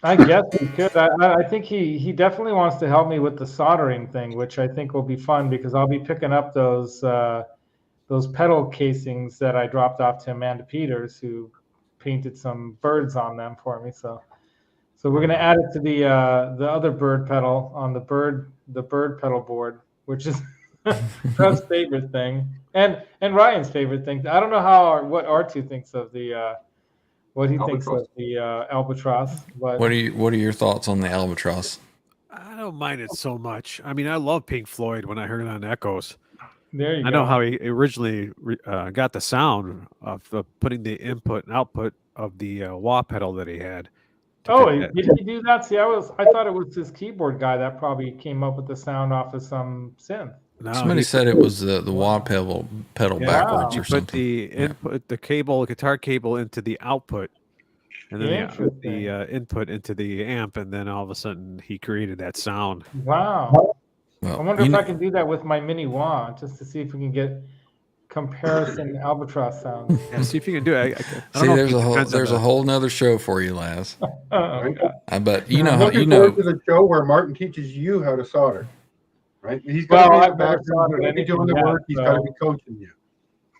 Speaker 7: I guess we could. I think he definitely wants to help me with the soldering thing, which I think will be fun because I'll be picking up those pedal casings that I dropped off to Amanda Peters, who painted some birds on them for me. So we're gonna add it to the other bird pedal on the bird pedal board, which is Trev's favorite thing and Ryan's favorite thing. I don't know what R2 thinks of the what he thinks of the albatross. But
Speaker 1: What are your thoughts on the albatross?
Speaker 2: I don't mind it so much. I mean, I love Pink Floyd when I heard it on Echoes.
Speaker 7: there you go.
Speaker 2: I know how he originally got the sound of putting the input and output of the wah pedal that he had.
Speaker 7: Oh, did he do that? See, I thought it was his keyboard guy that probably came up with the sound off of some synth.
Speaker 2: No,
Speaker 1: Somebody said it was the wah pedal backwards or
Speaker 2: put
Speaker 1: something.
Speaker 2: the input, the guitar cable into the output, and then the input into the amp, and then all of a sudden he created that sound.
Speaker 7: Wow.
Speaker 1: Well,
Speaker 7: I wonder if I can do that with my mini wah, just to see if we can get comparison albatross sounds.
Speaker 2: Yeah, see if you can do it. I
Speaker 1: See,
Speaker 2: don't know if
Speaker 1: there's a whole nother show for you, Laz.
Speaker 7: Oh, God.
Speaker 1: I bet you
Speaker 3: I'm
Speaker 1: know how
Speaker 3: looking forward to the show where Martin teaches you how to solder. Right? He's got to
Speaker 7: I've
Speaker 3: be
Speaker 7: never
Speaker 3: back
Speaker 7: soldered
Speaker 3: there, doing
Speaker 7: anything
Speaker 3: the work.
Speaker 7: yet,
Speaker 3: He's
Speaker 7: so-
Speaker 3: got to be coaching you.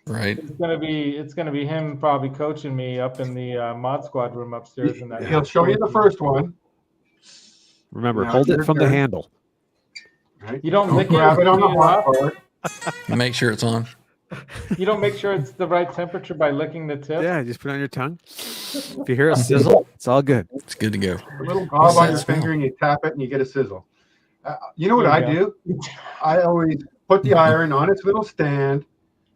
Speaker 1: right.
Speaker 7: It's gonna be him probably coaching me up in the mod squad room upstairs. In that
Speaker 3: He'll show you the first one.
Speaker 2: Remember,
Speaker 3: Now
Speaker 2: hold it
Speaker 3: your
Speaker 2: from the
Speaker 3: turn.
Speaker 2: handle.
Speaker 3: Right?
Speaker 7: You don't lick it,
Speaker 3: grab it on the
Speaker 7: clean it
Speaker 3: hot
Speaker 7: up?
Speaker 3: part.
Speaker 1: Make sure it's on.
Speaker 7: You don't make sure it's the right temperature by licking the tip.
Speaker 2: Yeah, just put it on your tongue. If you hear a sizzle, it's all good.
Speaker 1: It's good to go.
Speaker 3: A little
Speaker 1: What's
Speaker 3: gob on
Speaker 1: that
Speaker 3: your
Speaker 1: smell?
Speaker 3: finger, and you tap it, and you get a sizzle. You know what
Speaker 7: There
Speaker 3: I
Speaker 7: you
Speaker 3: do? I always put the iron on its little stand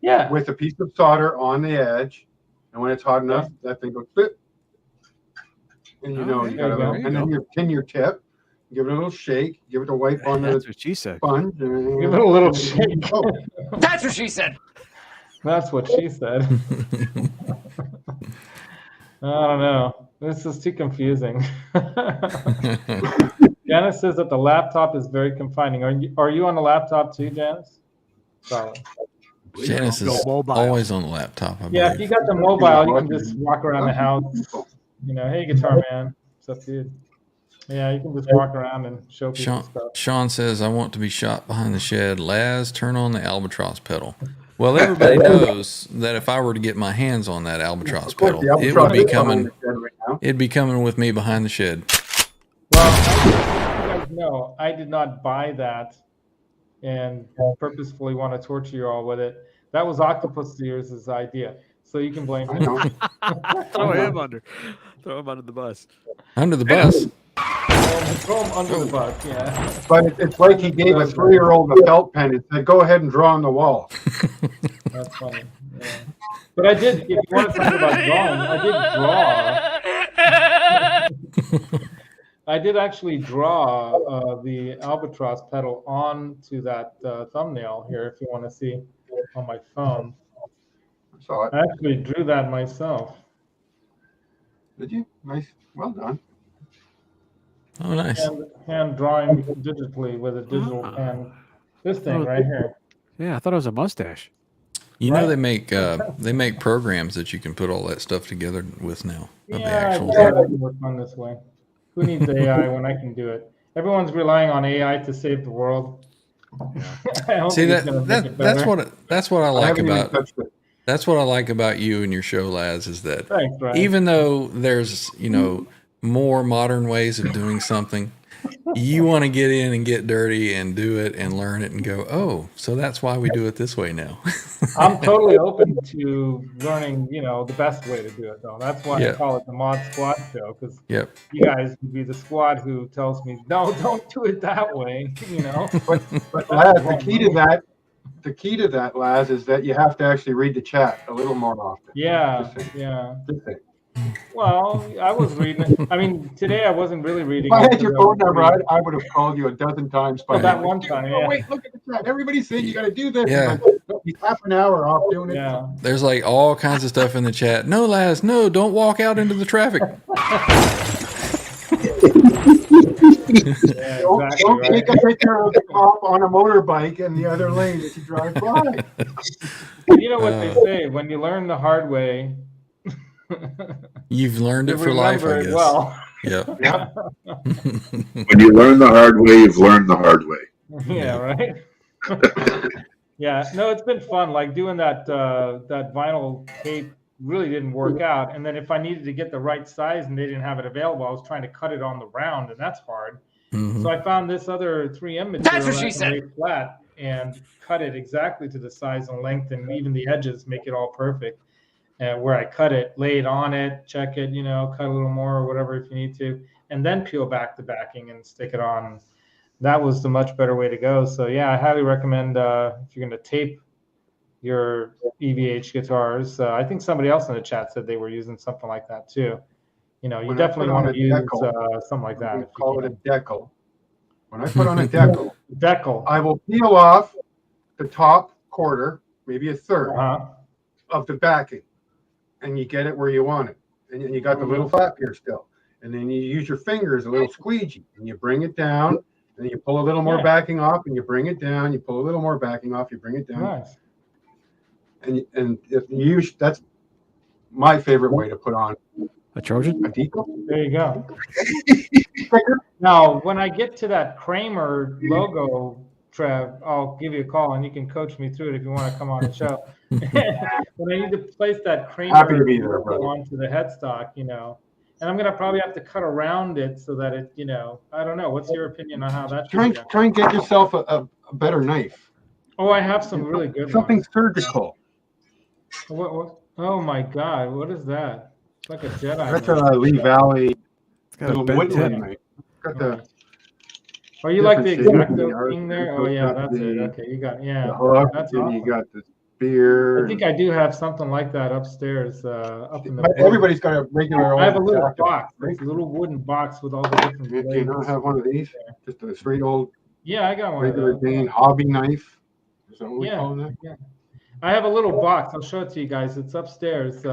Speaker 7: Yeah.
Speaker 3: with a piece of solder on the edge, and when it's hot enough, that thing goes flip. And you know, you
Speaker 7: there
Speaker 3: got
Speaker 7: you
Speaker 3: a
Speaker 7: go.
Speaker 3: little, and then you pin your tip, give it a little shake, give it a wipe on the
Speaker 2: That's what she said.
Speaker 3: sponge. And
Speaker 7: Give it a little shake.
Speaker 3: Oh,
Speaker 5: That's what she said.
Speaker 7: That's what she said. I don't know. This is too confusing. Janice says that the laptop is very confining. Are you on the laptop too, Janice? Probably.
Speaker 1: Janice is
Speaker 2: mobile.
Speaker 1: always on the laptop. I
Speaker 7: Yeah, if you
Speaker 1: believe.
Speaker 7: got the mobile, you can just walk around the house. You know, hey, guitar man, what's up, dude? Yeah, you can just walk around and show people stuff.
Speaker 1: Sean says, "I want to be shot behind the shed." Laz, turn on the albatross pedal. Well, everybody knows that if I were to get my hands on that albatross
Speaker 3: of course,
Speaker 1: pedal,
Speaker 3: the
Speaker 1: it
Speaker 3: albatross
Speaker 1: would be
Speaker 3: is behind
Speaker 1: coming.
Speaker 3: the shed right now.
Speaker 1: It'd be coming with me behind the shed.
Speaker 7: Well, you guys know I did not buy that and purposefully want to torture you all with it. That was Octopus Ears' idea, so you can blame
Speaker 3: I
Speaker 7: him.
Speaker 3: know.
Speaker 2: Throw him under the bus.
Speaker 1: Under the bus.
Speaker 7: Throw him under the bus, yeah.
Speaker 3: But it's like he gave a 3-year-old a felt pen and said, "Go ahead and draw on the wall."
Speaker 7: That's funny. Yeah. But I did, if you want to talk about drawing, I did draw. I did actually draw the albatross pedal onto that thumbnail here, if you want to see on my phone.
Speaker 3: I saw it.
Speaker 7: I actually drew that myself.
Speaker 3: Did you? Nice. Well done.
Speaker 1: Oh, nice.
Speaker 7: Hand drawing digitally with a digital pen. This thing right here.
Speaker 2: Yeah, I thought it was a mustache.
Speaker 1: You know they make programs that you can put all that stuff together with now. Of the
Speaker 7: Yeah,
Speaker 1: actual
Speaker 7: I
Speaker 1: thing.
Speaker 7: can work on this way. Who needs AI when I can do it? Everyone's relying on AI to save the world. I don't
Speaker 1: See
Speaker 7: think it's gonna make it
Speaker 1: that's
Speaker 7: better.
Speaker 1: what I
Speaker 3: I
Speaker 1: like
Speaker 3: haven't even
Speaker 1: about
Speaker 3: touched it.
Speaker 1: that's what I like about you and your show, Laz, is that
Speaker 7: Thanks, Brian.
Speaker 1: even though there's more modern ways of doing something, you want to get in and get dirty and do it and learn it and go, oh, so that's why we do it this way now.
Speaker 7: I'm totally open to learning, the best way to do it, though. That's why I
Speaker 1: Yeah.
Speaker 7: call it the Mod Squad Show, because
Speaker 1: Yep.
Speaker 7: you guys would be the squad who tells me, no, don't do it that way,
Speaker 3: But Laz, the key to that, Laz, is that you have to actually read the chat a little more often.
Speaker 7: Yeah,
Speaker 3: Just saying.
Speaker 7: yeah.
Speaker 3: Just saying.
Speaker 7: Well, I was reading it. I mean, today I wasn't really reading
Speaker 3: If I
Speaker 7: it.
Speaker 3: had your phone number, I would have called you a dozen times by
Speaker 7: Oh, that
Speaker 3: now.
Speaker 7: one time,
Speaker 3: Oh,
Speaker 7: yeah.
Speaker 3: wait, look at the chat. Everybody's saying you got to do this.
Speaker 1: Yeah.
Speaker 3: Like, he's half an hour off doing it.
Speaker 7: Yeah.
Speaker 1: There's like all kinds of stuff in the chat. No, Laz, no, don't walk out into the traffic.
Speaker 7: Yeah,
Speaker 3: Don't
Speaker 7: exactly,
Speaker 3: take
Speaker 7: right?
Speaker 3: a picture of the cop on a motorbike in the other lane as you drive by.
Speaker 7: You know what they say, when you learn the hard way,
Speaker 1: You've learned
Speaker 7: you
Speaker 1: it for life, I
Speaker 7: remember it
Speaker 1: guess.
Speaker 7: well.
Speaker 1: Yeah.
Speaker 3: Yeah.
Speaker 6: When you learn the hard way, you've learned the hard way.
Speaker 7: Yeah, right. Yeah, no, it's been fun. Like doing that that vinyl tape really didn't work out. And then if I needed to get the right size and they didn't have it available, I was trying to cut it on the round, and that's hard.
Speaker 1: Mhm.
Speaker 7: So I found this other 3M material
Speaker 5: That's what she
Speaker 7: that I can
Speaker 5: said.
Speaker 7: lay flat and cut it exactly to the size and length, and even the edges make it all perfect. And where I cut it, lay it on it, check it, cut a little more or whatever if you need to, and then peel back the backing and stick it on. That was the much better way to go. So yeah, I highly recommend if you're going to tape your EVH guitars. I think somebody else in the chat said they were using something like that too. You
Speaker 3: When I
Speaker 7: definitely
Speaker 3: put on
Speaker 7: want
Speaker 3: a
Speaker 7: to use
Speaker 3: decal,
Speaker 7: something like that.
Speaker 3: We
Speaker 7: If
Speaker 3: call
Speaker 7: you
Speaker 3: it a
Speaker 7: can.
Speaker 3: decal. When I put on a decal,
Speaker 7: Decal.
Speaker 3: I will peel off the top quarter, maybe a third of the backing, and you get it where you want it. And you got the little flap here still. And then you use your fingers, a little squeegee, and you bring it down, and then you pull a little more backing off, and you bring it down. You pull a little more backing off, you bring it down.
Speaker 7: Nice.
Speaker 3: And if you that's my favorite way to put on
Speaker 2: A Trojan?
Speaker 3: a decal.
Speaker 7: There you go. Now, when I get to that Kramer logo, Trev, I'll give you a call and you can coach me through it if you want to come on the show. When I need to place that Kramer
Speaker 3: Happy to be there,
Speaker 7: logo
Speaker 3: brother.
Speaker 7: onto the headstock, and I'm going to probably have to cut around it so that it, I don't know. What's your opinion on how that should be done?
Speaker 3: Try and get yourself a better knife.
Speaker 7: Oh, I have some really good
Speaker 3: Something
Speaker 7: ones.
Speaker 3: surgical.
Speaker 7: What? Oh my God, what is that? It's like a Jedi.
Speaker 3: That's a Lee Valley
Speaker 2: It's got a
Speaker 3: little
Speaker 2: bent
Speaker 3: woodland
Speaker 2: tip.
Speaker 3: knife. Got the
Speaker 7: Oh, you like the
Speaker 3: different
Speaker 7: X-Acto
Speaker 3: shapes.
Speaker 7: thing there?
Speaker 3: You've
Speaker 7: Oh yeah,
Speaker 3: got
Speaker 7: that's it.
Speaker 3: the-
Speaker 7: Okay, you got
Speaker 3: the hook,
Speaker 7: That's
Speaker 3: and
Speaker 7: awesome.
Speaker 3: you got the spear.
Speaker 7: I think I do have something like that upstairs, up in the.
Speaker 3: But everybody's got a regular old
Speaker 7: I have a little
Speaker 3: X-Acto.
Speaker 7: box, it's a little wooden box with all the different
Speaker 3: Do you not
Speaker 7: blades.
Speaker 3: have one of these? Just a straight old
Speaker 7: Yeah, I got one of
Speaker 3: regular
Speaker 7: those.
Speaker 3: Dane hobby knife. Is that what we
Speaker 7: Yeah.
Speaker 3: call that?
Speaker 7: Yeah. I have a little box. I'll show it to you guys. It's upstairs.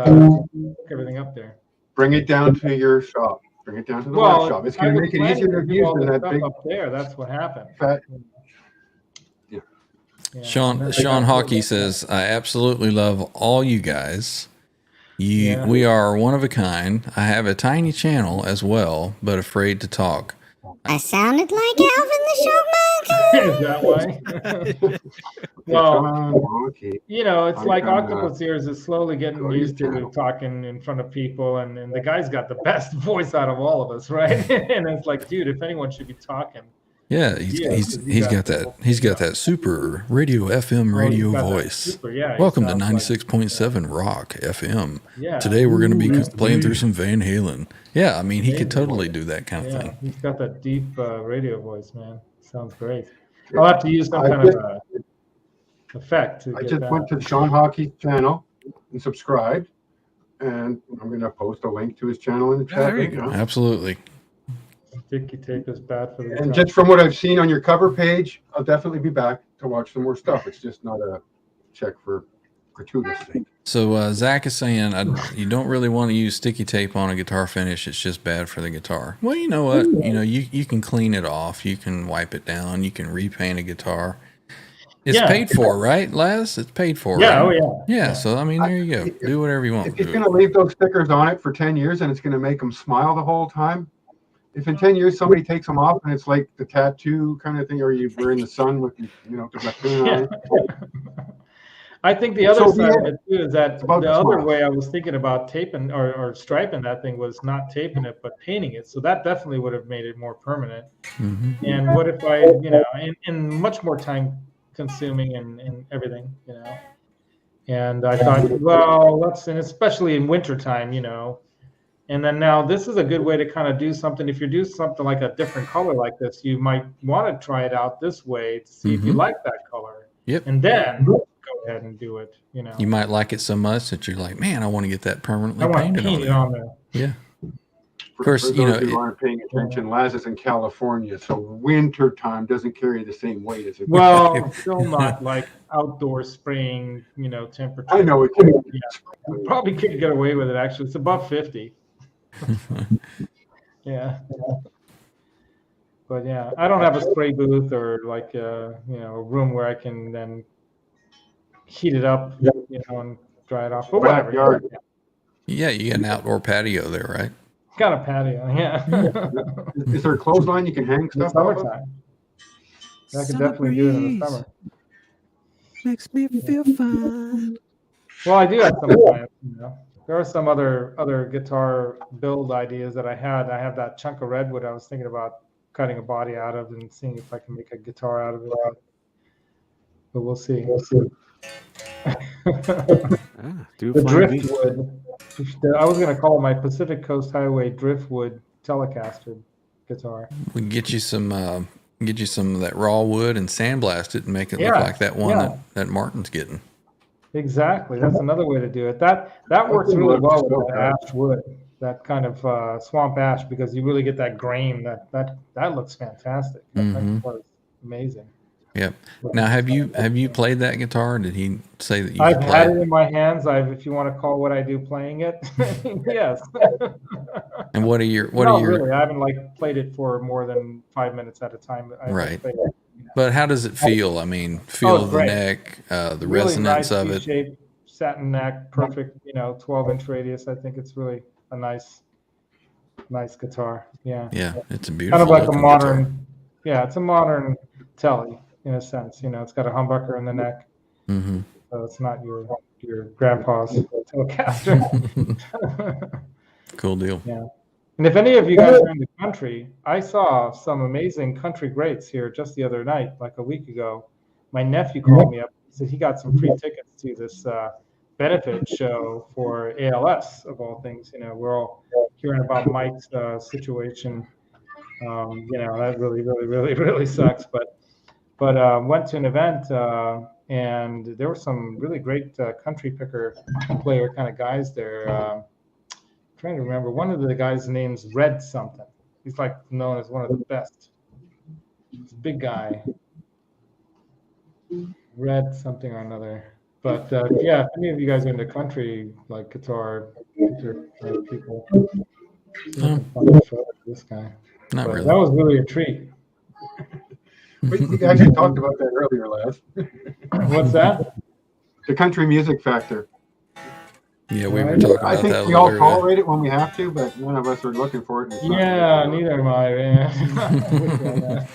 Speaker 7: Everything up there.
Speaker 3: Bring it down to your shop. Bring it down to the workshop. It's going to make it easier to use than that big
Speaker 7: up there. That's what happened.
Speaker 3: fat.
Speaker 7: Yeah.
Speaker 1: Sean Hockey says, I absolutely love all you guys. We are one of a kind. I have a tiny channel as well, but afraid to talk.
Speaker 8: I sounded like Alvin the Showman.
Speaker 7: Is that why? Well, it's like Octopus Ears is slowly getting used to talking in front of people, and the guy's got the best voice out of all of us, right? And it's like, dude, if anyone should be talking.
Speaker 1: Yeah, he's got that super radio FM radio voice. Welcome to 96.7 Rock FM.
Speaker 7: Yeah.
Speaker 1: Today we're going to be playing through some Van Halen. Yeah, I mean, he could totally do that kind of thing.
Speaker 7: He's got that deep radio voice, man. Sounds great. I'll have to use some kind of effect.
Speaker 3: I just went to Sean Hockey's channel and subscribed, and I'm going to post a link to his channel in the chat.
Speaker 1: There you go. Absolutely.
Speaker 7: Sticky tape is bad for the
Speaker 3: And just from what I've seen on your cover page, I'll definitely be back to watch some more stuff. It's just not a check for gratuitous sake.
Speaker 1: So Zach is saying you don't really want to use sticky tape on a guitar finish. It's just bad for the guitar. Well, you know what? You can clean it off. You can wipe it down. You can repaint a guitar. It's paid for, right, Les? It's paid for.
Speaker 7: Yeah,
Speaker 1: right?
Speaker 7: oh yeah.
Speaker 1: Yeah, so I mean, there you go. Do whatever you want.
Speaker 3: If he's going to leave those stickers on it for 10 years and it's going to make him smile the whole time, if in 10 years somebody takes them off and it's like the tattoo kind of thing, or you were in the sun with the raccoon on it.
Speaker 7: I think the other side of it too is that the other
Speaker 3: smile.
Speaker 7: way I was thinking about taping or striping that thing was not taping it but painting it. So that definitely would have made it more permanent.
Speaker 1: Mm-hmm.
Speaker 7: And what if I, and much more time consuming and everything, And I thought, well, and especially in wintertime, And then now this is a good way to kind of do something. If you do something like a different color like this, you might want to try it out this way to see if you like that color.
Speaker 1: Yep.
Speaker 7: And then go ahead and do it.
Speaker 1: You might like it so much that you're like, man, I want to get that permanently
Speaker 7: I want to
Speaker 1: painted
Speaker 7: paint it on there.
Speaker 1: Yeah.
Speaker 3: Of
Speaker 1: course,
Speaker 3: for those who aren't paying attention, Laz is in California, so winter time doesn't carry the same weight as it.
Speaker 7: Well, still not like outdoor spraying, temperature.
Speaker 3: I know it.
Speaker 7: You probably could get away with it. Actually, it's above 50. Yeah. But yeah, I don't have a spray booth or like a room where I can then heat it up, and dry it off. But whatever.
Speaker 3: Backyard.
Speaker 1: Yeah, you got an outdoor patio there, right?
Speaker 7: Got a patio, yeah.
Speaker 3: Is there a clothesline you can hang
Speaker 7: In the
Speaker 3: stuff off of?
Speaker 7: summertime. I could definitely do it in the summer.
Speaker 2: Makes me feel fine.
Speaker 7: Well, I do have some plans. There are some other guitar build ideas that I had. I have that chunk of redwood I was thinking about cutting a body out of and seeing if I can make a guitar out of it. But we'll see. The driftwood. I was going to call it my Pacific Coast Highway driftwood Telecaster guitar.
Speaker 1: We can get you some of that raw wood and sandblast it and make it look like that one that Martin's getting.
Speaker 7: Exactly. That's another way to do it. That works really well with that ash wood, that kind of swamp ash, because you really get that grain. That looks fantastic. That guitar is amazing.
Speaker 1: Yep. Now, have you played that guitar? Did he say that you?
Speaker 7: I've had it in my hands. If you want to call what I do playing it, yes.
Speaker 1: And what are your?
Speaker 7: Really, I haven't played it for more than 5 minutes at a time.
Speaker 1: Right. But how does it feel? I mean, feel of the neck, the really resonance of it.
Speaker 7: Shape, satin neck, perfect. 12-inch radius. I think it's really a nice guitar. Yeah.
Speaker 1: Yeah, it's a beautiful.
Speaker 7: Kind of like a modern.
Speaker 1: Guitar.
Speaker 7: Yeah, it's a modern Tele in a sense. It's got a humbucker in the neck.
Speaker 1: Mm-hmm.
Speaker 7: So it's not your grandpa's Telecaster.
Speaker 1: Cool deal.
Speaker 7: Yeah. And if any of you guys are in the country, I saw some amazing country greats here just the other night, like a week ago. My nephew called me up. He said he got some free tickets to this benefit show for ALS, of all things. We're all hearing about Mike's situation. That really, really, really, really sucks. But went to an event, and there were some really great country picker player kind of guys there. Trying to remember, one of the guys' name's Red something. He's known as one of the best. He's a big guy. Red something or another. But if any of you guys are into country, like guitar people, this guy.
Speaker 1: Not really.
Speaker 7: That was really a treat.
Speaker 3: We actually talked about that earlier, Les.
Speaker 7: What's that?
Speaker 3: The country music factor.
Speaker 1: Yeah, we were talking about that.
Speaker 3: I think we all tolerate it when we have to, but none of us are looking for it.
Speaker 7: Yeah, neither am I, man.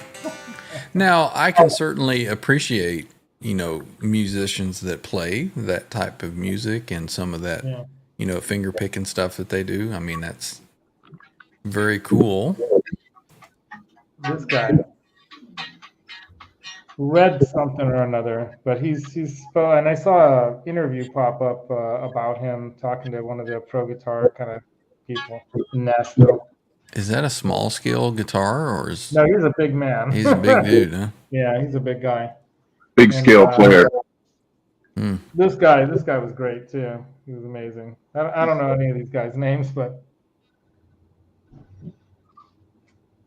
Speaker 1: Now, I can certainly appreciate, musicians that play that type of music and some of that, finger picking stuff that they do. I mean, that's very cool.
Speaker 7: This guy. Read something or another, but he's and I saw an interview pop up about him talking to one of the pro guitar kind of people in Nashville.
Speaker 1: Is that a small scale guitar or is?
Speaker 7: No, he's a big man.
Speaker 1: He's a big dude, huh?
Speaker 7: Yeah, he's a big guy.
Speaker 6: Big scale player.
Speaker 7: This guy was great too. He was amazing. I don't know any of these guys' names, but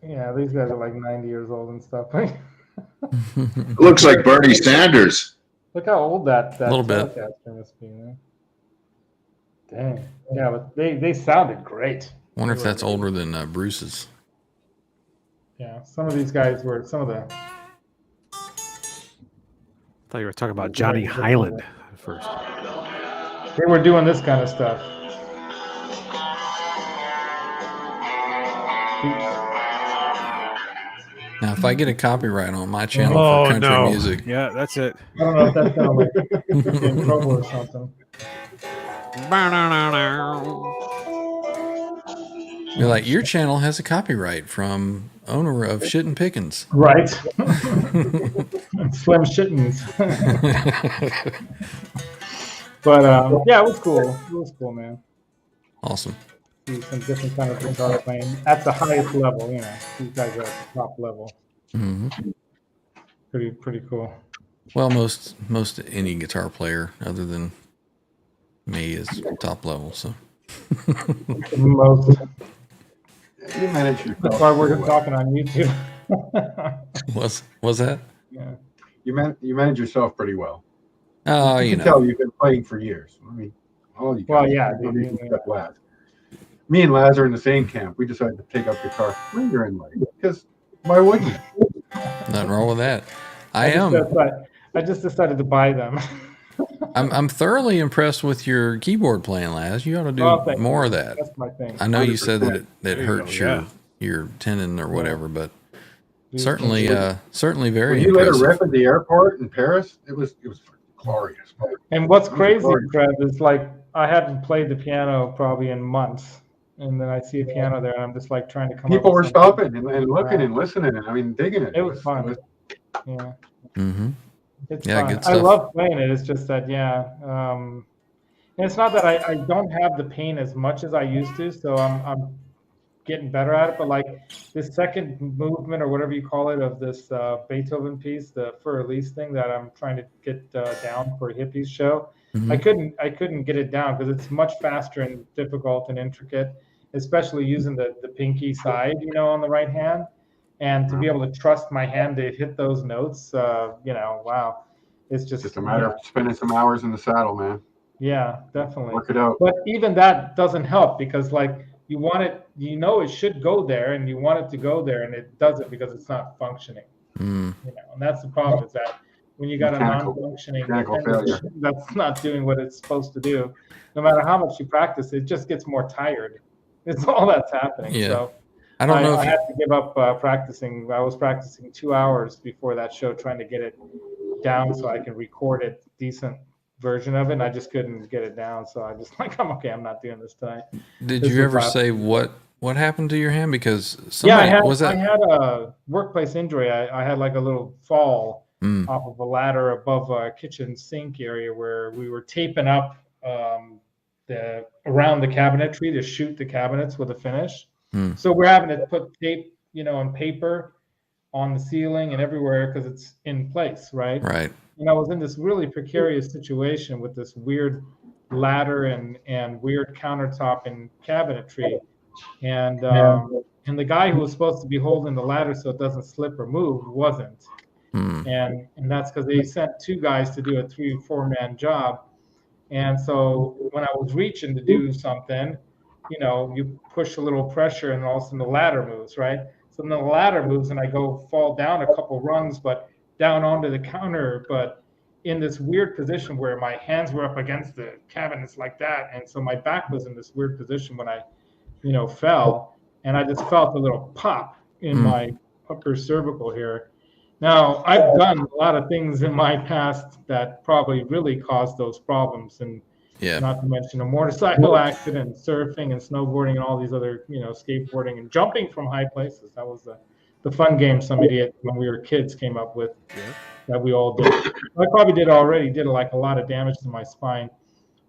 Speaker 7: yeah, these guys are like 90 years old and stuff.
Speaker 6: It looks like Bernie Sanders.
Speaker 7: Look how old that
Speaker 1: little bit
Speaker 7: must be. Man. Dang. Yeah, but they sounded great.
Speaker 1: Wonder if that's older than Bruce's.
Speaker 7: Yeah, some of these guys were some of the.
Speaker 2: I thought you were talking about Johnny Highland at first.
Speaker 7: They were doing this kind of stuff.
Speaker 1: Now, if I get a copyright on my channel for country music,
Speaker 2: yeah, that's it.
Speaker 7: I don't know if that's gonna get in trouble or something.
Speaker 1: you're like, your channel has a copyright from owner of Shit and Pickens.
Speaker 7: Right. Slim Shittens. But yeah, it was cool. It was cool, man.
Speaker 1: Awesome.
Speaker 7: See some different kind of guitar playing at the highest level. These guys are at the top level.
Speaker 1: Mm-hmm.
Speaker 7: Pretty cool.
Speaker 1: Well, most any guitar player other than me is top level. So
Speaker 7: Most.
Speaker 3: You manage yourself.
Speaker 7: That's why we're talking on YouTube.
Speaker 1: was that?
Speaker 7: Yeah.
Speaker 3: You manage yourself pretty well.
Speaker 1: Oh,
Speaker 3: you can tell you've been playing for years. I mean, all you guys.
Speaker 7: Well, yeah.
Speaker 3: Me and Laz are in the same camp. We decided to take up guitar later in life because Why wouldn't you?
Speaker 1: Nothing wrong with that.
Speaker 7: I just decided to buy them.
Speaker 1: I'm thoroughly impressed with your keyboard playing, Laz. You ought to do more of that.
Speaker 7: That's my thing.
Speaker 1: I know you said that it
Speaker 2: There you
Speaker 1: hurts
Speaker 2: go,
Speaker 1: your tendon or whatever, but
Speaker 7: Dude,
Speaker 1: certainly very
Speaker 3: When you let her
Speaker 1: impressive.
Speaker 3: rip at the airport in Paris, it was glorious.
Speaker 7: And what's crazy,
Speaker 3: glorious.
Speaker 7: Trev, is like I hadn't played the piano probably in months, and then I see a piano there, and I'm just like trying to come.
Speaker 3: People
Speaker 7: up
Speaker 3: were
Speaker 7: with something.
Speaker 3: stopping and looking and listening, and I mean digging it.
Speaker 7: It was fun. Yeah.
Speaker 1: Mm-hmm.
Speaker 7: It's
Speaker 1: Yeah,
Speaker 7: fun.
Speaker 1: good
Speaker 7: I
Speaker 1: stuff.
Speaker 7: love playing it. It's just that, and it's not that I don't have the pain as much as I used to, so I'm getting better at it. But like this second movement or whatever you call it of this Beethoven piece, the For Elise thing that I'm trying to get down for a hippies show,
Speaker 1: Mhm.
Speaker 7: I couldn't get it down because it's much faster and difficult and intricate, especially using the pinky side, on the right hand. And to be able to trust my hand to hit those notes, wow, it's just
Speaker 3: a matter of spending some hours in the saddle, man.
Speaker 7: Yeah, definitely.
Speaker 3: Work it out.
Speaker 7: But even that doesn't help because like you want it, it should go there and you want it to go there and it doesn't because it's not functioning.
Speaker 1: Mm.
Speaker 7: And that's the problem is that when you got a non-functioning
Speaker 3: failure
Speaker 7: that's not doing what it's supposed to do, no matter how much you practice, it just gets more tired. It's all that's happening.
Speaker 1: Yeah.
Speaker 7: So
Speaker 1: I don't know if
Speaker 7: I had to give up practicing. I was practicing 2 hours before that show, trying to get it down so I can record a decent version of it. And I just couldn't get it down, so I just like, I'm okay. I'm not doing this tonight.
Speaker 1: Did you ever say what happened to your hand? Because
Speaker 7: I had a workplace injury. I had like a little fall off of a ladder above a kitchen sink area where we were taping up around the cabinetry to shoot the cabinets with a finish. So we're having to put tape, and paper on the ceiling and everywhere because it's in place, right?
Speaker 1: Right.
Speaker 7: And I was in this really precarious situation with this weird ladder and weird countertop and cabinetry. And the guy who was supposed to be holding the ladder so it doesn't slip or move wasn't. And that's because they sent 2 guys to do a 3 or 4 man job. And so when I was reaching to do something, you push a little pressure and all of a sudden the ladder moves, right? So then the ladder moves and I fall down a couple rungs, but down onto the counter, but in this weird position where my hands were up against the cabinets like that. And so my back was in this weird position when I, fell, and I just felt a little pop in my upper cervical here. Now, I've done a lot of things in my past that probably really caused those problems, and not to mention a motorcycle accident, surfing and snowboarding and all these other, skateboarding and jumping from high places. That was the fun game some idiot when we were kids came up with that we all did. I probably did like a lot of damage to my spine,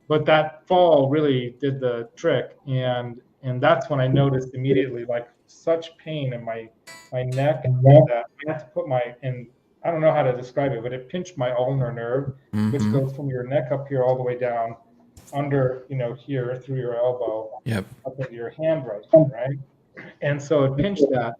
Speaker 7: but that fall really did the trick. And that's when I noticed immediately like such pain in my neck that I had to put and I don't know how to describe it, but it pinched my ulnar nerve, which goes from your neck up here all the way down under, here through your elbow, up into your hand right? And so it pinched that.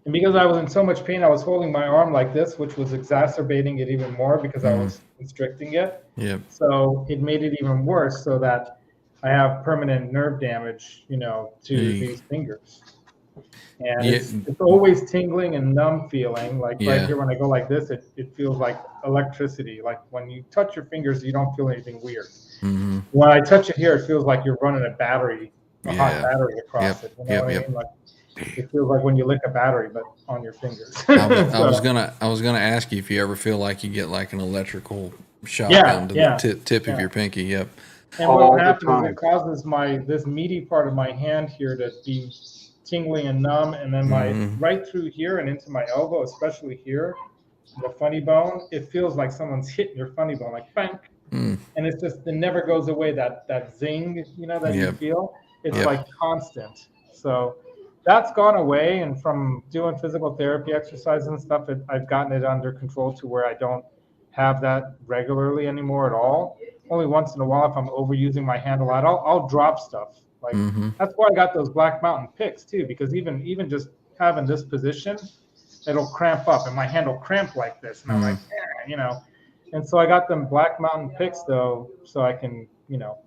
Speaker 7: And because I was in so much pain, I was holding my arm like this, which was exacerbating it even more because I was constricting it. So it made it even worse so that I have permanent nerve damage, to these fingers. And it's always tingling and numb feeling. Like right here when I go like this, it feels like electricity. Like when you touch your fingers, you don't feel anything weird. When I touch it here, it feels like you're running a hot battery across it. You know what I mean? Like, it feels like when you lick a battery, but on your fingers.
Speaker 1: I was gonna ask you if you ever feel like you get like an electrical shock down to the tip of your pinky. And
Speaker 7: what happens is it causes this meaty part of my hand here to be tingling and numb, and then right through here and into my elbow, especially here, the funny bone. It feels like someone's hitting your funny bone, like bang. And it's just it never goes away. That zing, that you feel. It's like constant. So that's gone away, and from doing physical therapy exercises and stuff, I've gotten it under control to where I don't have that regularly anymore at all. Only once in a while, if I'm overusing my hand a lot, I'll drop stuff. Like that's why I got those Black Mountain picks too, because even just having this position, it'll cramp up, and my hand will cramp like this, and I'm like, And so I got them Black Mountain picks though, so I can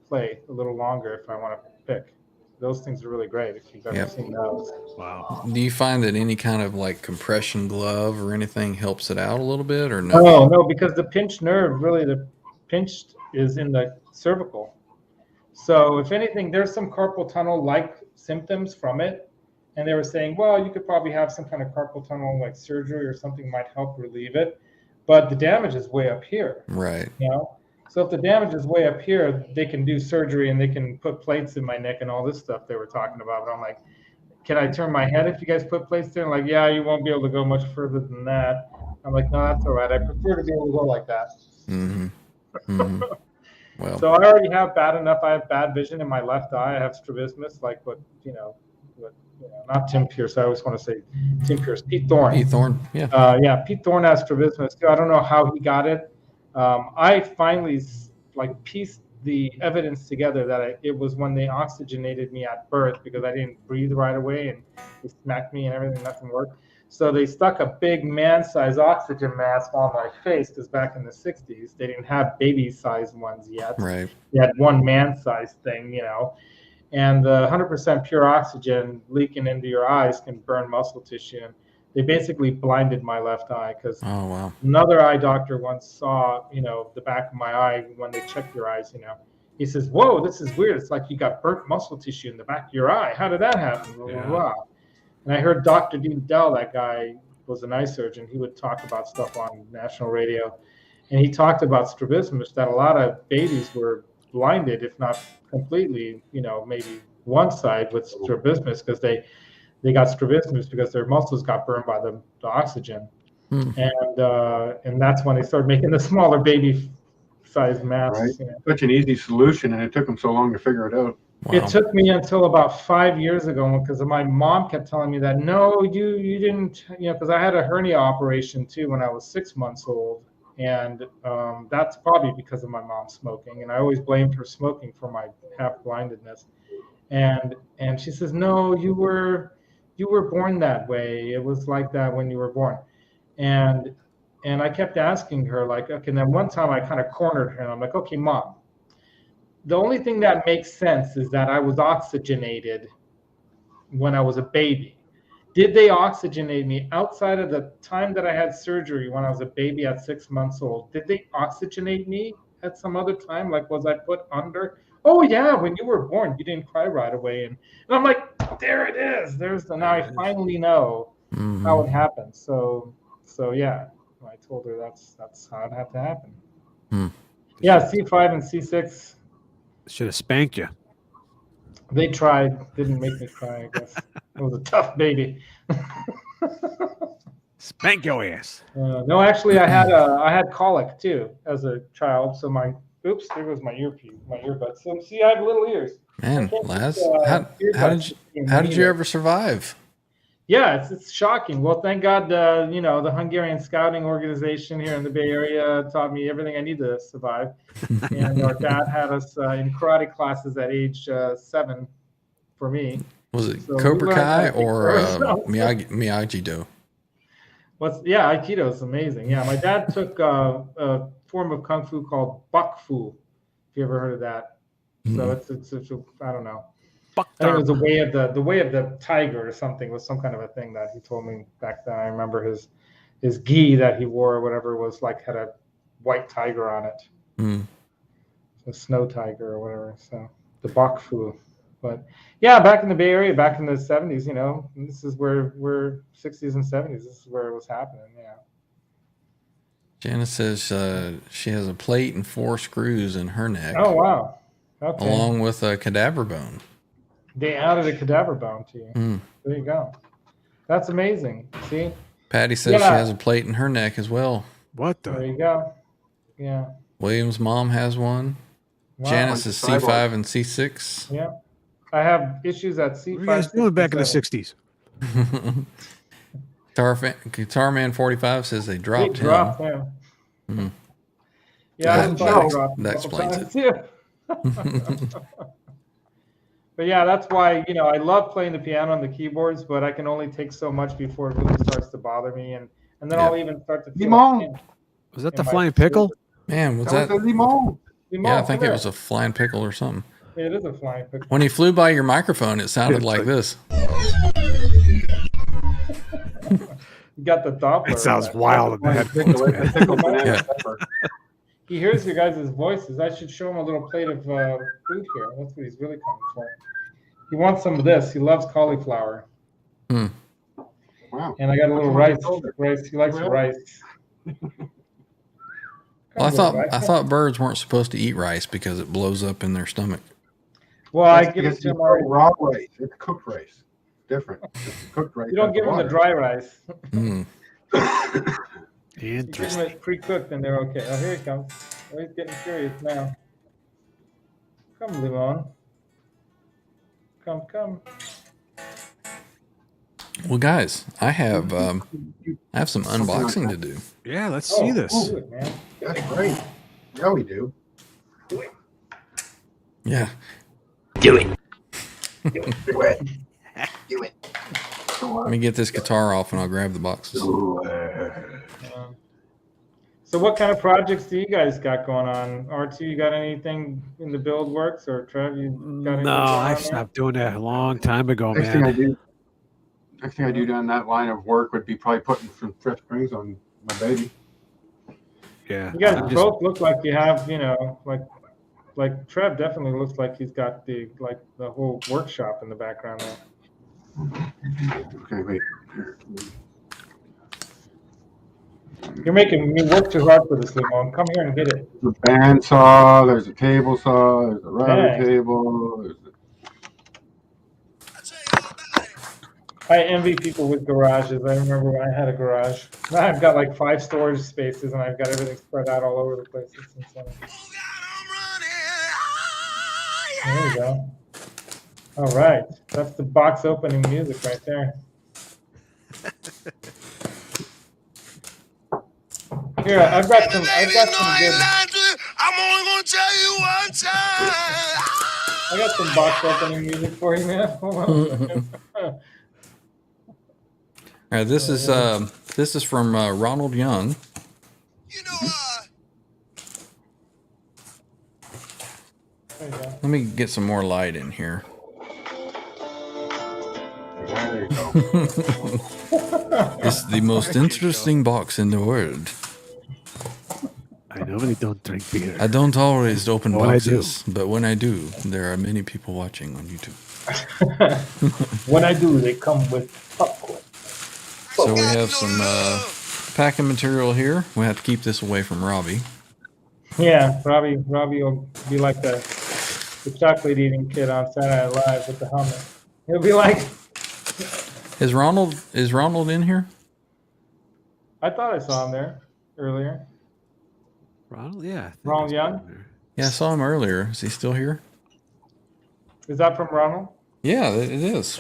Speaker 7: play a little longer if I want to pick. those things are really great if you've ever seen those.
Speaker 2: Wow.
Speaker 1: Do you find that any kind of like compression glove or anything helps it out a little bit, or
Speaker 7: No,
Speaker 1: no?
Speaker 7: no, because the pinched nerve, really, the pinched is in the cervical. So if anything, there's some carpal tunnel-like symptoms from it. And they were saying, well, you could probably have some kind of carpal tunnel like surgery or something might help relieve it. But the damage is way up here.
Speaker 1: Right.
Speaker 7: You know? So if the damage is way up here, they can do surgery and they can put plates in my neck and all this stuff they were talking about. But I'm like, can I turn my head if you guys put plates there? And like, yeah, you won't be able to go much further than that. I'm like, no, that's all right. I prefer to be able to go like that.
Speaker 1: Mm-hmm. Mm-hmm. Well,
Speaker 7: so I already have bad enough. I have bad vision in my left eye. I have strabismus, like not Tim Pierce. I always want to say Tim Pierce. Pete Thorne.
Speaker 1: Pete Thorne, yeah.
Speaker 7: Pete Thorne has strabismus too. I don't know how he got it. I finally pieced the evidence together that it was when they oxygenated me at birth because I didn't breathe right away and they smacked me and everything, nothing worked. So they stuck a big man-sized oxygen mask on my face because back in the 60s, they didn't have baby-sized ones yet.
Speaker 1: Right.
Speaker 7: They had one man-sized thing, and the 100% pure oxygen leaking into your eyes can burn muscle tissue. And they basically blinded my left eye because another eye doctor once saw, the back of my eye when they checked your eyes, He says, whoa, this is weird. It's like you got burnt muscle tissue in the back of your eye. How did that happen?
Speaker 2: Yeah.
Speaker 7: Wow. And I heard Dr. Dean Dell, that guy was an eye surgeon. He would talk about stuff on national radio. And he talked about strabismus, that a lot of babies were blinded, if not completely, maybe one side with strabismus because they got strabismus because their muscles got burned by the oxygen. And that's when they started making the smaller baby-sized masks.
Speaker 3: Right. Such an easy solution, and it took them so long to figure it out.
Speaker 1: Wow.
Speaker 7: It took me until about 5 years ago because my mom kept telling me that, no, you didn't, because I had a hernia operation too when I was 6 months old. And that's probably because of my mom smoking. And I always blamed her smoking for my half-blindedness. And she says, no, you were born that way. It was like that when you were born. And I kept asking her, like, okay, and then one time I kind of cornered her and I'm like, okay, Mom, the only thing that makes sense is that I was oxygenated when I was a baby. Did they oxygenate me outside of the time that I had surgery when I was a baby at 6 months old? Did they oxygenate me at some other time? Like, was I put under? Oh, yeah, when you were born, you didn't cry right away. And I'm like, there it is. Now I finally know how it happened. So yeah, I told her that's how it had to happen. Yeah, C5 and C6.
Speaker 2: Should have spanked you.
Speaker 7: They tried, didn't make me cry, I guess. It was a tough baby.
Speaker 2: Spank your ass.
Speaker 7: No, actually, I had colic too as a child. So there goes my earbud. So see, I have little ears.
Speaker 1: Man, Laz, how did you ever survive?
Speaker 7: Yeah, it's shocking. Well, thank God, the Hungarian Scouting Organization here in the Bay Area taught me everything I need to survive. And our dad had us in karate classes at age 7 for me.
Speaker 1: Was it Cobra Kai or Miyagi-Do?
Speaker 7: Aikido is amazing. Yeah, my dad took a form of Kung Fu called Bak Fu, if you ever heard of that. So it's I don't know. I think it was the way of the tiger or something, was some kind of a thing that he told me back then. I remember his gi that he wore or whatever was like had a white tiger on it. A snow tiger or whatever. So the Bak Fu. But yeah, back in the Bay Area, back in the 70s, this is where we're 60s and 70s. This is where it was happening. Yeah.
Speaker 1: Janice says she has a plate and 4 screws in her neck.
Speaker 7: Oh, wow. Okay.
Speaker 1: Along with a cadaver bone.
Speaker 7: They added a cadaver bone to you. There you go. That's amazing. See?
Speaker 1: Patty says she has a plate in her neck as well.
Speaker 2: What the?
Speaker 7: There you go. Yeah.
Speaker 1: William's mom has one.
Speaker 7: Wow.
Speaker 1: Janice is C5 and C6.
Speaker 7: Yeah. I have issues at C5.
Speaker 2: What were you guys doing back in the 60s?
Speaker 1: Guitar Man 45 says they dropped him.
Speaker 7: Yeah.
Speaker 1: Yeah,
Speaker 7: that
Speaker 1: explains it.
Speaker 7: But yeah, that's why, I love playing the piano and the keyboards, but I can only take so much before it really starts to bother me. And then I'll even start to feel
Speaker 3: Limon.
Speaker 2: Was that the flying pickle?
Speaker 1: Man, was that?
Speaker 3: Was a limon.
Speaker 1: Yeah, I think it was a flying pickle or something.
Speaker 7: It is a flying picture.
Speaker 1: When he flew by your microphone, it sounded like this.
Speaker 7: You got the Doppler.
Speaker 2: It sounds
Speaker 7: effect.
Speaker 2: wild in the headphones, man.
Speaker 1: Yeah.
Speaker 7: He hears your guys' voices. I should show him a little plate of food here. That's what he's really coming for. He wants some of this. He loves cauliflower.
Speaker 1: Hmm.
Speaker 3: Wow.
Speaker 7: And I got a little rice. He likes rice.
Speaker 1: Well, I thought birds weren't supposed to eat rice because it blows up in their stomach.
Speaker 7: Well, I give it to him already.
Speaker 3: Raw rice. It's cooked rice. Different. It's cooked rice.
Speaker 7: You don't give them the dry rice.
Speaker 1: Mm.
Speaker 7: You give them it pre-cooked and they're okay. Oh, here he comes. Oh, he's getting curious now. Come, Limon. Come.
Speaker 1: Well, guys, I have some unboxing to do.
Speaker 2: Yeah, let's see this.
Speaker 7: Do it, man.
Speaker 3: That's great. Yeah, we do.
Speaker 1: Yeah.
Speaker 5: Do it.
Speaker 3: Do it.
Speaker 1: Let me get this guitar off and I'll grab the boxes.
Speaker 7: So what kind of projects do you guys got going on? R2, you got anything in the build works? Or Trev, you got anything?
Speaker 2: No, I stopped doing that a long time ago,
Speaker 3: Next thing I
Speaker 2: man.
Speaker 3: do. Next thing I do down that line of work would be probably putting some fresh springs on my baby.
Speaker 2: Yeah.
Speaker 7: You guys both look like you have, like Trev definitely looks like he's got the whole workshop in the background there.
Speaker 3: Okay, wait.
Speaker 7: You're making me work too hard for this, Limon. Come here and get it.
Speaker 3: There's a bandsaw, there's a table saw, there's a router
Speaker 7: Dang.
Speaker 3: table. There's
Speaker 7: I envy people with garages. I remember when I had a garage. Now I've got like 5 storage spaces and I've got everything spread out all over the place. It's insane. There we go. All right. That's the box opening music right there. Here, I've got some good.
Speaker 9: I'm only gonna tell you one time.
Speaker 7: I got some box opening music for you, man. Hold on.
Speaker 1: All right, this is from Ronald Young.
Speaker 9: You know,
Speaker 7: There you go.
Speaker 1: Let me get some more light in here.
Speaker 3: there you go.
Speaker 1: It's the most interesting box in the world.
Speaker 2: I normally don't drink beer.
Speaker 1: I don't always open
Speaker 2: When I do.
Speaker 1: boxes, but when I do, there are many people watching on YouTube.
Speaker 7: When I do, they come with popcorn.
Speaker 1: So we have some packing material here. We have to keep this away from Robbie.
Speaker 7: Yeah, Robbie will be like the chocolate eating kid on Saturday Night Live with the helmet. He'll be like,
Speaker 1: Is Ronald in here?
Speaker 7: I thought I saw him there earlier.
Speaker 2: Ronald? Yeah. I think
Speaker 7: Ronald
Speaker 2: he's
Speaker 7: Young?
Speaker 2: been there.
Speaker 1: Yeah, I saw him earlier. Is he still here?
Speaker 7: Is that from Ronald?
Speaker 1: Yeah, it is.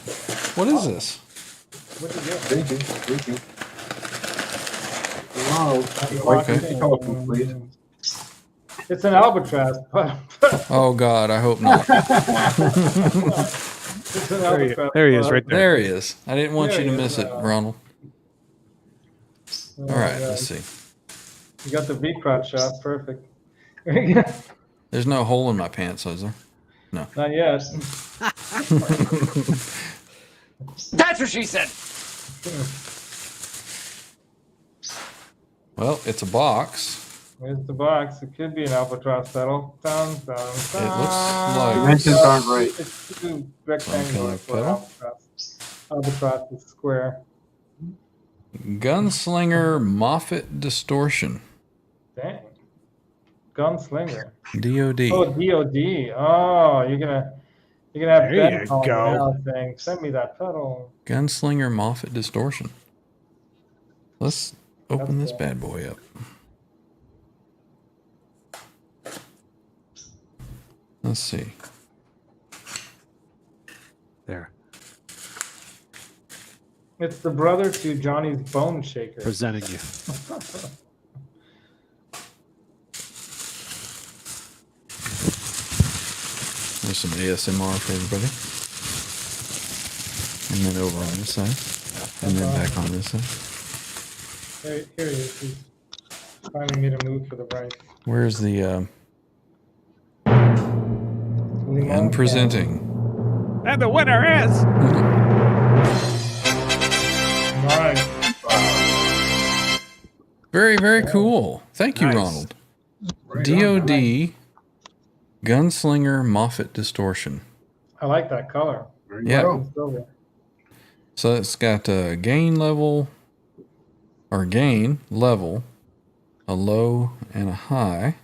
Speaker 1: What is this?
Speaker 7: What did you get?
Speaker 3: Thank you. Wow. White
Speaker 1: Okay.
Speaker 3: telephone, please.
Speaker 7: It's an albatross, but
Speaker 1: Oh God, I hope not.
Speaker 7: it's an albatross.
Speaker 2: There he is, right there.
Speaker 1: There he is. I didn't want
Speaker 7: There
Speaker 1: you to
Speaker 7: he
Speaker 1: miss
Speaker 7: is.
Speaker 1: it, Ronald.
Speaker 7: Oh,
Speaker 1: All right,
Speaker 7: yeah.
Speaker 1: let's see.
Speaker 7: You got the V-crotch shot, perfect.
Speaker 1: There's no hole in my pants, is there? No.
Speaker 7: Not yet.
Speaker 5: That's what she said.
Speaker 1: Well, it's a box.
Speaker 7: Where's the box? It could be an albatross pedal. Dun, dun, dun.
Speaker 1: It looks like
Speaker 3: Dimensions aren't right.
Speaker 7: It's too rectangular for
Speaker 1: pedal.
Speaker 7: albatross. Albatross is square.
Speaker 1: Gunslinger Moffat Distortion.
Speaker 7: Dang. Gunslinger.
Speaker 1: DOD.
Speaker 7: Oh, DOD. Oh, you're gonna have
Speaker 2: There
Speaker 7: Ben
Speaker 2: you
Speaker 7: calling
Speaker 2: go.
Speaker 7: me out saying, "Send me that pedal."
Speaker 1: Gunslinger Moffat Distortion. Let's open
Speaker 7: That's
Speaker 1: this
Speaker 7: cool.
Speaker 1: bad boy up. Let's see.
Speaker 2: There.
Speaker 7: It's the brother to Johnny's Bone Shaker.
Speaker 2: Presenting you.
Speaker 1: There's some ASMR for everybody. And then over on this side. And then back on this side.
Speaker 7: Here he is. He's finally made a move for the right.
Speaker 1: Where's the And presenting.
Speaker 2: And the winner is...
Speaker 7: Nice.
Speaker 1: Very, very cool. Thank you,
Speaker 2: Nice.
Speaker 1: Ronald.
Speaker 3: Right
Speaker 1: DOD
Speaker 3: on.
Speaker 1: Gunslinger Moffat Distortion.
Speaker 7: I like that color.
Speaker 3: There you
Speaker 1: Yeah.
Speaker 3: go.
Speaker 7: Silver.
Speaker 1: So it's got a gain level, or gain level, a low and a high,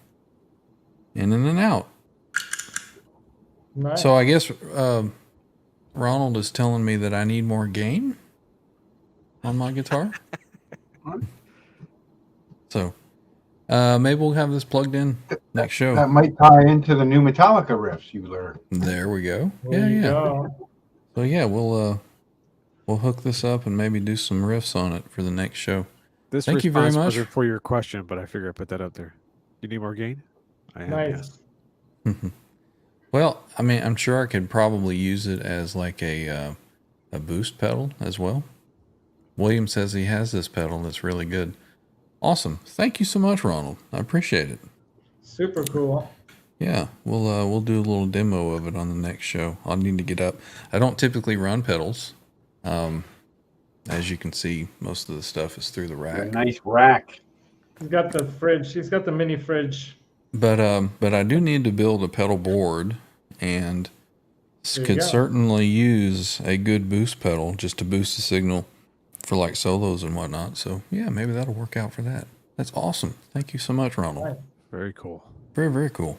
Speaker 1: in and an out.
Speaker 7: Nice.
Speaker 1: So I guess Ronald is telling me that I need more gain on my guitar. So maybe we'll have this plugged in next show.
Speaker 3: That might tie into the new Metallica riffs you learned.
Speaker 1: There we go.
Speaker 7: There you
Speaker 1: Yeah.
Speaker 7: go.
Speaker 1: So yeah, we'll hook this up and maybe do some riffs on it for the next show.
Speaker 2: This
Speaker 1: Thank you very
Speaker 2: response
Speaker 1: much.
Speaker 2: wasn't for your question, but I figure I put that out there. You need more gain? I am,
Speaker 7: Nice.
Speaker 2: yes.
Speaker 1: Well, I mean, I'm sure I could probably use it as like a boost pedal as well. William says he has this pedal that's really good. Awesome. Thank you so much, Ronald. I appreciate it.
Speaker 7: Super cool.
Speaker 1: Yeah, we'll do a little demo of it on the next show. I'll need to get up. I don't typically run pedals. As you can see, most of the stuff is through the
Speaker 3: A
Speaker 1: rack.
Speaker 3: nice rack.
Speaker 7: He's got the fridge. He's got the mini fridge.
Speaker 1: But I do need to build a pedal board, and
Speaker 7: There you
Speaker 1: could
Speaker 7: go.
Speaker 1: certainly use a good boost pedal just to boost the signal for like solos and whatnot. So yeah, maybe that'll work out for that. That's awesome. Thank you so much, Ronald.
Speaker 7: Nice.
Speaker 2: Very cool.
Speaker 1: Very, very cool.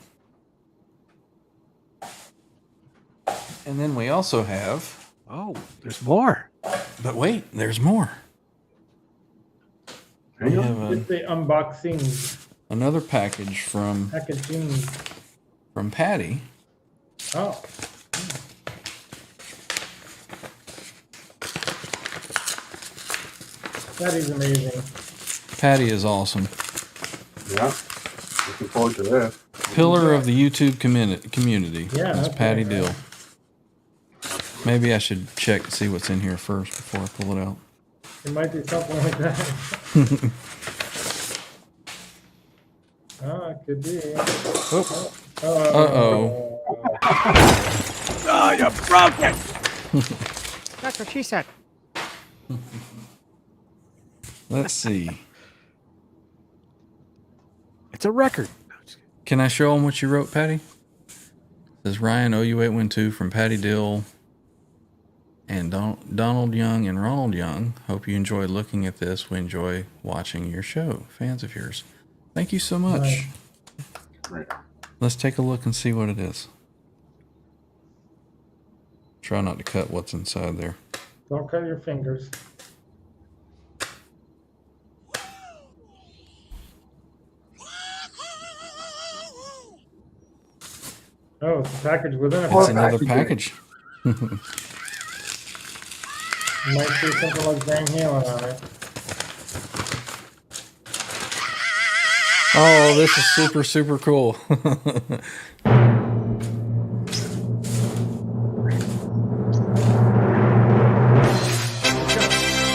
Speaker 1: And then we also have,
Speaker 2: Oh, there's more.
Speaker 1: but wait, there's more. We have
Speaker 7: It's the unboxing
Speaker 1: another package from
Speaker 7: packaging.
Speaker 1: Patty.
Speaker 7: Oh. That is amazing.
Speaker 1: Patty is awesome.
Speaker 3: Yeah. Looking forward to this.
Speaker 1: Pillar of the YouTube community.
Speaker 7: Yeah,
Speaker 1: That's
Speaker 7: that's
Speaker 1: Patty
Speaker 7: right.
Speaker 1: Dill. Maybe I should check to see what's in here first before I pull it out.
Speaker 7: It might be something like that. Oh, it could be.
Speaker 1: Oh.
Speaker 7: Oh.
Speaker 2: Oh, you broke it! That's what she said.
Speaker 1: Let's see.
Speaker 2: It's a record. No, just kidding.
Speaker 1: Can I show them what you wrote, Patty? It says Ryan OhYouAteOne2 from Patty Dill and Donald Young and Ronald Young. Hope you enjoy looking at this. We enjoy watching your show. Fans of yours. Thank you so much.
Speaker 7: Right.
Speaker 3: Right.
Speaker 1: Let's take a look and see what it is. Try not to cut what's inside there.
Speaker 7: Don't cut your fingers. Oh, it's a package within a
Speaker 1: It's
Speaker 7: package.
Speaker 1: another package.
Speaker 7: You might see something like Van Halen on it.
Speaker 1: Oh, this is super, super cool.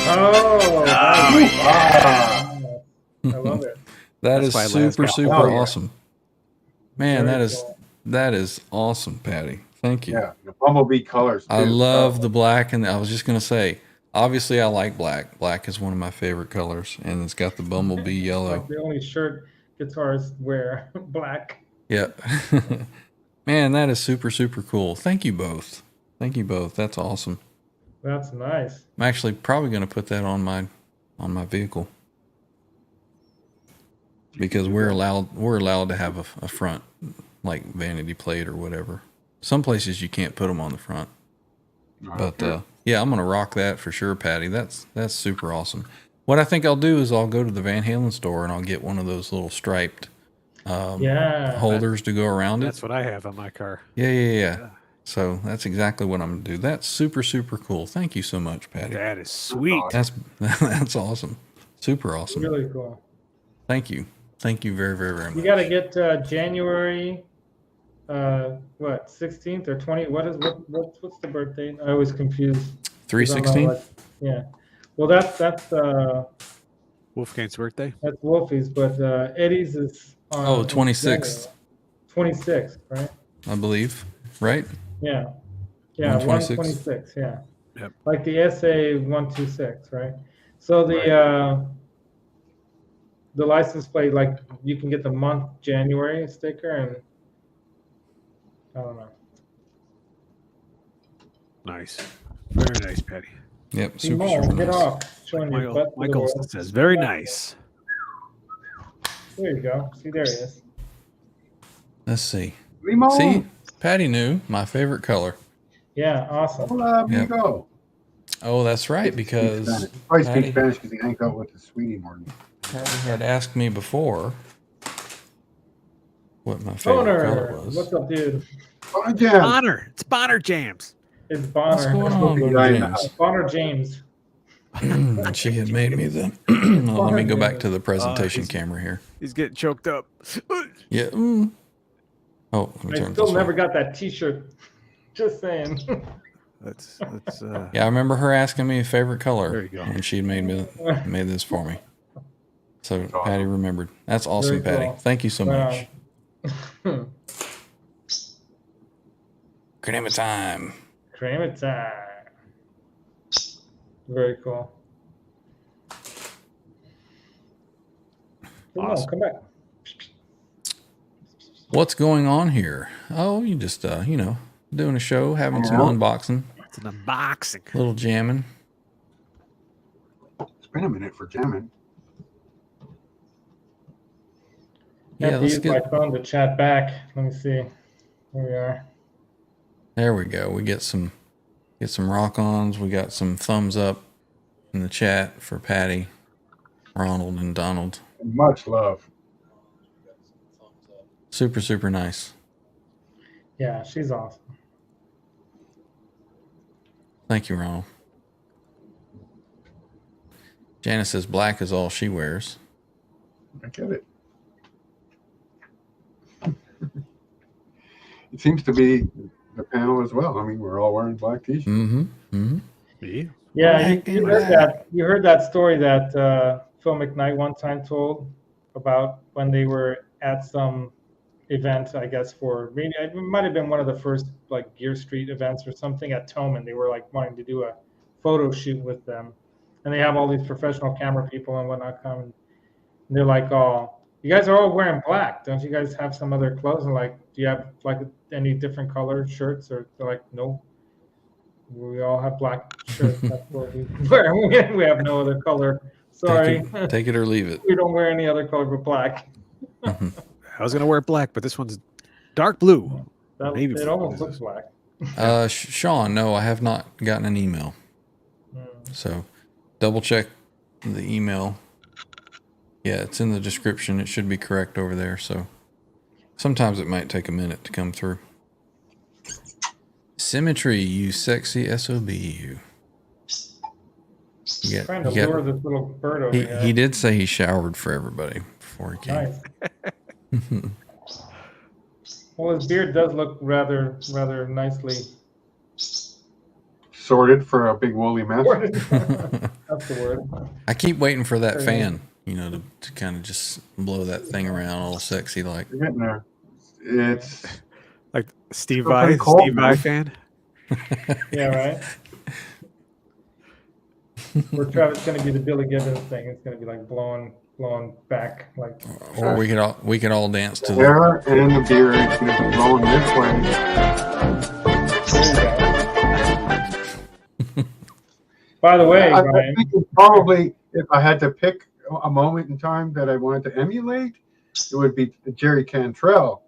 Speaker 7: Oh, I love it.
Speaker 1: That
Speaker 2: That's
Speaker 1: is
Speaker 2: my last
Speaker 1: super,
Speaker 2: guy.
Speaker 1: super
Speaker 3: Oh, yeah.
Speaker 1: awesome. Man,
Speaker 7: Very
Speaker 1: that is
Speaker 7: cool.
Speaker 1: that is awesome, Patty. Thank you.
Speaker 3: Yeah. The Bumblebee colors.
Speaker 1: I
Speaker 3: too.
Speaker 1: love the black, and I was just gonna say, obviously, I like black. Black is one of my favorite colors, and it's got the bumblebee yellow.
Speaker 7: Like the only shirt guitarists wear, black.
Speaker 1: Yep. Man, that is super, super cool. Thank you both. Thank you both. That's awesome.
Speaker 7: That's nice.
Speaker 1: I'm actually probably gonna put that on my vehicle because we're allowed to have a front, like vanity plate or whatever. Some places you can't put them on the front. But yeah, I'm gonna rock that for sure, Patty. That's super awesome. What I think I'll do is I'll go to the Van Halen store and I'll get one of those little striped
Speaker 7: Yeah.
Speaker 1: holders to go around it.
Speaker 2: That's what I have on my car.
Speaker 1: Yeah. So that's exactly what I'm gonna do. That's super, super cool. Thank you so much, Patty.
Speaker 2: That is sweet.
Speaker 1: That's awesome. Super awesome.
Speaker 7: Really cool.
Speaker 1: Thank you. Thank you very, very, very much.
Speaker 7: You got to get January, 16th or 20? What's the birth date? I always confuse.
Speaker 1: 316?
Speaker 7: Yeah. Well, that's
Speaker 2: Wolfgang's birthday.
Speaker 7: That's Wolfie's, but Eddie's is on.
Speaker 1: 26th.
Speaker 7: 26th, right?
Speaker 1: I believe. right?
Speaker 7: Yeah. Yeah, 126. Yeah.
Speaker 2: Yep.
Speaker 7: Like the SA 126, right? So the license plate, like you can get the month January sticker, and I don't know.
Speaker 2: Nice. Very nice, Patty.
Speaker 1: Yep,
Speaker 7: Simone,
Speaker 1: super
Speaker 7: get
Speaker 1: nice.
Speaker 7: off. Showing your butt to the
Speaker 2: Michael
Speaker 7: world.
Speaker 2: says, very nice.
Speaker 7: There you go. See, there he is.
Speaker 1: Let's see.
Speaker 3: Limon.
Speaker 1: See, Patty knew my favorite color.
Speaker 7: Yeah, awesome.
Speaker 3: Hola,
Speaker 1: Yep.
Speaker 3: amigo.
Speaker 1: Oh, that's right, because
Speaker 3: He probably speaks
Speaker 1: Patty,
Speaker 3: Spanish because he hangs out with his sweetie more.
Speaker 1: Patty had asked me before what my favorite color
Speaker 7: Bonner,
Speaker 1: was.
Speaker 7: what's up, dude?
Speaker 3: Oh, yeah.
Speaker 2: Bonner. It's Bonner Jams.
Speaker 7: It's
Speaker 1: What's
Speaker 7: Bonner.
Speaker 1: going on,
Speaker 3: Guy in the
Speaker 1: James?
Speaker 3: house.
Speaker 7: Bonner James.
Speaker 1: And she had made me the. Well, let me go back to the presentation
Speaker 2: he's-
Speaker 1: camera here.
Speaker 2: He's getting choked up.
Speaker 1: Yeah. Oh, let me
Speaker 7: I
Speaker 1: turn
Speaker 7: still
Speaker 1: this
Speaker 7: never
Speaker 1: way.
Speaker 7: got that T-shirt. Just saying.
Speaker 2: That's
Speaker 1: Yeah, I remember her asking me a favorite color
Speaker 2: There you go.
Speaker 1: when she made this for me. So
Speaker 3: That's awesome.
Speaker 1: Patty remembered. That's awesome,
Speaker 7: Very
Speaker 1: Patty.
Speaker 7: cool.
Speaker 1: Thank you so much.
Speaker 7: Wow.
Speaker 1: Crema time.
Speaker 7: Cream time. Very cool. Come
Speaker 2: Awesome.
Speaker 7: on, come back.
Speaker 1: What's going on here? Oh, you just doing a show, having some unboxing,
Speaker 2: It's an unboxing.
Speaker 1: little jamming.
Speaker 3: It's been a minute for jamming.
Speaker 7: I
Speaker 1: Yeah,
Speaker 7: have to
Speaker 1: let's
Speaker 7: use my
Speaker 1: get.
Speaker 7: phone to chat back. Let me see. Here we are.
Speaker 1: There we go. We get some rock-ons. We got some thumbs up in the chat for Patty, Ronald, and Donald.
Speaker 3: Much love.
Speaker 1: Super, super nice.
Speaker 7: Yeah, she's awesome.
Speaker 1: Thank you, Ronald. Janice says black is all she wears.
Speaker 3: I get it. It seems to be the panel as well. I mean, we're all wearing black t-shirts.
Speaker 1: Mm-hmm. Mm-hmm.
Speaker 2: Yeah.
Speaker 7: Yeah,
Speaker 1: Black
Speaker 7: you
Speaker 1: and
Speaker 7: heard
Speaker 1: black.
Speaker 7: that. You heard that story that Phil McKnight one time told about when they were at some event, I guess for maybe it might have been one of the first like Gear Street events or something at Toman. They were like wanting to do a photo shoot with them, and they have all these professional camera people and whatnot come. And they're like, "Oh, you guys are all wearing black. Don't you guys have some other clothes?" And like, do you have like any different colored shirts? Or they're like, "No, we all have black shirts. That's what we wear. We have no other color. Sorry,
Speaker 1: Take it or leave it.
Speaker 7: we don't wear any other color but black."
Speaker 2: I was gonna wear black, but this one's dark blue.
Speaker 7: That,
Speaker 2: Navy
Speaker 7: it
Speaker 2: blue.
Speaker 7: almost looks black.
Speaker 1: Sean, no, I have not gotten an email.
Speaker 7: Mm.
Speaker 1: So double check the email. Yeah, it's in the description. It should be correct over there. So sometimes it might take a minute to come through. Symmetry, you sexy SOB, you. Yeah,
Speaker 7: Trying to lure this little bird over here.
Speaker 1: he did say he showered for everybody before he came.
Speaker 7: Nice. Well, his beard does look rather nicely
Speaker 3: Sorted for a big woolly mess.
Speaker 7: sorted. That's the word.
Speaker 1: I keep waiting for that fan, to kind of just blow that thing around all sexy like.
Speaker 3: You're getting there. It's
Speaker 2: Like Steve
Speaker 3: Still
Speaker 2: Vai,
Speaker 3: pretty cold,
Speaker 2: Steve Vai
Speaker 3: man.
Speaker 2: fan.
Speaker 7: Yeah, right. Or Travis going to be the Billy Gibbons thing. It's going to be like blowing back like.
Speaker 1: Or we could all dance to the.
Speaker 3: hair and the beard is going to be blowing this way.
Speaker 7: By the way,
Speaker 3: I
Speaker 7: Brian,
Speaker 3: think it's probably, if I had to pick a moment in time that I wanted to emulate, it would be Jerry Cantrell.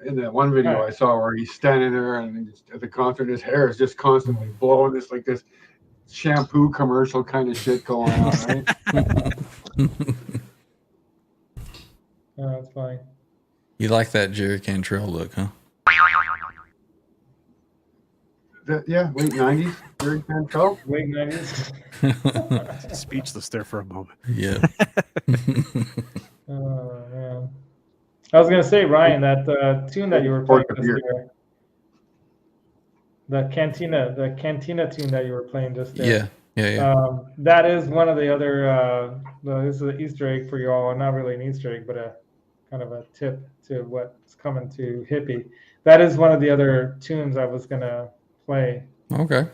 Speaker 3: In that one video I saw where he's standing there and he's, at the concert, his hair is just constantly blowing. This like this shampoo commercial kind of shit going on, right?
Speaker 7: oh, that's funny.
Speaker 1: You like that Jerry Cantrell look, huh?
Speaker 3: Yeah, late 90s, Jerry Cantrell.
Speaker 7: Late 90s.
Speaker 2: Speechless there for a moment.
Speaker 1: Yeah.
Speaker 7: Oh man. I was gonna say, Ryan, that tune that you were playing just there, the Cantina tune that you were playing just there.
Speaker 1: Yeah.
Speaker 7: That is one of the other. This is an Easter egg for you all. Not really an Easter egg, but a kind of a tip to what's coming to Hippie. That is one of the other tunes I was gonna play.
Speaker 1: Okay.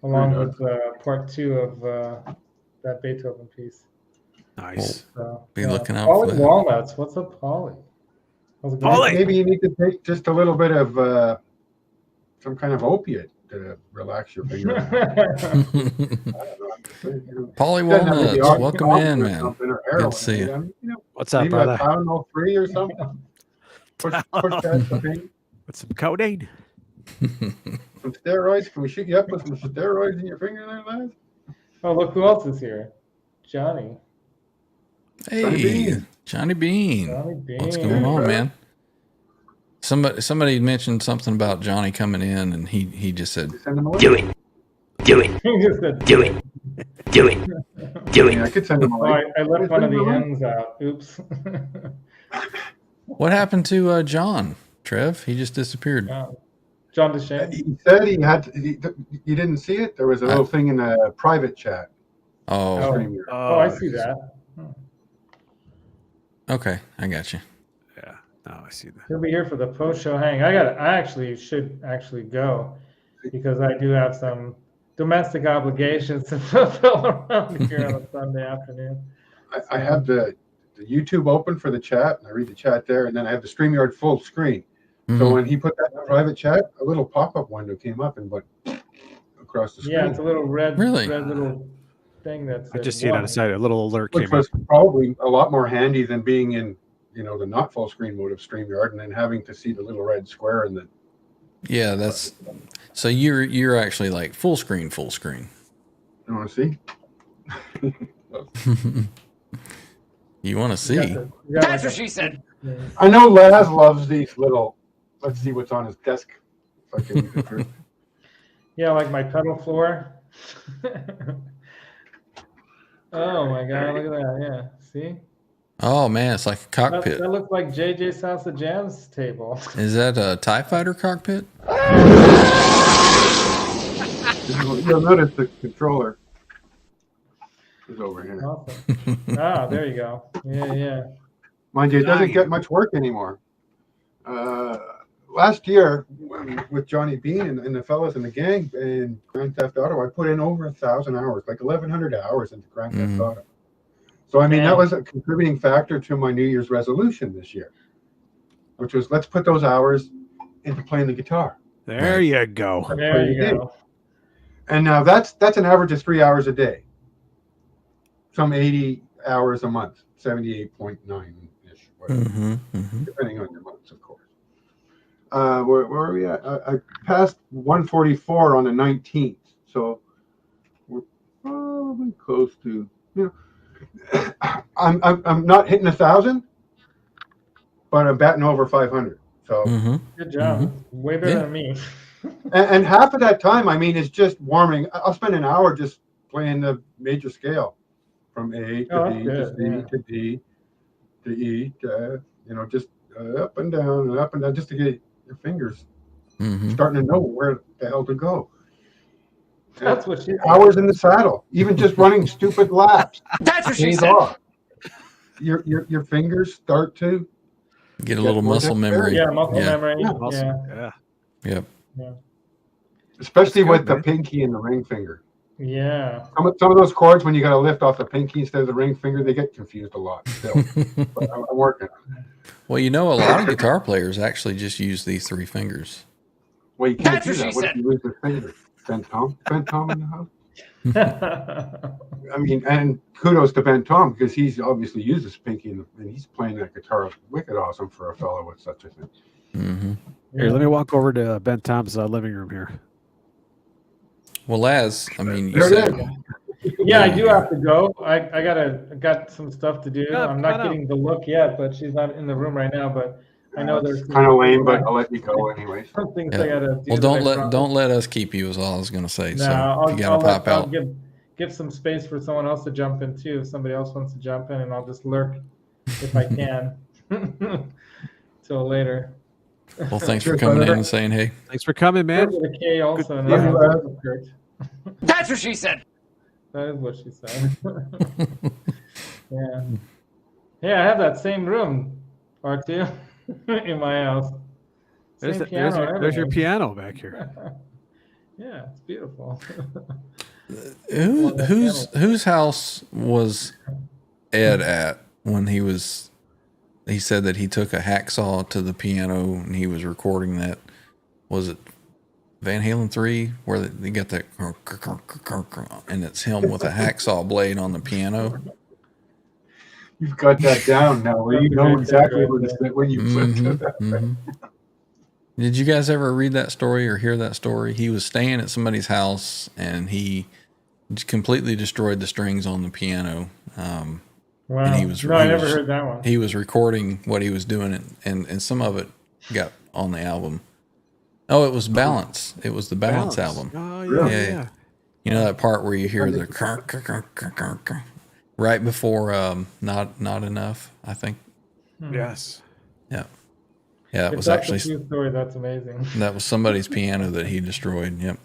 Speaker 7: Along with part 2 of that Beethoven piece.
Speaker 2: Nice.
Speaker 7: So,
Speaker 1: Be looking out
Speaker 7: Polly
Speaker 1: for that.
Speaker 7: Walnuts. What's up, Polly?
Speaker 3: Maybe you need to take just a little bit of some kind of opiate to relax your finger.
Speaker 1: Polly Walnuts, welcome in, man. Good to see you.
Speaker 2: What's up,
Speaker 3: maybe
Speaker 2: brother?
Speaker 3: a Tylenol 3 or something. Push that thing.
Speaker 2: With some codeine.
Speaker 3: Some steroids. Can we shoot you up with some steroids in your finger there, lads?
Speaker 7: Oh, look who else is here. Johnny.
Speaker 1: Hey, Johnny Bean. What's going on, man? Somebody mentioned something about Johnny coming in, and he just said,
Speaker 5: Do it. Do it.
Speaker 7: He just said,
Speaker 5: Do it. Do it. Do it.
Speaker 3: I could send him away.
Speaker 7: I left one of the ends out. Oops.
Speaker 1: what happened to John, Trev? He just disappeared.
Speaker 7: John DeShane?
Speaker 3: He said he had to, you didn't see it? There was a little thing in the private chat.
Speaker 1: Oh,
Speaker 7: I see that.
Speaker 1: Okay, I got you.
Speaker 2: Yeah, I see that.
Speaker 7: He'll be here for the post-show hang. I actually should go because I do have some domestic obligations to fulfill around here on a Sunday afternoon.
Speaker 3: I have the YouTube open for the chat, and I read the chat there, and then I have the StreamYard full screen.
Speaker 1: Mm-hmm.
Speaker 3: So when he put that in the private chat, a little pop-up window came up and went across the screen.
Speaker 7: Yeah, it's a little red
Speaker 1: Really?
Speaker 7: little thing that's.
Speaker 2: I just see it on the side. A little alert
Speaker 3: Which
Speaker 2: came
Speaker 3: was
Speaker 2: up.
Speaker 3: probably a lot more handy than being in, the not full screen mode of StreamYard and then having to see the little red square in the.
Speaker 1: Yeah, that's so you're actually like full screen.
Speaker 3: You want to see?
Speaker 1: You want to see?
Speaker 5: That's what she said.
Speaker 3: I know Laz loves these little. Let's see what's on his desk.
Speaker 7: Yeah, like my pedal floor. Oh my God! Look at that. Yeah, see?
Speaker 1: Oh man, it's like a cockpit.
Speaker 7: That looks like JJ's House of Jam's table.
Speaker 1: Is that a TIE Fighter cockpit?
Speaker 3: You'll notice the controller is over here.
Speaker 7: Awesome. There you go. Yeah.
Speaker 3: Mind you, it doesn't get much work anymore. Last year, with Johnny Bean and the fellas in the gang in Grand Theft Auto, I put in over 1,000 hours, like 1,100 hours into Grand Theft Auto. So, I mean, that was a contributing factor to my New Year's resolution this year, which was let's put those hours into playing the guitar.
Speaker 2: There you go.
Speaker 7: There you go.
Speaker 3: And now that's an average of 3 hours a day. Some 80 hours a month, 78.9-ish, whatever, depending on your months, of course. Where are we at? I passed 144 on the 19th, so we're probably close to. I'm not hitting 1,000, but I'm batting over 500. So
Speaker 7: good job, way better than me.
Speaker 3: and half of that time, I mean, is just warming. I'll spend an hour just playing the major scale from A to B to C to D to E to just up and down, just to get your fingers starting to know where the hell to go.
Speaker 7: That's what she.
Speaker 3: Hours in the saddle, even just running stupid laps.
Speaker 5: That's what she said.
Speaker 3: Off. Your fingers start to
Speaker 1: get a little muscle memory.
Speaker 7: Yeah, muscle memory.
Speaker 1: Yep.
Speaker 3: Especially with the pinky and the ring finger.
Speaker 7: Yeah.
Speaker 3: Some of those chords, when you got to lift off the pinky instead of the ring finger, they get confused a lot still. But I'm working on it.
Speaker 1: Well, a lot of guitar players actually just use these 3 fingers.
Speaker 3: Well, you can't do that. What if you lose your finger? Ben Tom in the house? I mean, and kudos to Ben Tom because he's obviously used his pinky and he's playing that guitar wicked awesome for a fellow with such a thing.
Speaker 2: Here, let me walk over to Ben Tom's living room here.
Speaker 1: Well, as I mean, you said.
Speaker 7: Yeah, I do have to go. I got some stuff to do. I'm not getting the look yet, but she's not in the room right now. But I know there's
Speaker 3: kind of lame, but I'll let you go anyways.
Speaker 7: Some things I gotta do.
Speaker 1: Well, don't let us keep you. Is all I was gonna say.
Speaker 7: No,
Speaker 1: so you gotta pop out.
Speaker 7: I'll give some space for someone else to jump in too. If somebody else wants to jump in, and I'll just lurk if I can till later.
Speaker 1: Well, thanks for coming in and saying hey.
Speaker 2: Thanks for coming, man.
Speaker 7: With a K also.
Speaker 5: That's what she said.
Speaker 7: That is what she said. Yeah, I have that same room R2 in my house.
Speaker 2: There's
Speaker 7: Same piano and
Speaker 2: your
Speaker 7: everything.
Speaker 2: piano back here.
Speaker 7: Yeah, it's beautiful.
Speaker 1: Whose house was Ed at when he said that he took a hacksaw to the piano and he was recording that? Was it Van Halen 3 where they got that and it's him with a hacksaw blade on the piano?
Speaker 3: You've got that down now where you know exactly when you flip to that.
Speaker 1: Mm-hmm. Did you guys ever read that story or hear that story? He was staying at somebody's house and he completely destroyed the strings on the piano.
Speaker 7: Wow.
Speaker 1: And
Speaker 7: I never heard that one.
Speaker 1: He was recording what he was doing, and some of it got on the album. Oh, it was Balance. It was the Balance album.
Speaker 2: Oh,
Speaker 1: yeah. You know that part where you hear the right before Not Enough, I think.
Speaker 2: Yes.
Speaker 1: Yeah. Yeah, it
Speaker 7: If
Speaker 1: was
Speaker 7: that's
Speaker 1: actually
Speaker 7: a true story. That's amazing.
Speaker 1: that was somebody's piano that he destroyed. Yep.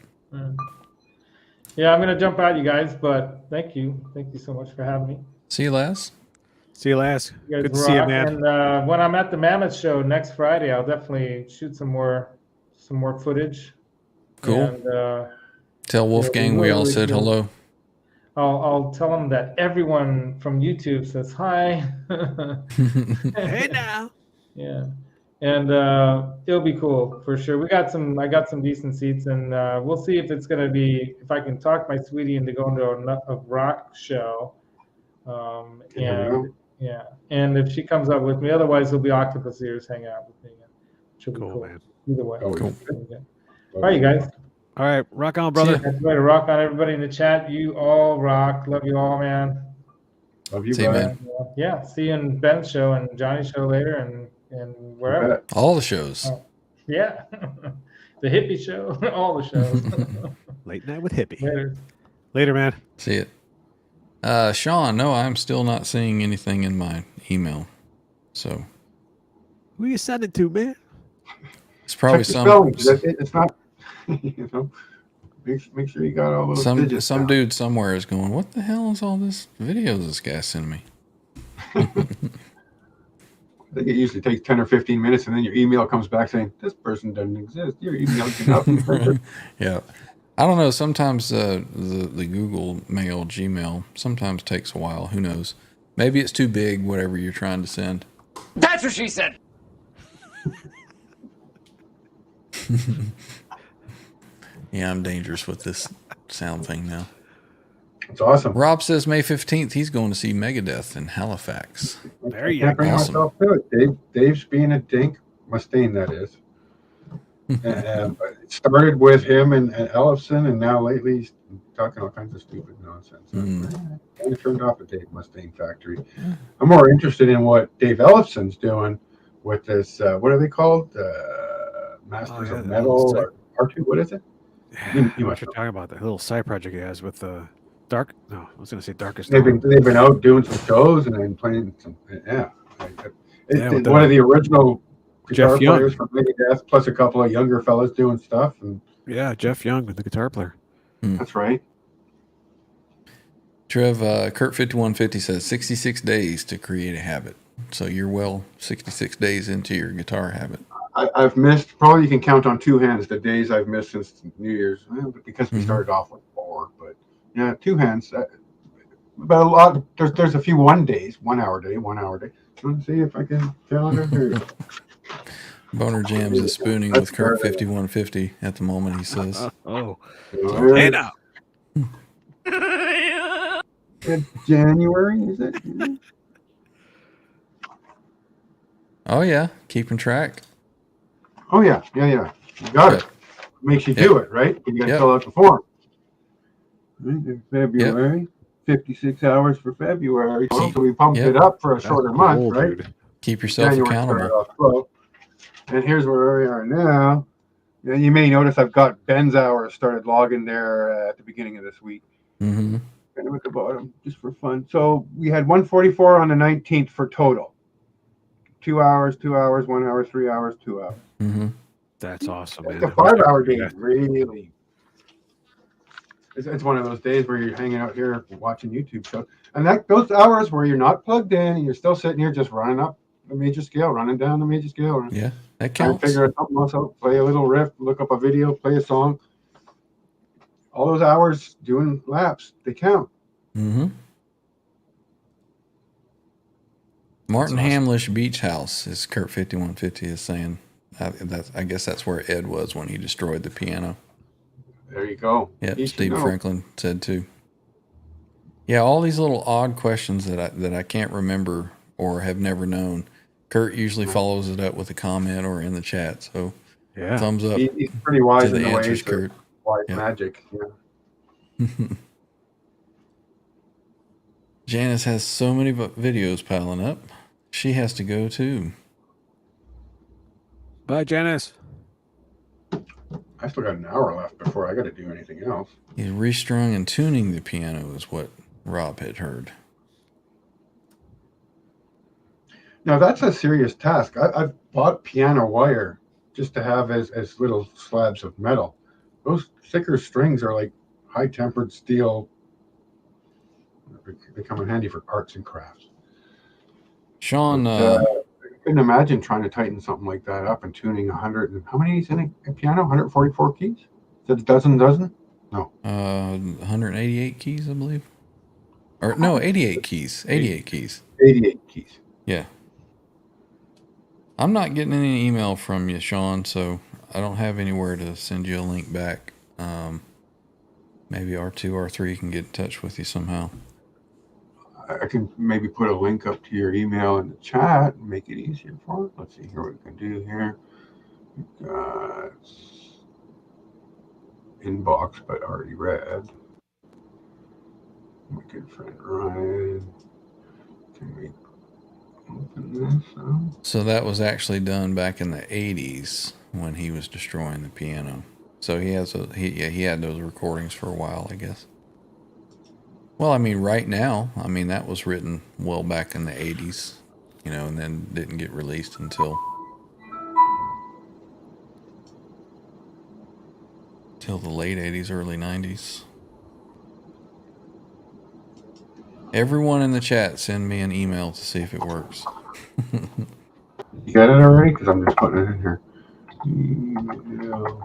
Speaker 7: Yeah, I'm gonna jump out, you guys, but thank you so much for having me.
Speaker 1: See you, Les.
Speaker 2: See you, Les.
Speaker 7: You guys
Speaker 2: Good to see you,
Speaker 7: rock.
Speaker 2: man.
Speaker 7: And when I'm at the Mammoth show next Friday, I'll definitely shoot some more footage.
Speaker 1: Cool.
Speaker 7: And
Speaker 1: Tell Wolfgang we all said hello.
Speaker 7: I'll tell them that everyone from YouTube says hi.
Speaker 2: Hey now.
Speaker 7: Yeah. And it'll be cool for sure. I got some decent seats, and we'll see if it's gonna be, if I can talk my sweetie into going to a rock show. And if she comes up with me, otherwise it'll be Octopus Ears hanging out with me. Which will be cool.
Speaker 2: Man.
Speaker 7: Either way.
Speaker 1: Cool.
Speaker 7: All right, you guys.
Speaker 2: All right, rock on, brother.
Speaker 7: Everybody rock on, everybody in the chat. You all rock. Love you all, man.
Speaker 3: Love you,
Speaker 1: See you,
Speaker 3: man.
Speaker 7: Yeah, see you in Ben's show and Johnny's show later, and wherever.
Speaker 1: All the shows.
Speaker 7: Yeah. The hippie show, all the shows.
Speaker 2: Late night with hippie.
Speaker 7: Later,
Speaker 2: man.
Speaker 1: See it. Sean, no, I'm still not seeing anything in my email. So
Speaker 2: who you send it to, man?
Speaker 1: It's probably
Speaker 3: it's not. You know, make sure you got all those digits
Speaker 1: some
Speaker 3: down.
Speaker 1: dude somewhere is going, what the hell is all this videos this guy sending me?
Speaker 3: I think it usually takes 10 or 15 minutes, and then your email comes back saying, this person doesn't exist. Your email cannot.
Speaker 1: Yeah. I don't know. Sometimes the Google Mail, Gmail, sometimes takes a while. Who knows? Maybe it's too big, whatever you're trying to send.
Speaker 5: That's what she said.
Speaker 1: Yeah, I'm dangerous with this sound thing now.
Speaker 3: It's awesome.
Speaker 1: Rob says May 15th, he's going to see Megadeth in Halifax.
Speaker 2: There you go.
Speaker 3: Awesome. Dave's being a dink. Mustaine, that is. And it started with him and Ellefson, and now lately he's talking all kinds of stupid nonsense. I turned off at Dave Mustaine Factory. I'm more interested in what Dave Ellefson's doing with this. What are they called? Masters of Metal or R2? What is it?
Speaker 2: You must be talking about the little side project he has with Dark. No, I was going to say Darkest.
Speaker 3: They've been out doing some shows and then playing some. One of the original guitar players from Megadeth, plus a couple of younger fellas doing stuff. And
Speaker 2: yeah, Jeff Young, the guitar player.
Speaker 3: That's right.
Speaker 1: Trev, Kurt5150 says 66 days to create a habit. So you're 66 days into your guitar habit.
Speaker 3: I've missed, probably you can count on two hands the days I've missed since New Year's, because we started off with 4. But yeah, 2 hands. But a lot. There's a few 1 hour day. Let's see if I can calendar here.
Speaker 1: Boner Jams is spooning with Kurt5150 at the moment, he says.
Speaker 2: Hey now.
Speaker 3: January, is it?
Speaker 1: Oh yeah, keeping track.
Speaker 3: Oh yeah. You got it. Makes you do it, right? You got to fill out the form. Right, February, 56 hours for February. So we pumped it up for a shorter month, right?
Speaker 1: Dude. Keep yourself accountable.
Speaker 3: And here's where we are now. And you may notice I've got Ben's hours started logging there at the beginning of this week.
Speaker 1: Mm-hmm.
Speaker 3: Kind of at the bottom, just for fun. So we had 144 on the 19th for total. 2 hours, 1 hour, 3 hours, 2 hours.
Speaker 1: Mm-hmm.
Speaker 2: That's awesome, man.
Speaker 3: The 5 hour day, really. It's one of those days where you're hanging out here watching YouTube shows. And those hours where you're not plugged in and you're still sitting here just running up the major scale, running down the major scale.
Speaker 1: Yeah, that
Speaker 3: Trying to
Speaker 1: counts.
Speaker 3: figure something else out, play a little riff, look up a video, play a song. All those hours doing laps, they count.
Speaker 1: Mm-hmm. Martin
Speaker 2: awesome.
Speaker 1: Hamlish Beach House, is Kurt 5150 is saying. I guess that's where Ed was when he destroyed the piano.
Speaker 3: There you go.
Speaker 1: Yep,
Speaker 3: You
Speaker 1: Steve
Speaker 3: should know.
Speaker 1: Franklin said too. Yeah, all these little odd questions that I can't remember or have never known. Kurt usually follows it up with a comment or in the chat. So
Speaker 2: Yeah.
Speaker 1: thumbs up
Speaker 3: He's pretty wise
Speaker 1: to the
Speaker 3: in the
Speaker 1: answers,
Speaker 3: ways
Speaker 1: Kurt.
Speaker 3: of wise
Speaker 1: Yeah.
Speaker 3: magic. Yeah.
Speaker 1: Janice has so many videos piling up. She has to go too.
Speaker 2: Bye, Janice.
Speaker 3: I still got an hour left before I got to do anything else.
Speaker 1: He's restrung and tuning the piano is what Rob had heard.
Speaker 3: Now that's a serious task. I've bought piano wire just to have as little slabs of metal. Those thicker strings are like high-tempered steel. They come in handy for arts and crafts.
Speaker 1: Sean,
Speaker 3: But, I couldn't imagine trying to tighten something like that up and tuning 100. And how many is in a piano? 144 keys? Is it a dozen? No.
Speaker 1: 188 keys, I believe. Or no, 88 keys. 88 keys.
Speaker 3: 88 keys.
Speaker 1: Yeah. I'm not getting any email from you, Sean, so I don't have anywhere to send you a link back. Maybe R2, R3 can get in touch with you somehow.
Speaker 3: I can maybe put a link up to your email in the chat and make it easier for it. Let's see here what we can do here. Inbox, but already read. My good friend Ryan. Can we open this up?
Speaker 1: So that was actually done back in the 80s when he was destroying the piano. So he has he had those recordings for a while, I guess. Well, I mean, right now, I mean, that was written well back in the 80s, you know, and then didn't get released until the late 80s, early 90s. Everyone in the chat, send me an email to see if it works.
Speaker 3: You got it already? Because I'm just putting it in here. Email.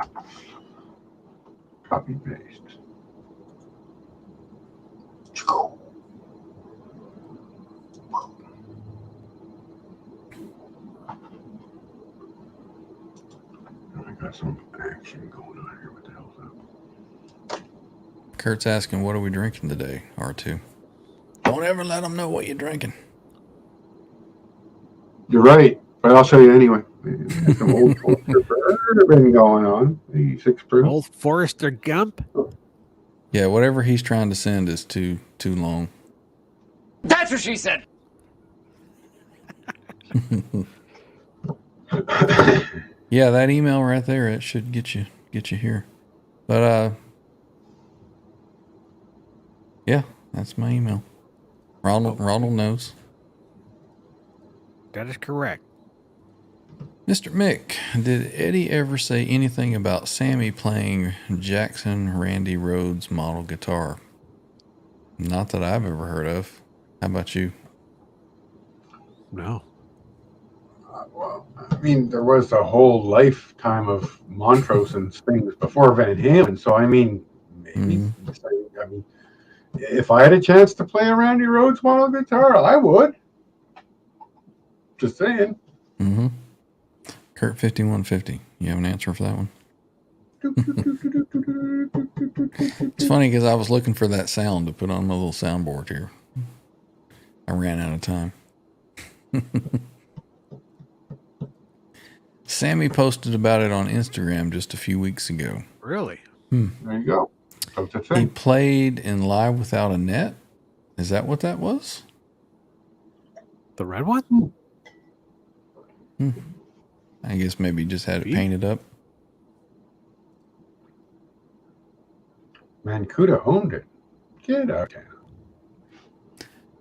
Speaker 3: Copy paste. I got some action going on here. What the hell's that?
Speaker 1: Kurt's asking, what are we drinking today, R2? Don't ever let them know what you're drinking.
Speaker 3: You're right, but I'll show you anyway. There's some old bourbon going on. 86 proof.
Speaker 2: Old Forrester Gump.
Speaker 1: Yeah, whatever he's trying to send is too long.
Speaker 5: That's what she said.
Speaker 1: Yeah, that email right there, it should get you here. But yeah, that's my email. Ronald knows.
Speaker 2: That is correct.
Speaker 1: Mr. Mick, did Eddie ever say anything about Sammy playing Jackson Randy Rhoads model guitar? Not that I've ever heard of. How about you?
Speaker 2: No.
Speaker 3: Well, I mean, there was a whole lifetime of Montrose and things before Van Halen, so I mean, maybe. I mean, if I had a chance to play a Randy Rhoads model guitar, I would. Just saying.
Speaker 1: Mm-hmm. Kurt 5150. You have an answer for that one? It's funny because I was looking for that sound to put on my little soundboard here. I ran out of time. Sammy posted about it on Instagram just a few weeks ago.
Speaker 2: Really?
Speaker 3: There you go. That's the
Speaker 1: He
Speaker 3: thing.
Speaker 1: played in Live Without a Net. Is that what that was?
Speaker 2: The red one?
Speaker 1: I guess maybe he just had it painted up.
Speaker 3: Mancuda owned it. Get out there.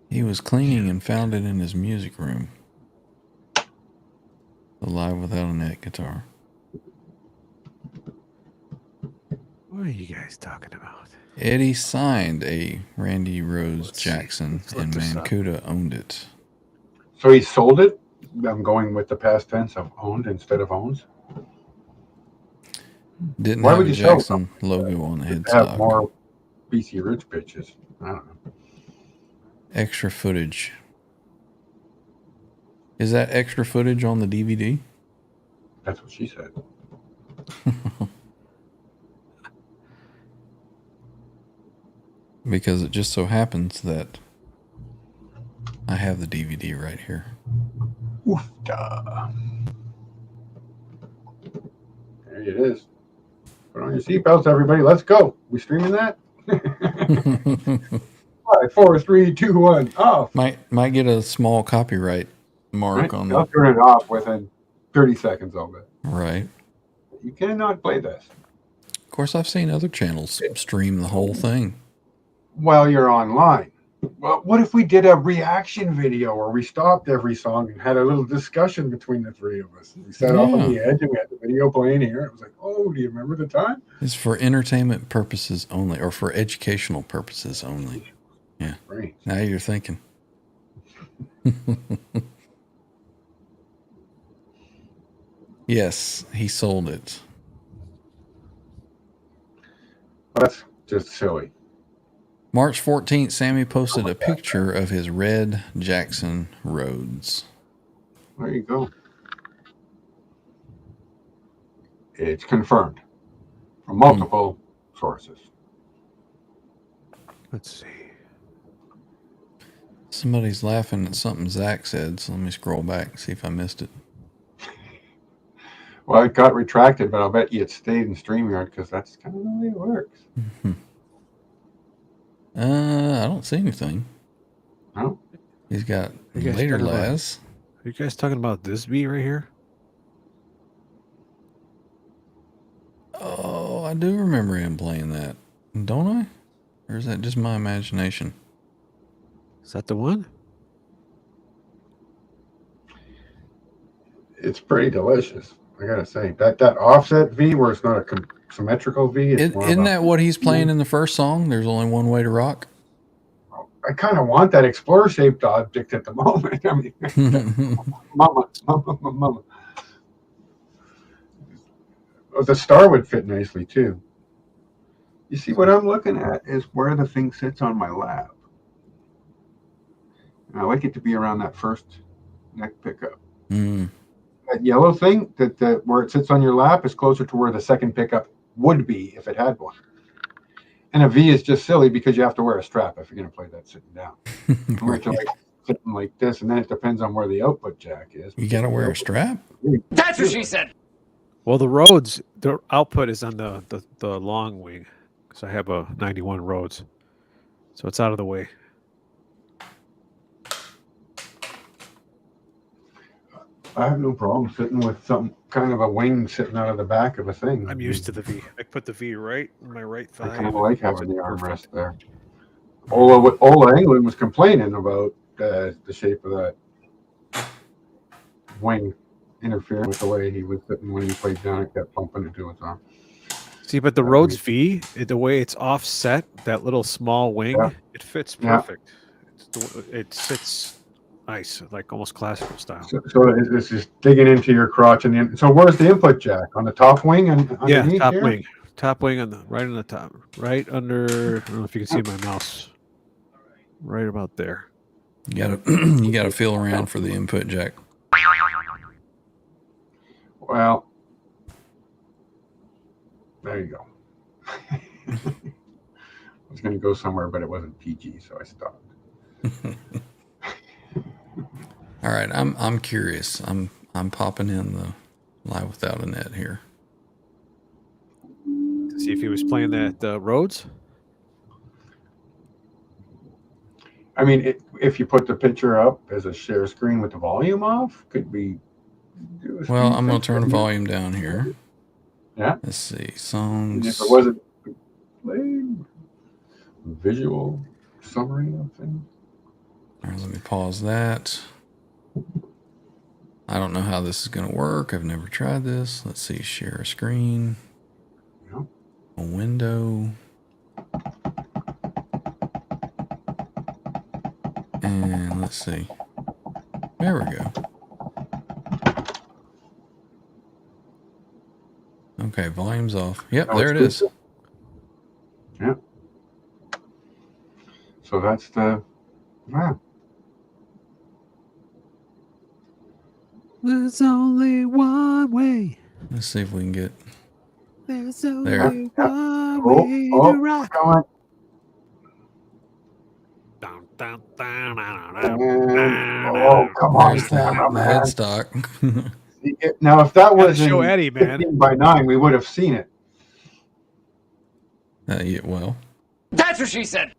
Speaker 1: He was cleaning and found it in his music room. The Live Without a Net guitar.
Speaker 2: What are you guys talking about?
Speaker 1: Eddie signed a Randy Rhoads Jackson, and
Speaker 2: look this up.
Speaker 1: Mancuda owned it.
Speaker 3: So he sold it I'm going with the past tense of owned instead of owns.
Speaker 1: Didn't
Speaker 3: Why
Speaker 1: have
Speaker 3: would
Speaker 1: a
Speaker 3: you sell
Speaker 1: Jackson logo on the
Speaker 3: to have
Speaker 1: headstock.
Speaker 3: more BC Rich pitches? I don't know.
Speaker 1: Extra footage. Is that extra footage on the DVD?
Speaker 3: That's what she said.
Speaker 1: Because it just so happens that I have the DVD right here.
Speaker 3: Oofda. There it is. Put on your seatbelts, everybody. Let's go. We streaming that? 5, 4, 3, 2, 1. Off.
Speaker 1: Might get a small copyright mark
Speaker 3: Right?
Speaker 1: on
Speaker 3: I'll
Speaker 1: the.
Speaker 3: turn it off within 30 seconds of it.
Speaker 1: Right.
Speaker 3: You cannot play this.
Speaker 1: Of course, I've seen other channels stream the whole thing.
Speaker 3: While you're online. Well, what if we did a reaction video where we stopped every song and had a little discussion between the three of us? We sat off on the edge and we had the video playing here. It was like, oh, do you remember the time?
Speaker 1: It's for entertainment purposes only, or for educational purposes only. Yeah.
Speaker 3: Right.
Speaker 1: Now you're thinking. Yes, he sold it.
Speaker 3: That's just silly.
Speaker 1: March 14th, Sammy posted a picture of his red Jackson Rhodes.
Speaker 3: There you go. It's confirmed from multiple sources.
Speaker 2: Let's see.
Speaker 1: Somebody's laughing at something Zach said, so let me scroll back and see if I missed it.
Speaker 3: Well, it got retracted, but I'll bet you it stayed in StreamYard because that's kind of the way it works.
Speaker 1: I don't see anything.
Speaker 3: No?
Speaker 1: He's got later Laz.
Speaker 2: Are you guys talking about this V right here?
Speaker 1: Oh, I do remember him playing that. Don't I? Or is that just my imagination?
Speaker 2: Is that the one?
Speaker 3: It's pretty delicious. I gotta say that offset V where it's not a symmetrical V.
Speaker 1: Isn't that what he's playing in the first song? There's only one way to rock.
Speaker 3: I kind of want that explorer-shaped object at the moment. I mean, mama. Oh, the star would fit nicely too. You see, what I'm looking at is where the thing sits on my lap. And I like it to be around that first neck pickup. That yellow thing, that where it sits on your lap, is closer to where the second pickup would be if it had one. And a V is just silly because you have to wear a strap if you're going to play that sitting down. Right. Like sitting like this, and then it depends on where the output jack is.
Speaker 1: You got to wear a strap?
Speaker 5: That's what she said.
Speaker 2: Well, the Rhodes, the output is on the long wing because I have a 91 Rhodes. So it's out of the way.
Speaker 3: I have no problem sitting with some kind of a wing sitting out of the back of a thing.
Speaker 2: I'm used to the V. I put the V right in my right thigh.
Speaker 3: I kind of like having the armrest there. Ola England was complaining about the shape of that wing interfering with the way he was sitting when he played down. It kept pumping into his arm.
Speaker 2: See, but the Rhodes V, the way it's offset, that little small wing, it fits perfect. It sits nice, like almost classical style.
Speaker 3: So this is digging into your crotch, and so where's the input jack on the top wing and underneath here?
Speaker 2: Top wing on the right on the top, right under. I don't know if you can see my mouse. Right about there.
Speaker 1: You gotta feel around for the input jack.
Speaker 3: Well, there you go. I was going to go somewhere, but it wasn't PG, so I stopped.
Speaker 1: All right, I'm curious. I'm popping in the Live Without a Net here.
Speaker 2: To see if he was playing that Rhodes.
Speaker 3: I mean, if you put the picture up as a share screen with the volume off, could we do a
Speaker 1: Well, I'm going to turn the volume down here.
Speaker 3: Yeah.
Speaker 1: Let's see. Songs.
Speaker 3: And if it wasn't played, visual summary of things.
Speaker 1: All right, let me pause that. I don't know how this is going to work. I've never tried this. Let's see. Share a screen.
Speaker 3: Yeah.
Speaker 1: A window. And let's see. There we go. Okay, volume's off. Yep,
Speaker 3: Oh,
Speaker 1: there it
Speaker 3: it's
Speaker 1: is.
Speaker 3: Yeah. So that's the. Wow.
Speaker 2: There's only one way.
Speaker 1: Let's see if we can get
Speaker 2: There's
Speaker 1: there.
Speaker 2: only one way to rock.
Speaker 3: Come on.
Speaker 2: Dun, dun, dun,
Speaker 3: Oh, come on,
Speaker 1: There's the
Speaker 3: cameraman.
Speaker 1: headstock.
Speaker 3: Now, if that was
Speaker 2: show
Speaker 3: in
Speaker 2: Eddie, man.
Speaker 3: 15:9, we would have seen it.
Speaker 1: Yeah, well.
Speaker 5: That's what she said.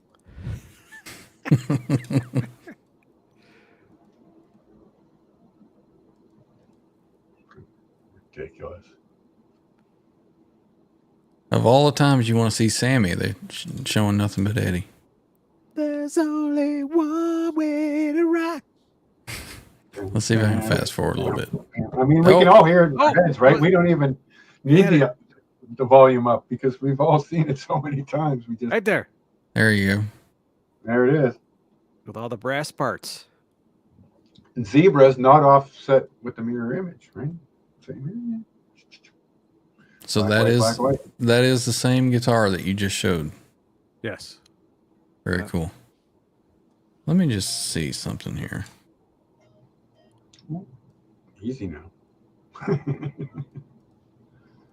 Speaker 3: Ridiculous.
Speaker 1: Of all the times you want to see Sammy, they're showing nothing but Eddie.
Speaker 2: There's only one way to rock.
Speaker 1: Let's see if I can fast forward a little bit.
Speaker 3: I mean, we can all hear it in our heads, right?
Speaker 2: what?
Speaker 3: We don't even need the volume up because we've all seen it so many times. We just
Speaker 2: Right there.
Speaker 1: There you go.
Speaker 3: there it is.
Speaker 2: With all the brass parts.
Speaker 3: And Zebra's not offset with the mirror image, right? Same.
Speaker 1: So
Speaker 3: Black, white.
Speaker 1: that is the same guitar that you just showed.
Speaker 2: Yes.
Speaker 1: Very cool. Let me just see something here.
Speaker 3: Easy now.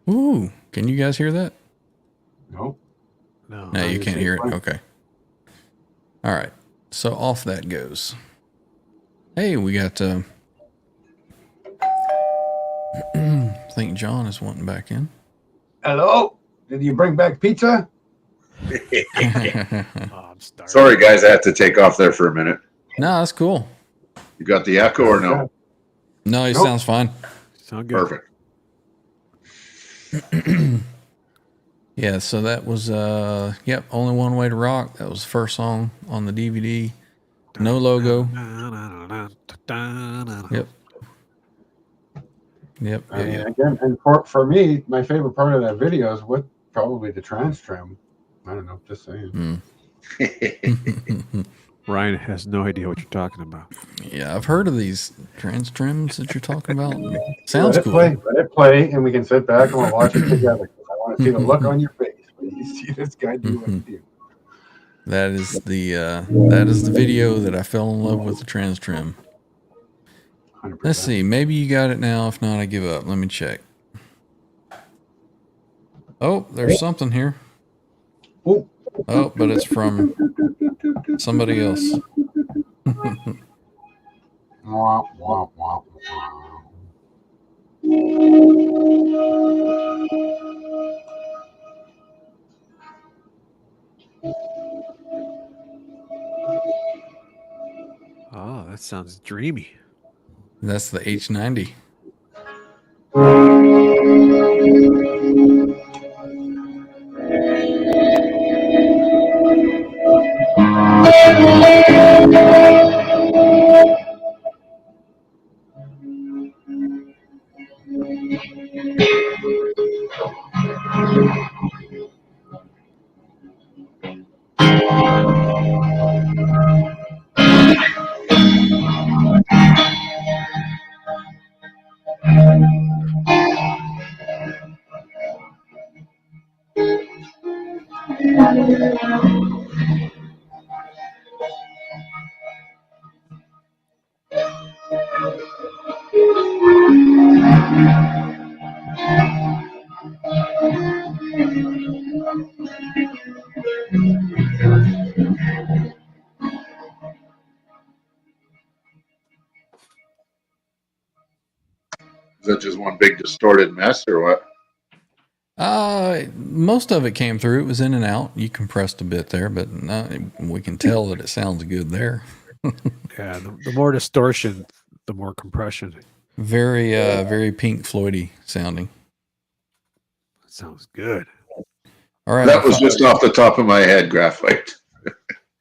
Speaker 1: Ooh, can you guys hear that?
Speaker 3: No.
Speaker 1: No, you can't hear it. Okay. All right. So off that goes. Hey, we got I think John is wanting back in.
Speaker 3: Hello? Did you bring back pizza?
Speaker 2: I'm
Speaker 6: Sorry, guys, I had to take off there for a minute.
Speaker 1: No, that's cool.
Speaker 6: You got the echo or no?
Speaker 1: No, he sounds fine.
Speaker 2: Sound good.
Speaker 6: Perfect.
Speaker 1: Yeah, so that was yep, Only One Way to Rock. That was the first song on the DVD. No logo. Yep. Yep.
Speaker 3: I mean, again, and for me, my favorite part of that video is what probably the trans trim. I don't know, just saying.
Speaker 2: Ryan has no idea what you're talking about.
Speaker 1: Yeah, I've heard of these trans trims that you're talking about. Sounds cool.
Speaker 3: Let it play, and we can sit back and we'll watch it together. I want to see the look on your face when you see this guy do what he do.
Speaker 1: That is the video that I fell in love with the trans trim.
Speaker 3: 100%.
Speaker 1: Let's see. Maybe you got it now. If not, I give up. Let me check. Oh, there's something here. Oh, but it's from somebody else.
Speaker 3: Wah, wah, wah,
Speaker 2: Oh, that sounds dreamy.
Speaker 1: That's the H90.
Speaker 6: Is that just one big distorted mess or what?
Speaker 1: Most of it came through. It was in and out. You compressed a bit there, but we can tell that it sounds good there.
Speaker 2: Yeah, the more distortion, the more compression.
Speaker 1: Very, very Pink Floydy sounding.
Speaker 2: That sounds good.
Speaker 1: All right.
Speaker 6: That was just off the top of my head, graphite.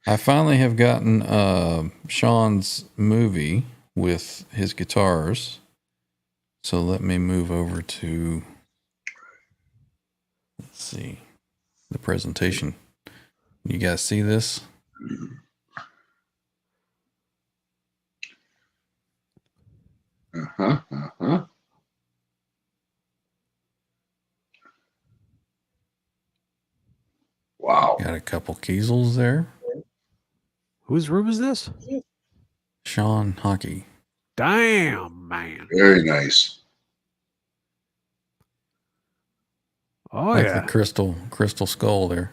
Speaker 1: I finally have gotten Sean's movie with his guitars. So let me move over to, let's see, the presentation. You guys see this? Got a couple Kiesels there.
Speaker 2: Whose room is this?
Speaker 1: Sean Hockey.
Speaker 2: Damn, man.
Speaker 6: Very nice.
Speaker 2: Oh,
Speaker 1: Like
Speaker 2: yeah.
Speaker 1: the crystal skull there.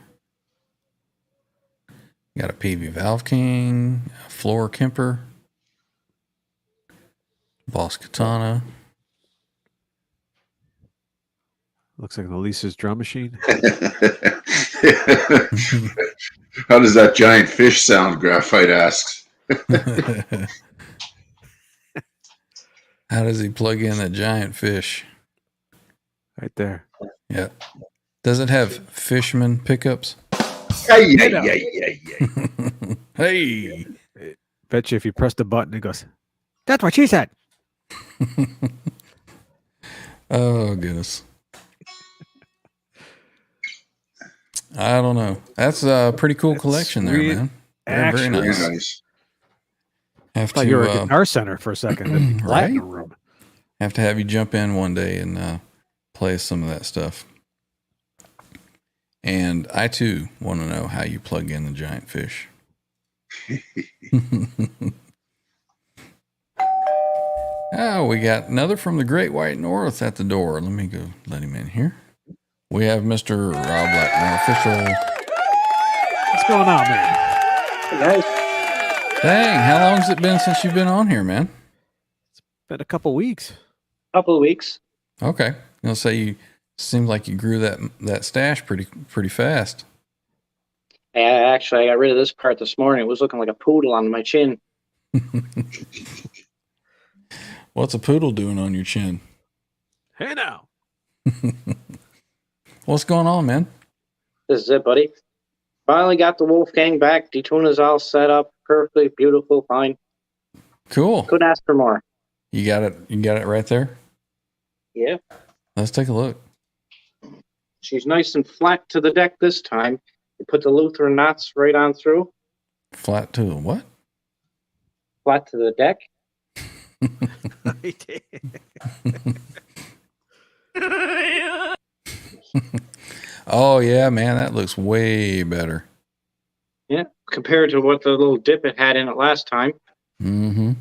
Speaker 1: Got a PV Valve King, a Floor Kemper, Boss Katana.
Speaker 2: Looks like Elisa's drum machine.
Speaker 6: How does that giant fish sound? Graphite asks.
Speaker 1: How does he plug in a giant fish?
Speaker 2: Right there.
Speaker 1: Yeah. Does it have Fishman pickups?
Speaker 6: Hey.
Speaker 1: Hey.
Speaker 2: Bet you if you press the button, it goes, that's what she said.
Speaker 1: Oh, goodness. I don't know. That's a pretty cool collection there, man. Very nice.
Speaker 6: Very nice.
Speaker 2: I thought you were a Guitar Center for a second.
Speaker 1: Right?
Speaker 2: Room.
Speaker 1: Have to have you jump in one day and play some of that stuff. And I, too, want to know how you plug in the giant fish. Oh, we got another from the Great White North at the door. Let me go let him in here. We have Mr. Rob Blackmore, official.
Speaker 2: What's going on, man?
Speaker 5: Hey, guys.
Speaker 1: Dang, how long has it been since you've been on here, man?
Speaker 2: It's been a couple weeks.
Speaker 5: Couple of weeks.
Speaker 1: Okay. I'll say you seemed like you grew that stash pretty fast.
Speaker 5: Actually, I got rid of this part this morning. It was looking like a poodle on my chin.
Speaker 1: What's a poodle doing on your chin?
Speaker 2: Hey, now.
Speaker 1: What's going on, man?
Speaker 5: This is it, buddy. Finally got the Wolfgang back. Detuna's all set up. Perfectly beautiful. Fine.
Speaker 1: Cool.
Speaker 5: Couldn't ask for more.
Speaker 1: You got it. You got it right there.
Speaker 5: Yeah.
Speaker 1: Let's take a look.
Speaker 5: She's nice and flat to the deck this time. You put the Lutheran knots right on through.
Speaker 1: Flat to the what?
Speaker 5: Flat to the deck.
Speaker 1: Oh yeah, man, that looks way better.
Speaker 5: Yeah, compared to what the little dip it had in it last time.
Speaker 1: Mm-hmm.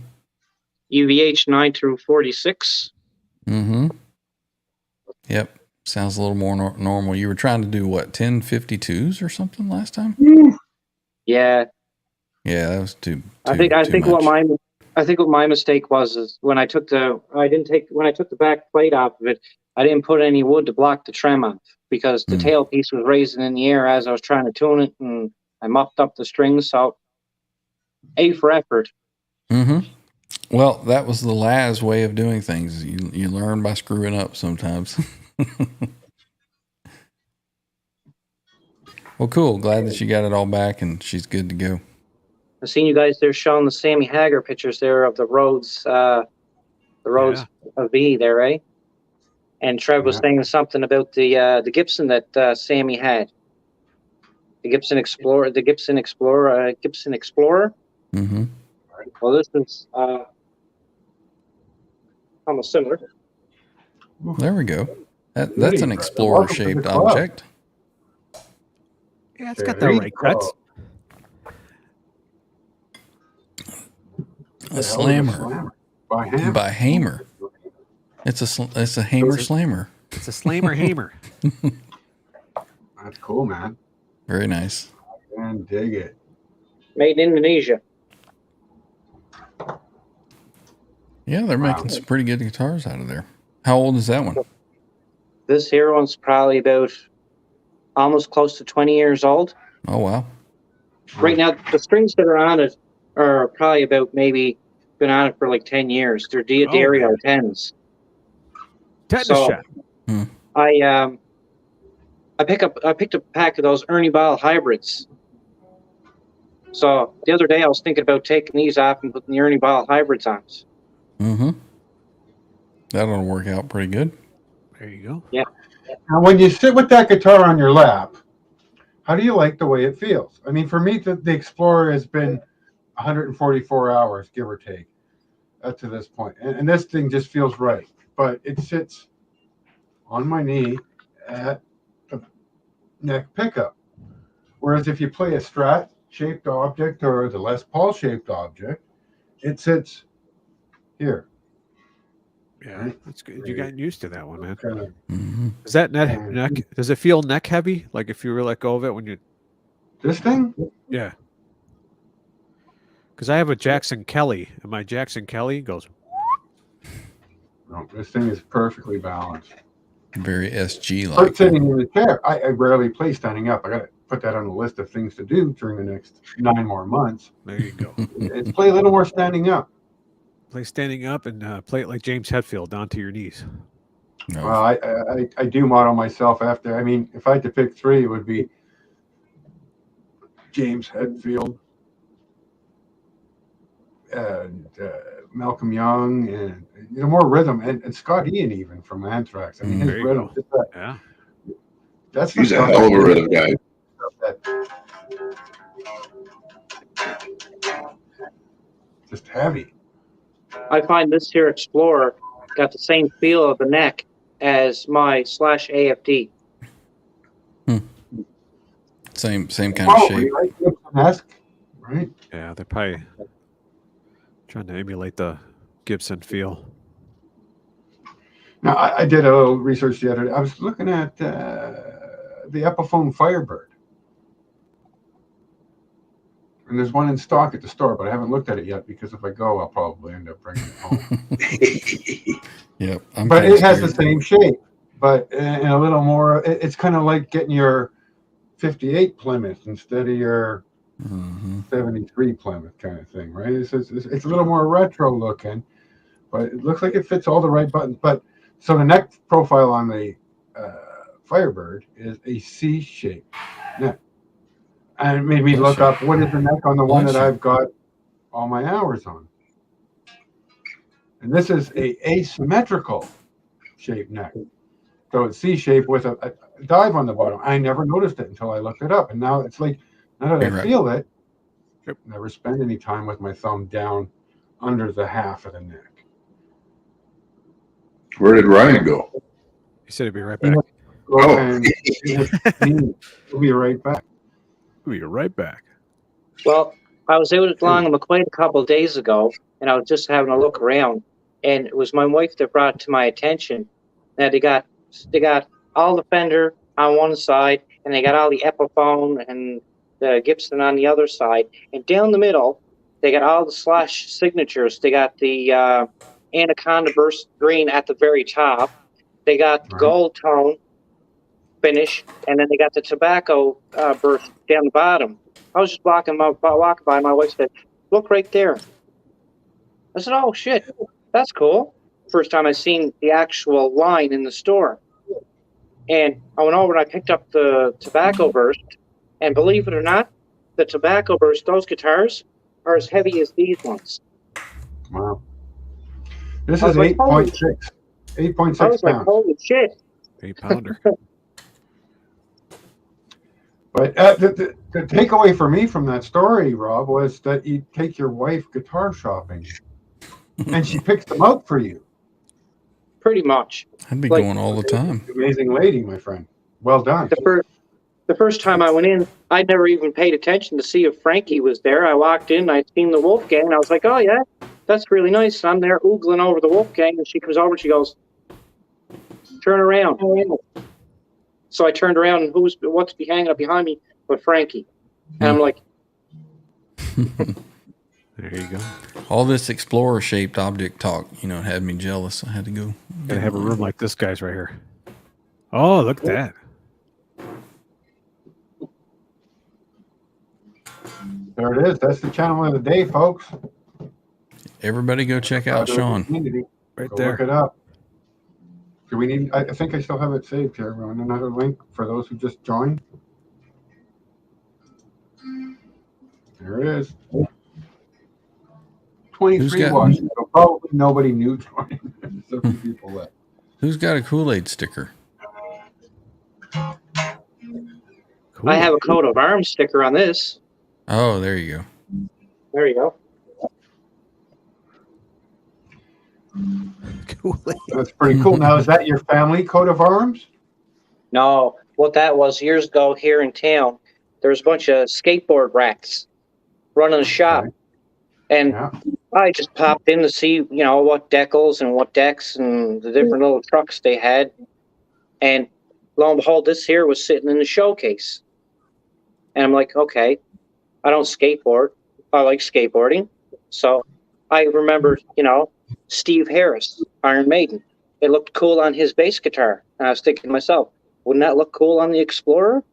Speaker 5: UVH 9 through 46.
Speaker 1: Mm-hmm. Yep. Sounds a little more normal. You were trying to do what, 1052s or something last time?
Speaker 5: Yeah.
Speaker 1: Yeah, that was too
Speaker 5: I think
Speaker 1: much.
Speaker 5: what my mistake was is when I took the back plate off of it, I didn't put any wood to block the trem off because the tailpiece was raising in the air as I was trying to tune it, and I muffed up the strings. So, A for effort.
Speaker 1: Mm-hmm. Well, that was the Laz way of doing things. You learn by screwing up sometimes. Well, cool. Glad that you got it all back and she's good to go.
Speaker 5: I've seen you guys there showing the Sammy Hagar pictures there of the Rhodes, of V there, right? And Trev was saying something about the Gibson that Sammy had. The Gibson Explorer.
Speaker 1: Mm-hmm.
Speaker 5: Well, this is almost similar.
Speaker 1: There we go. That's an Explorer-shaped object.
Speaker 2: Yeah, it's got the right cuts.
Speaker 1: A slammer. By Hamer. It's a Hamer slammer.
Speaker 2: It's a slammer Hamer.
Speaker 3: That's cool, man.
Speaker 1: Very nice.
Speaker 3: And dig it.
Speaker 5: Made in Indonesia.
Speaker 1: Yeah, they're making some pretty good guitars out of there. How old is that one?
Speaker 5: This here one's probably about almost close to 20 years old.
Speaker 1: Oh, wow.
Speaker 5: Right now, the strings that are on it are probably about maybe been on it for like 10 years. They're D'Addario 10s. So I picked up a pack of those Ernie Ball hybrids. So the other day I was thinking about taking these off and putting the Ernie Ball hybrids on.
Speaker 1: Mm-hmm. That'll work out pretty good.
Speaker 2: There you go.
Speaker 5: Yeah.
Speaker 3: Now, when you sit with that guitar on your lap, how do you like the way it feels? I mean, for me, the Explorer has been 144 hours, give or take, to this point. And this thing just feels right. But it sits on my knee at the neck pickup, Whereas if you play a Strat-shaped object or the Les Paul-shaped object, it sits
Speaker 2: here. Yeah, that's good. You got used to that one, man.
Speaker 1: Mm-hmm.
Speaker 2: Is that neck? Does it feel neck heavy? Like if you were let go of it when you?
Speaker 3: This thing?
Speaker 2: Yeah. Because I have a Jackson Kelly, and my Jackson Kelly goes.
Speaker 3: No, this thing is perfectly balanced.
Speaker 1: Very SG-like.
Speaker 3: Sitting in the chair, I rarely play standing up. I got to put that on the list of things to do during the next 9 more months.
Speaker 2: There you go.
Speaker 3: It's play a little more standing up.
Speaker 2: Play standing up and play it like James Hetfield, down to your knees.
Speaker 1: No.
Speaker 3: Well, I do model myself after. I mean, if I had to pick 3, it would be James Hetfield, and Malcolm Young, and more rhythm, and Scott Ian even from Anthrax. I mean, his rhythm.
Speaker 2: Yeah,
Speaker 6: he's a hell of a rhythm guy.
Speaker 3: Just heavy.
Speaker 5: I find this here Explorer got the same feel of the neck as my /AFD.
Speaker 1: Same kind of shape.
Speaker 3: Right?
Speaker 2: Yeah, they're probably trying to emulate the Gibson feel.
Speaker 3: Now, I did a little research the other day. I was looking at the Epiphone Firebird. And there's one in stock at the store, but I haven't looked at it yet because if I go, I'll probably end up bringing it home.
Speaker 1: Yep.
Speaker 3: But it has the same shape, but in a little more. It's kind of like getting your 58 Plymouth instead of your 73 Plymouth kind of thing, right? It's a little more retro looking, but it looks like it fits all the right buttons. But so the neck profile on the Firebird is a C-shaped neck. And it made me look up what is the neck on the one that I've got all my hours on. And this is a asymmetrical shaped neck. So it's C-shaped with a dive on the bottom. I never noticed it until I looked it up. And now it's like, now that I feel it, never spend any time with my thumb down under the half of the neck.
Speaker 6: Where did Ryan go?
Speaker 2: He said he'd be right back.
Speaker 3: He'll be right back.
Speaker 2: We'll be right back.
Speaker 5: Well, I was out at Long and McQuaid a couple of days ago, and I was just having a look around, and it was my wife that brought it to my attention that they got all the Fender on one side, and they got all the Epiphone and the Gibson on the other side, and down the middle, they got all the Slash signatures. They got the Anaconda Burst Green at the very top. They got the Gold Tone finish, and then they got the Tobacco Burst down the bottom. I was just walking by, my wife said, "Look right there." I said, "Oh shit, that's cool." First time I seen the actual line in the store. And I went over and I picked up the Tobacco Burst, and believe it or not, the Tobacco Burst, those guitars are as heavy as these ones.
Speaker 3: Wow. This is 8.6. 8.6 pounds.
Speaker 5: Like, holy shit.
Speaker 2: 8-pounder.
Speaker 3: But the takeaway for me from that story, Rob, was that you take your wife guitar shopping and she picks them out for you.
Speaker 5: Pretty much.
Speaker 1: I'd be going all the time.
Speaker 3: Amazing lady, my friend. Well done.
Speaker 5: The first time I went in, I never even paid attention to see if Frankie was there. I walked in, I'd seen the Wolfgang, and I was like, "Oh yeah, that's really nice." And I'm there oogling over the Wolfgang, and she comes over and she goes, "Turn around." So I turned around, and what's hanging up behind me but Frankie. And I'm like,
Speaker 2: there you go.
Speaker 1: All this Explorer-shaped object talk, had me jealous. I had to go.
Speaker 2: Gotta have a room like this guy's right here. Oh, look at that.
Speaker 3: There it is. That's the channel of the day, folks.
Speaker 1: Everybody go check out Sean.
Speaker 2: Right
Speaker 3: go
Speaker 2: there.
Speaker 3: Look it up. Do we need? I think I still have it saved here. On another link for those who just joined. There it is. 23 watching. So probably nobody new joining. So few people left.
Speaker 1: Who's got a Kool-Aid sticker?
Speaker 2: Cool.
Speaker 5: I have a coat of arms sticker on this.
Speaker 1: Oh, there you go.
Speaker 5: There you go.
Speaker 2: Kool-Aid.
Speaker 3: That's pretty cool. Now, is that your family coat of arms?
Speaker 5: No, what that was years ago here in town, there was a bunch of skateboard racks running the shop. And I just popped in to see, what decals and what decks and the different little trucks they had. And lo and behold, this here was sitting in the showcase. And I'm like, okay, I don't skateboard. I like skateboarding. So I remember, Steve Harris, Iron Maiden. It looked cool on his bass guitar. And I was thinking to myself, wouldn't that look cool on the Explorer?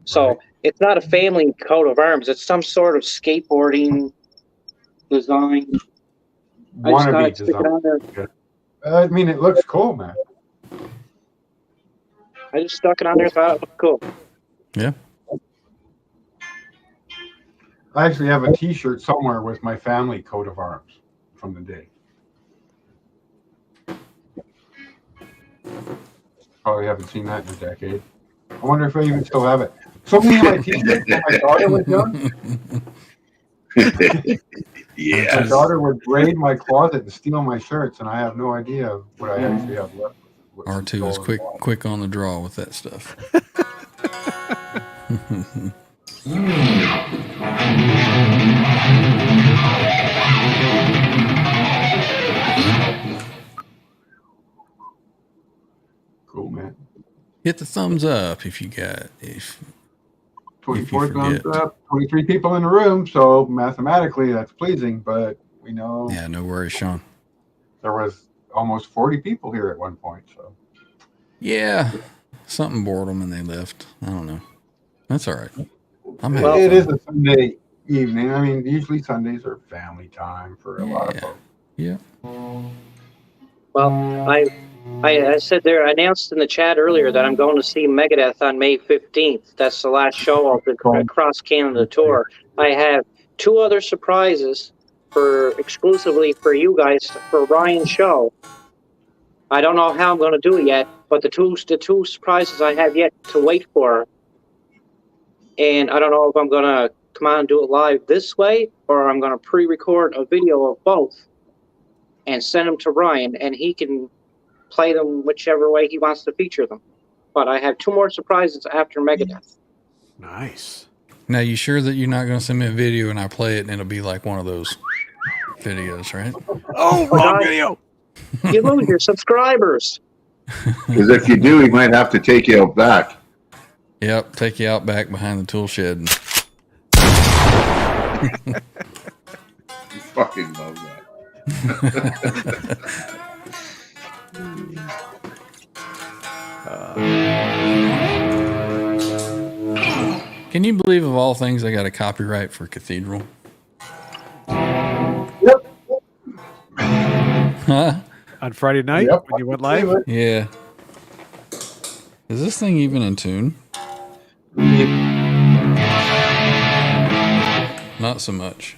Speaker 5: So it's not a family coat of arms. It's some sort of skateboarding design.
Speaker 3: Wannabe design. I mean, it looks cool, man.
Speaker 5: I just stuck it on there, thought it looked cool.
Speaker 1: Yeah.
Speaker 3: I actually have a T-shirt somewhere with my family coat of arms from the day. Probably haven't seen that in a decade. I wonder if I even still have it. So many of my T-shirts when my daughter was young.
Speaker 6: Yeah.
Speaker 3: My daughter would raid my closet and steal my shirts, and I have no idea what I actually have left.
Speaker 1: R2 is quick on the draw with that stuff.
Speaker 3: Cool, man.
Speaker 1: Hit the thumbs up if you got
Speaker 3: 24 thumbs up, 23 people in the room, so mathematically that's pleasing, but we know.
Speaker 1: Yeah, no worries, Sean.
Speaker 3: There was almost 40 people here at one point, so.
Speaker 1: Yeah, something bored them and they left. I don't know. That's all right.
Speaker 3: It is a Sunday evening. I mean, usually Sundays are family time for a lot of folks.
Speaker 1: Yeah.
Speaker 5: Well, I said there, I announced in the chat earlier that I'm going to see Megadeth on May 15th. That's the last show of the Cross Canada tour. I have 2 other surprises exclusively for you guys for Ryan's show. I don't know how I'm going to do it yet, but the two surprises I have yet to wait for. And I don't know if I'm going to come on and do it live this way, or I'm going to pre-record a video of both and send them to Ryan, and he can play them whichever way he wants to feature them. But I have 2 more surprises after Megadeth.
Speaker 2: Nice.
Speaker 1: Now, you sure that you're not going to send me a video and I play it and it'll be like one of those videos, right?
Speaker 2: Oh, wrong video.
Speaker 5: You lose your subscribers.
Speaker 6: Because if you do, he might have to take you out back.
Speaker 1: Yep, take you out back behind the tool shed.
Speaker 6: You fucking love that.
Speaker 1: Can you believe, of all things, I got a copyright for Cathedral?
Speaker 3: Yep.
Speaker 1: Huh?
Speaker 2: On Friday night when you went live?
Speaker 1: Yeah. Is this thing even in tune? Not so much.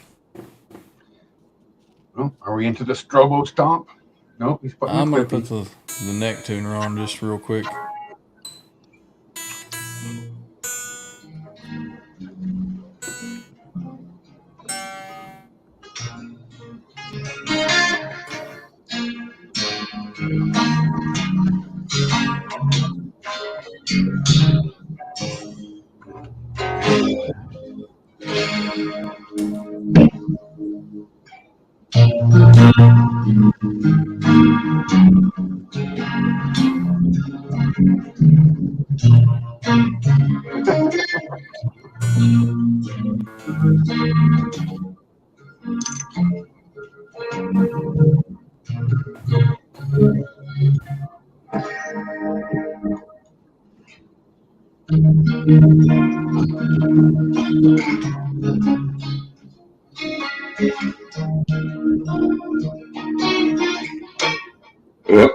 Speaker 3: Well, are we into the strobo stomp? Nope, he's putting
Speaker 1: I'm going to put the neck tuner on just real quick.
Speaker 6: Yep.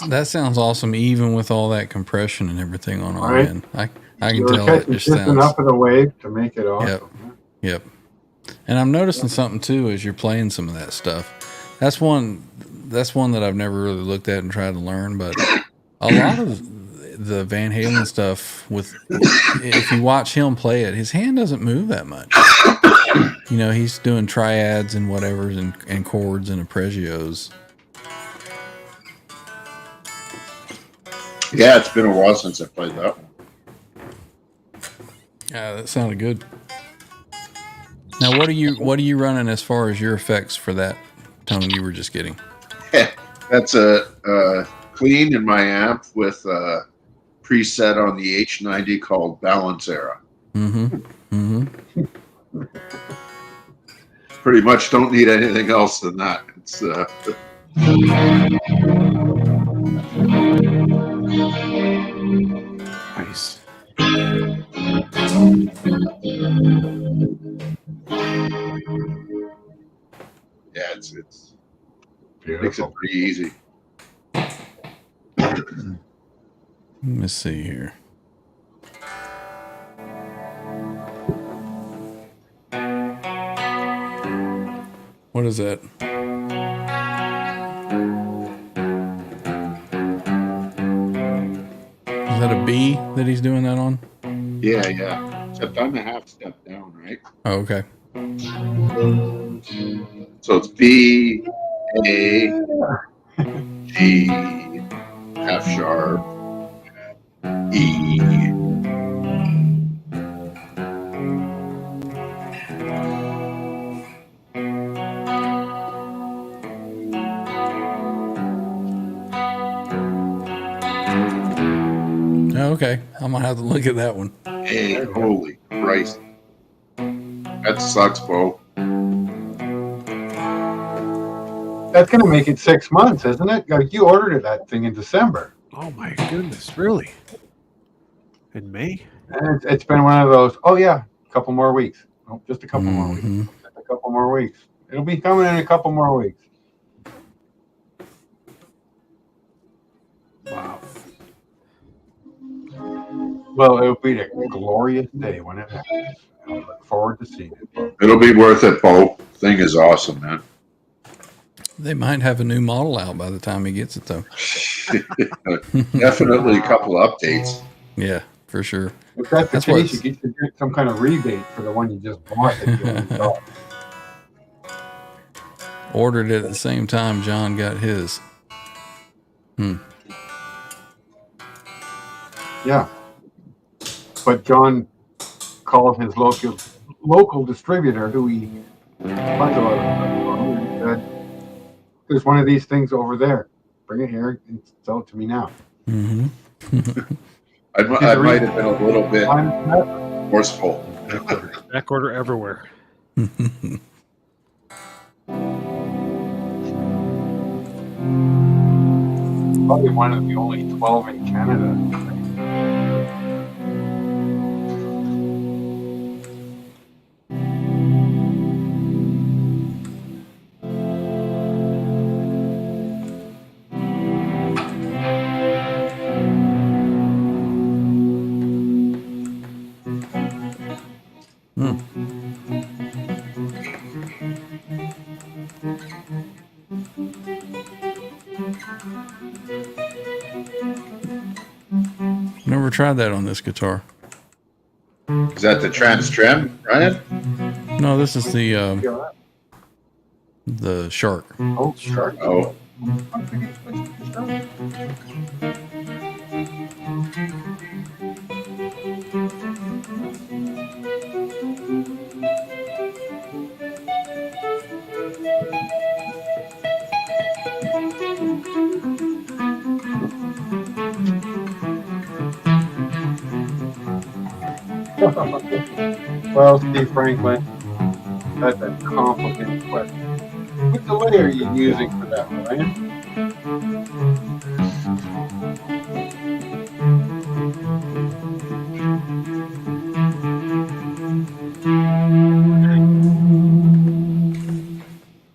Speaker 1: that sounds awesome, even with all that compression and everything on our
Speaker 3: Right.
Speaker 1: end. I can
Speaker 3: You're
Speaker 1: tell it
Speaker 3: catching
Speaker 1: just
Speaker 3: just
Speaker 1: sounds.
Speaker 3: enough of the wave to make it awesome.
Speaker 1: Yep. And I'm noticing something too as you're playing some of that stuff. That's one that I've never really looked at and tried to learn, but a lot of the Van Halen stuff, if you watch him play it, his hand doesn't move that much. You know, he's doing triads and whatevers and chords and arpeggios.
Speaker 6: Yeah, it's been a while since I played that one.
Speaker 1: Yeah, that sounded good. Now, what are you running as far as your effects for that tone you were just getting?
Speaker 6: That's a clean in my amp with a preset on the H90 called Balance Era. Pretty much don't need anything else than that. It's
Speaker 2: Nice.
Speaker 6: Yeah, it's
Speaker 3: Beautiful.
Speaker 6: makes it pretty easy.
Speaker 1: Let me see here. What is that? Is that a B that he's doing that on?
Speaker 6: Yeah. Except I'm a half step down, right?
Speaker 1: Oh, okay.
Speaker 6: So it's B, A, G, F sharp, E.
Speaker 1: Oh, okay. I'm gonna have to look at that one.
Speaker 6: Hey, holy Christ. That sucks, Bo.
Speaker 3: That's going to make it 6 months, isn't it? You ordered that thing in December.
Speaker 2: Oh my goodness, really? In May?
Speaker 3: And it's been one of those, oh yeah, a couple more weeks. Oh, just a couple more weeks. Just a couple more weeks. It'll be coming in a couple more weeks.
Speaker 2: Wow.
Speaker 3: Well, it'll be a glorious day when it happens. I look forward to seeing it.
Speaker 6: It'll be worth it, Bo. Thing is awesome, man.
Speaker 1: They might have a new model out by the time he gets it, though.
Speaker 6: Definitely a couple updates.
Speaker 1: Yeah, for sure.
Speaker 3: If that's the case, you get some kind of rebate for the one you just bought.
Speaker 1: Ordered it at the same time John got his.
Speaker 3: Yeah. But John called his local distributor, who he buys a lot of stuff from, and said, "There's one of these things over there. Bring it here and sell it to me now."
Speaker 6: I might have been a little bit forceful.
Speaker 2: Back order everywhere.
Speaker 3: Probably one of the only 12 in Canada.
Speaker 1: Never tried that on this guitar.
Speaker 6: Is that the Trans Trem, Ryan?
Speaker 1: No, this is the Shark.
Speaker 3: Oh, Shark.
Speaker 6: Oh.
Speaker 3: Well, Steve Franklin, that's a complicated question. What delay are you using for that, Ryan?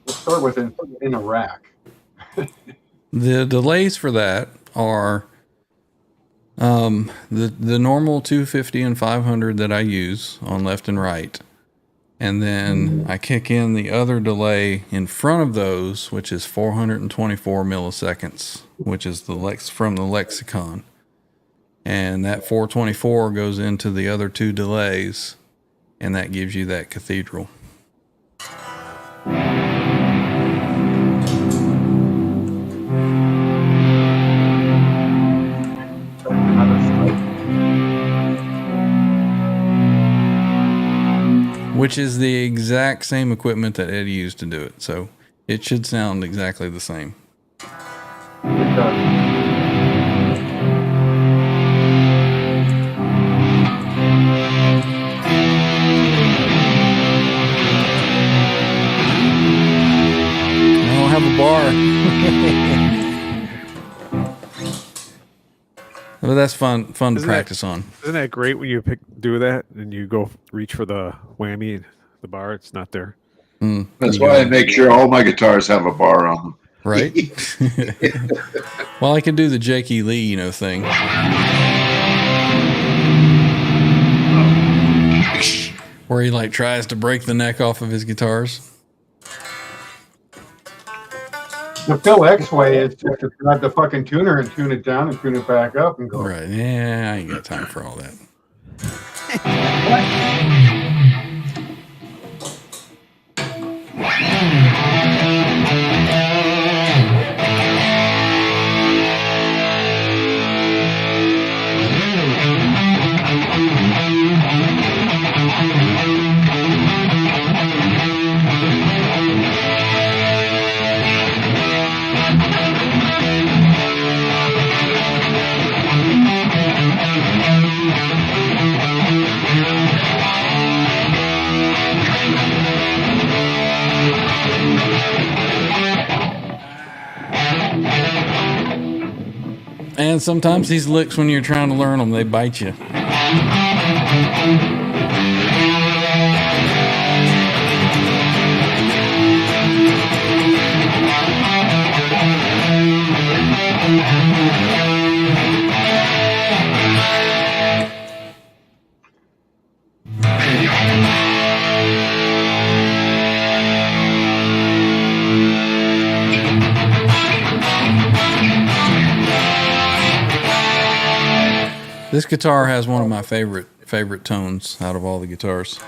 Speaker 3: We'll start with in a rack.
Speaker 1: The delays for that are the normal 250 and 500 that I use on left and right. And then I kick in the other delay in front of those, which is 424 milliseconds, which is from the lexicon. And that 424 goes into the other two delays, and that gives you that cathedral. Which is the exact same equipment that Eddie used to do it. So it should sound exactly the same.
Speaker 3: It does.
Speaker 1: Have a bar. But that's fun to practice on.
Speaker 2: Isn't that great when you do that and you go reach for the whammy, the bar, it's not there.
Speaker 6: That's why I make sure all my guitars have a bar on them.
Speaker 1: Right? Well, I can do the Jakey Lee, thing. Where he tries to break the neck off of his guitars.
Speaker 3: The Phil X way is just to grab the fucking tuner and tune it down and tune it back up and go.
Speaker 1: Right. Yeah, I ain't got time for all that. And sometimes these licks, when you're trying to learn them, they bite you. This guitar has one of my favorite tones out of all the guitars.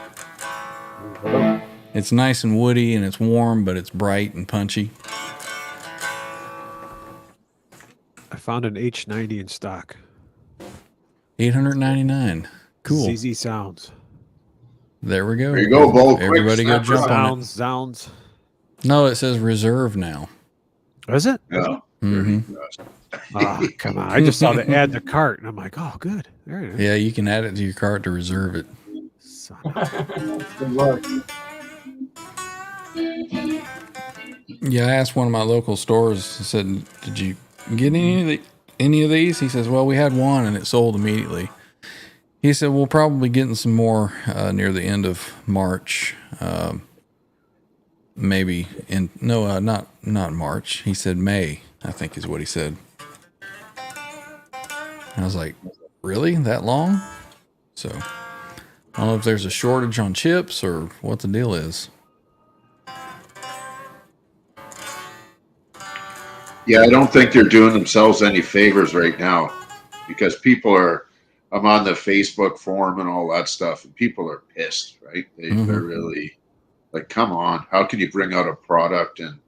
Speaker 1: It's nice and woody and it's warm, but it's bright and punchy.
Speaker 2: I found an H90 in stock.
Speaker 1: $899. Cool.
Speaker 2: ZZ Sounds.
Speaker 1: There we go.
Speaker 6: There you go, Bo.
Speaker 1: Everybody go jump on it.
Speaker 2: Sounds.
Speaker 1: No, it says reserve now.
Speaker 2: Is it?
Speaker 6: Yeah.
Speaker 1: Mm-hmm.
Speaker 2: Oh, come on. I just saw the add to cart, and I'm like, oh, good. There it is.
Speaker 1: Yeah, you can add it to your cart to reserve it.
Speaker 3: Good luck.
Speaker 1: Yeah, I asked one of my local stores, I said, did you get any of these? He says, well, we had one and it sold immediately. He said, we'll probably getting some more near the end of March. Maybe not March. He said May, I think is what he said. And I was like, really? That long? So I don't know if there's a shortage on chips or what the deal is.
Speaker 6: Yeah, I don't think they're doing themselves any favors right now because I'm on the Facebook forum and all that stuff, and people are pissed, right? They're really like, come on, how can you bring out a product? And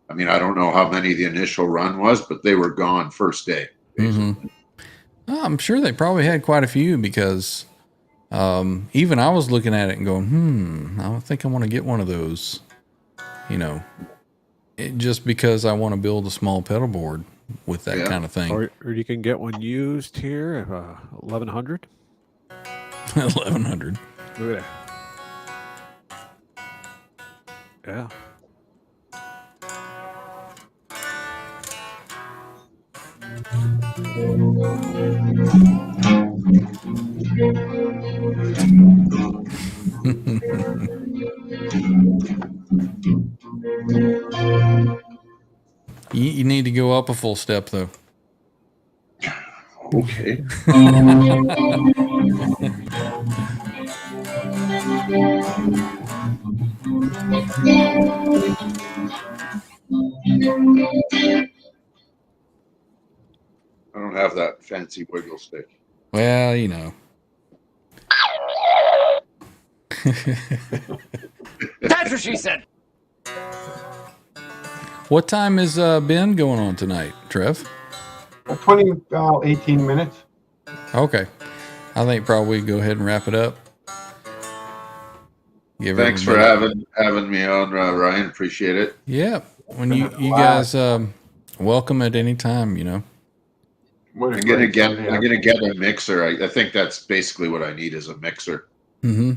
Speaker 6: I mean, I don't know how many the initial run was, but they were gone first day.
Speaker 1: Mm-hmm. I'm sure they probably had quite a few because even I was looking at it and going, I think I want to get one of those, just because I want to build a small pedal board with that kind of thing.
Speaker 2: Or you can get one used here at 1100.
Speaker 1: 1100.
Speaker 2: Look at that. Yeah.
Speaker 1: You need to go up up a full step, though.
Speaker 6: Okay. I don't have that fancy wiggle stick.
Speaker 1: Well, you know.
Speaker 10: That's what she said.
Speaker 1: What time is Ben going on tonight, Trev?
Speaker 3: 18 minutes.
Speaker 1: Okay. I think probably go ahead and wrap it up.
Speaker 6: Thanks for having me on, Ryan. Appreciate it.
Speaker 1: Yeah. When you guys welcome at any time, you know.
Speaker 6: I'm gonna get a mixer. I think that's basically what I need is a mixer.
Speaker 1: Mm-hmm.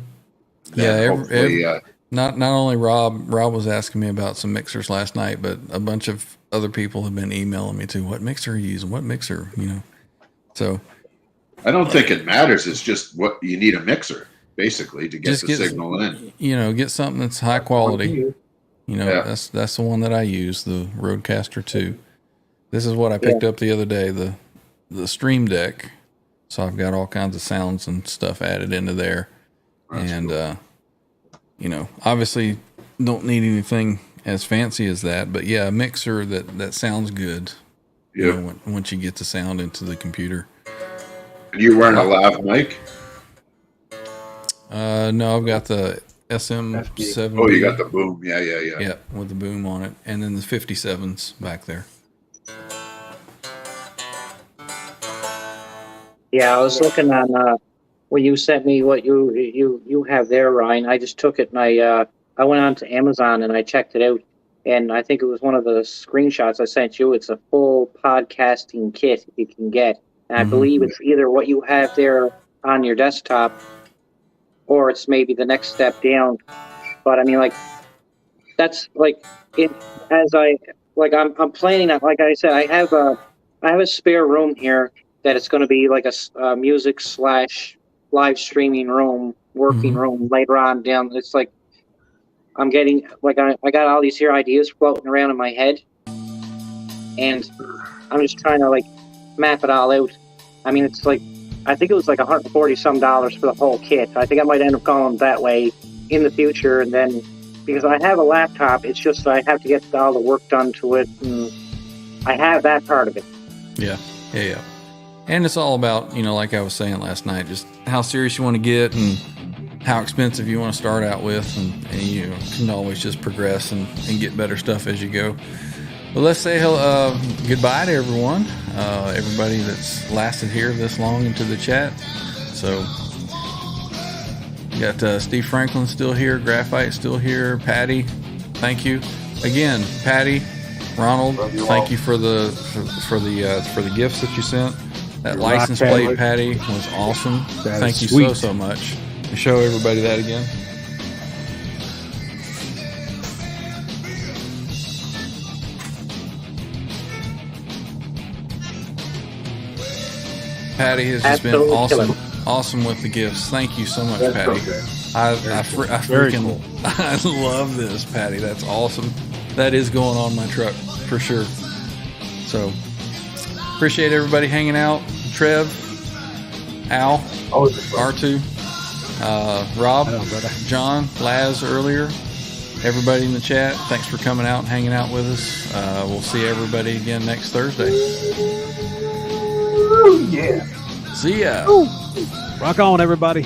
Speaker 1: Yeah. Not only Rob was asking me about some mixers last night, but a bunch of other people have been emailing me too. What mixer are you using? What mixer? You know. So.
Speaker 6: I don't think it matters. It's just what you need a mixer basically to get the signal in. You
Speaker 1: know, get something that's high quality. You know, that's the one that I use, the Rodecaster 2. This is what I picked up the other day, the Stream Deck. So I've got all kinds of sounds and stuff added into there. That's cool. You know, obviously don't need anything as fancy as that, but yeah, a mixer that sounds good.
Speaker 6: Yeah.
Speaker 1: You know, once you get the sound into the computer.
Speaker 6: And you're wearing a lav mic?
Speaker 1: No, I've got the SM7.
Speaker 6: Oh, you got the boom. Yeah.
Speaker 1: Yeah, with the boom on it. And then the 57s back there.
Speaker 5: Yeah, I was looking on well, you sent me what you have there, Ryan. I just took it and I went on to Amazon and I checked it out. And I think it was one of the screenshots I sent you. It's a full podcasting kit you can get. And I believe it's either what you have there on your desktop or it's maybe the next step down. But I mean, like, that's like it as I'm planning on, like I said, I have a spare room here that it's going to be like a music / live streaming room, working room later on down. It's like I'm getting like I got all these here ideas floating around in my head, and I'm just trying to like map it all out. I mean, it's like I think it was like $140 some for the whole kit. I think I might end up going that way in the future, and then because I have a laptop, it's just I have to get all the work done to it, and I have that part of it.
Speaker 1: Yeah. And it's all about, you know, like I was saying last night, just how serious you want to get and how expensive you want to start out with, and you know, can always just progress and get better stuff as you go. But let's say goodbye to everyone, everybody that's lasted here this long into the chat. So we got Steve Franklin still here, Graphite still here, Patty, thank you again, Patty, Ronald, thank you for the gifts that you sent. That license plate, Patty, was awesome. Thank you so much. Show everybody that again. Patty has just been awesome with the gifts. Thank you so much, Patty. I freaking I love this, Patty. That's awesome. That is going on my truck for sure. So appreciate everybody hanging out. Trev, Al, R2, Rob, John, Laz earlier, everybody in the chat. Thanks for coming out and hanging out with us. We'll see everybody again next Thursday.
Speaker 3: Yeah.
Speaker 1: See ya.
Speaker 2: Rock on, everybody.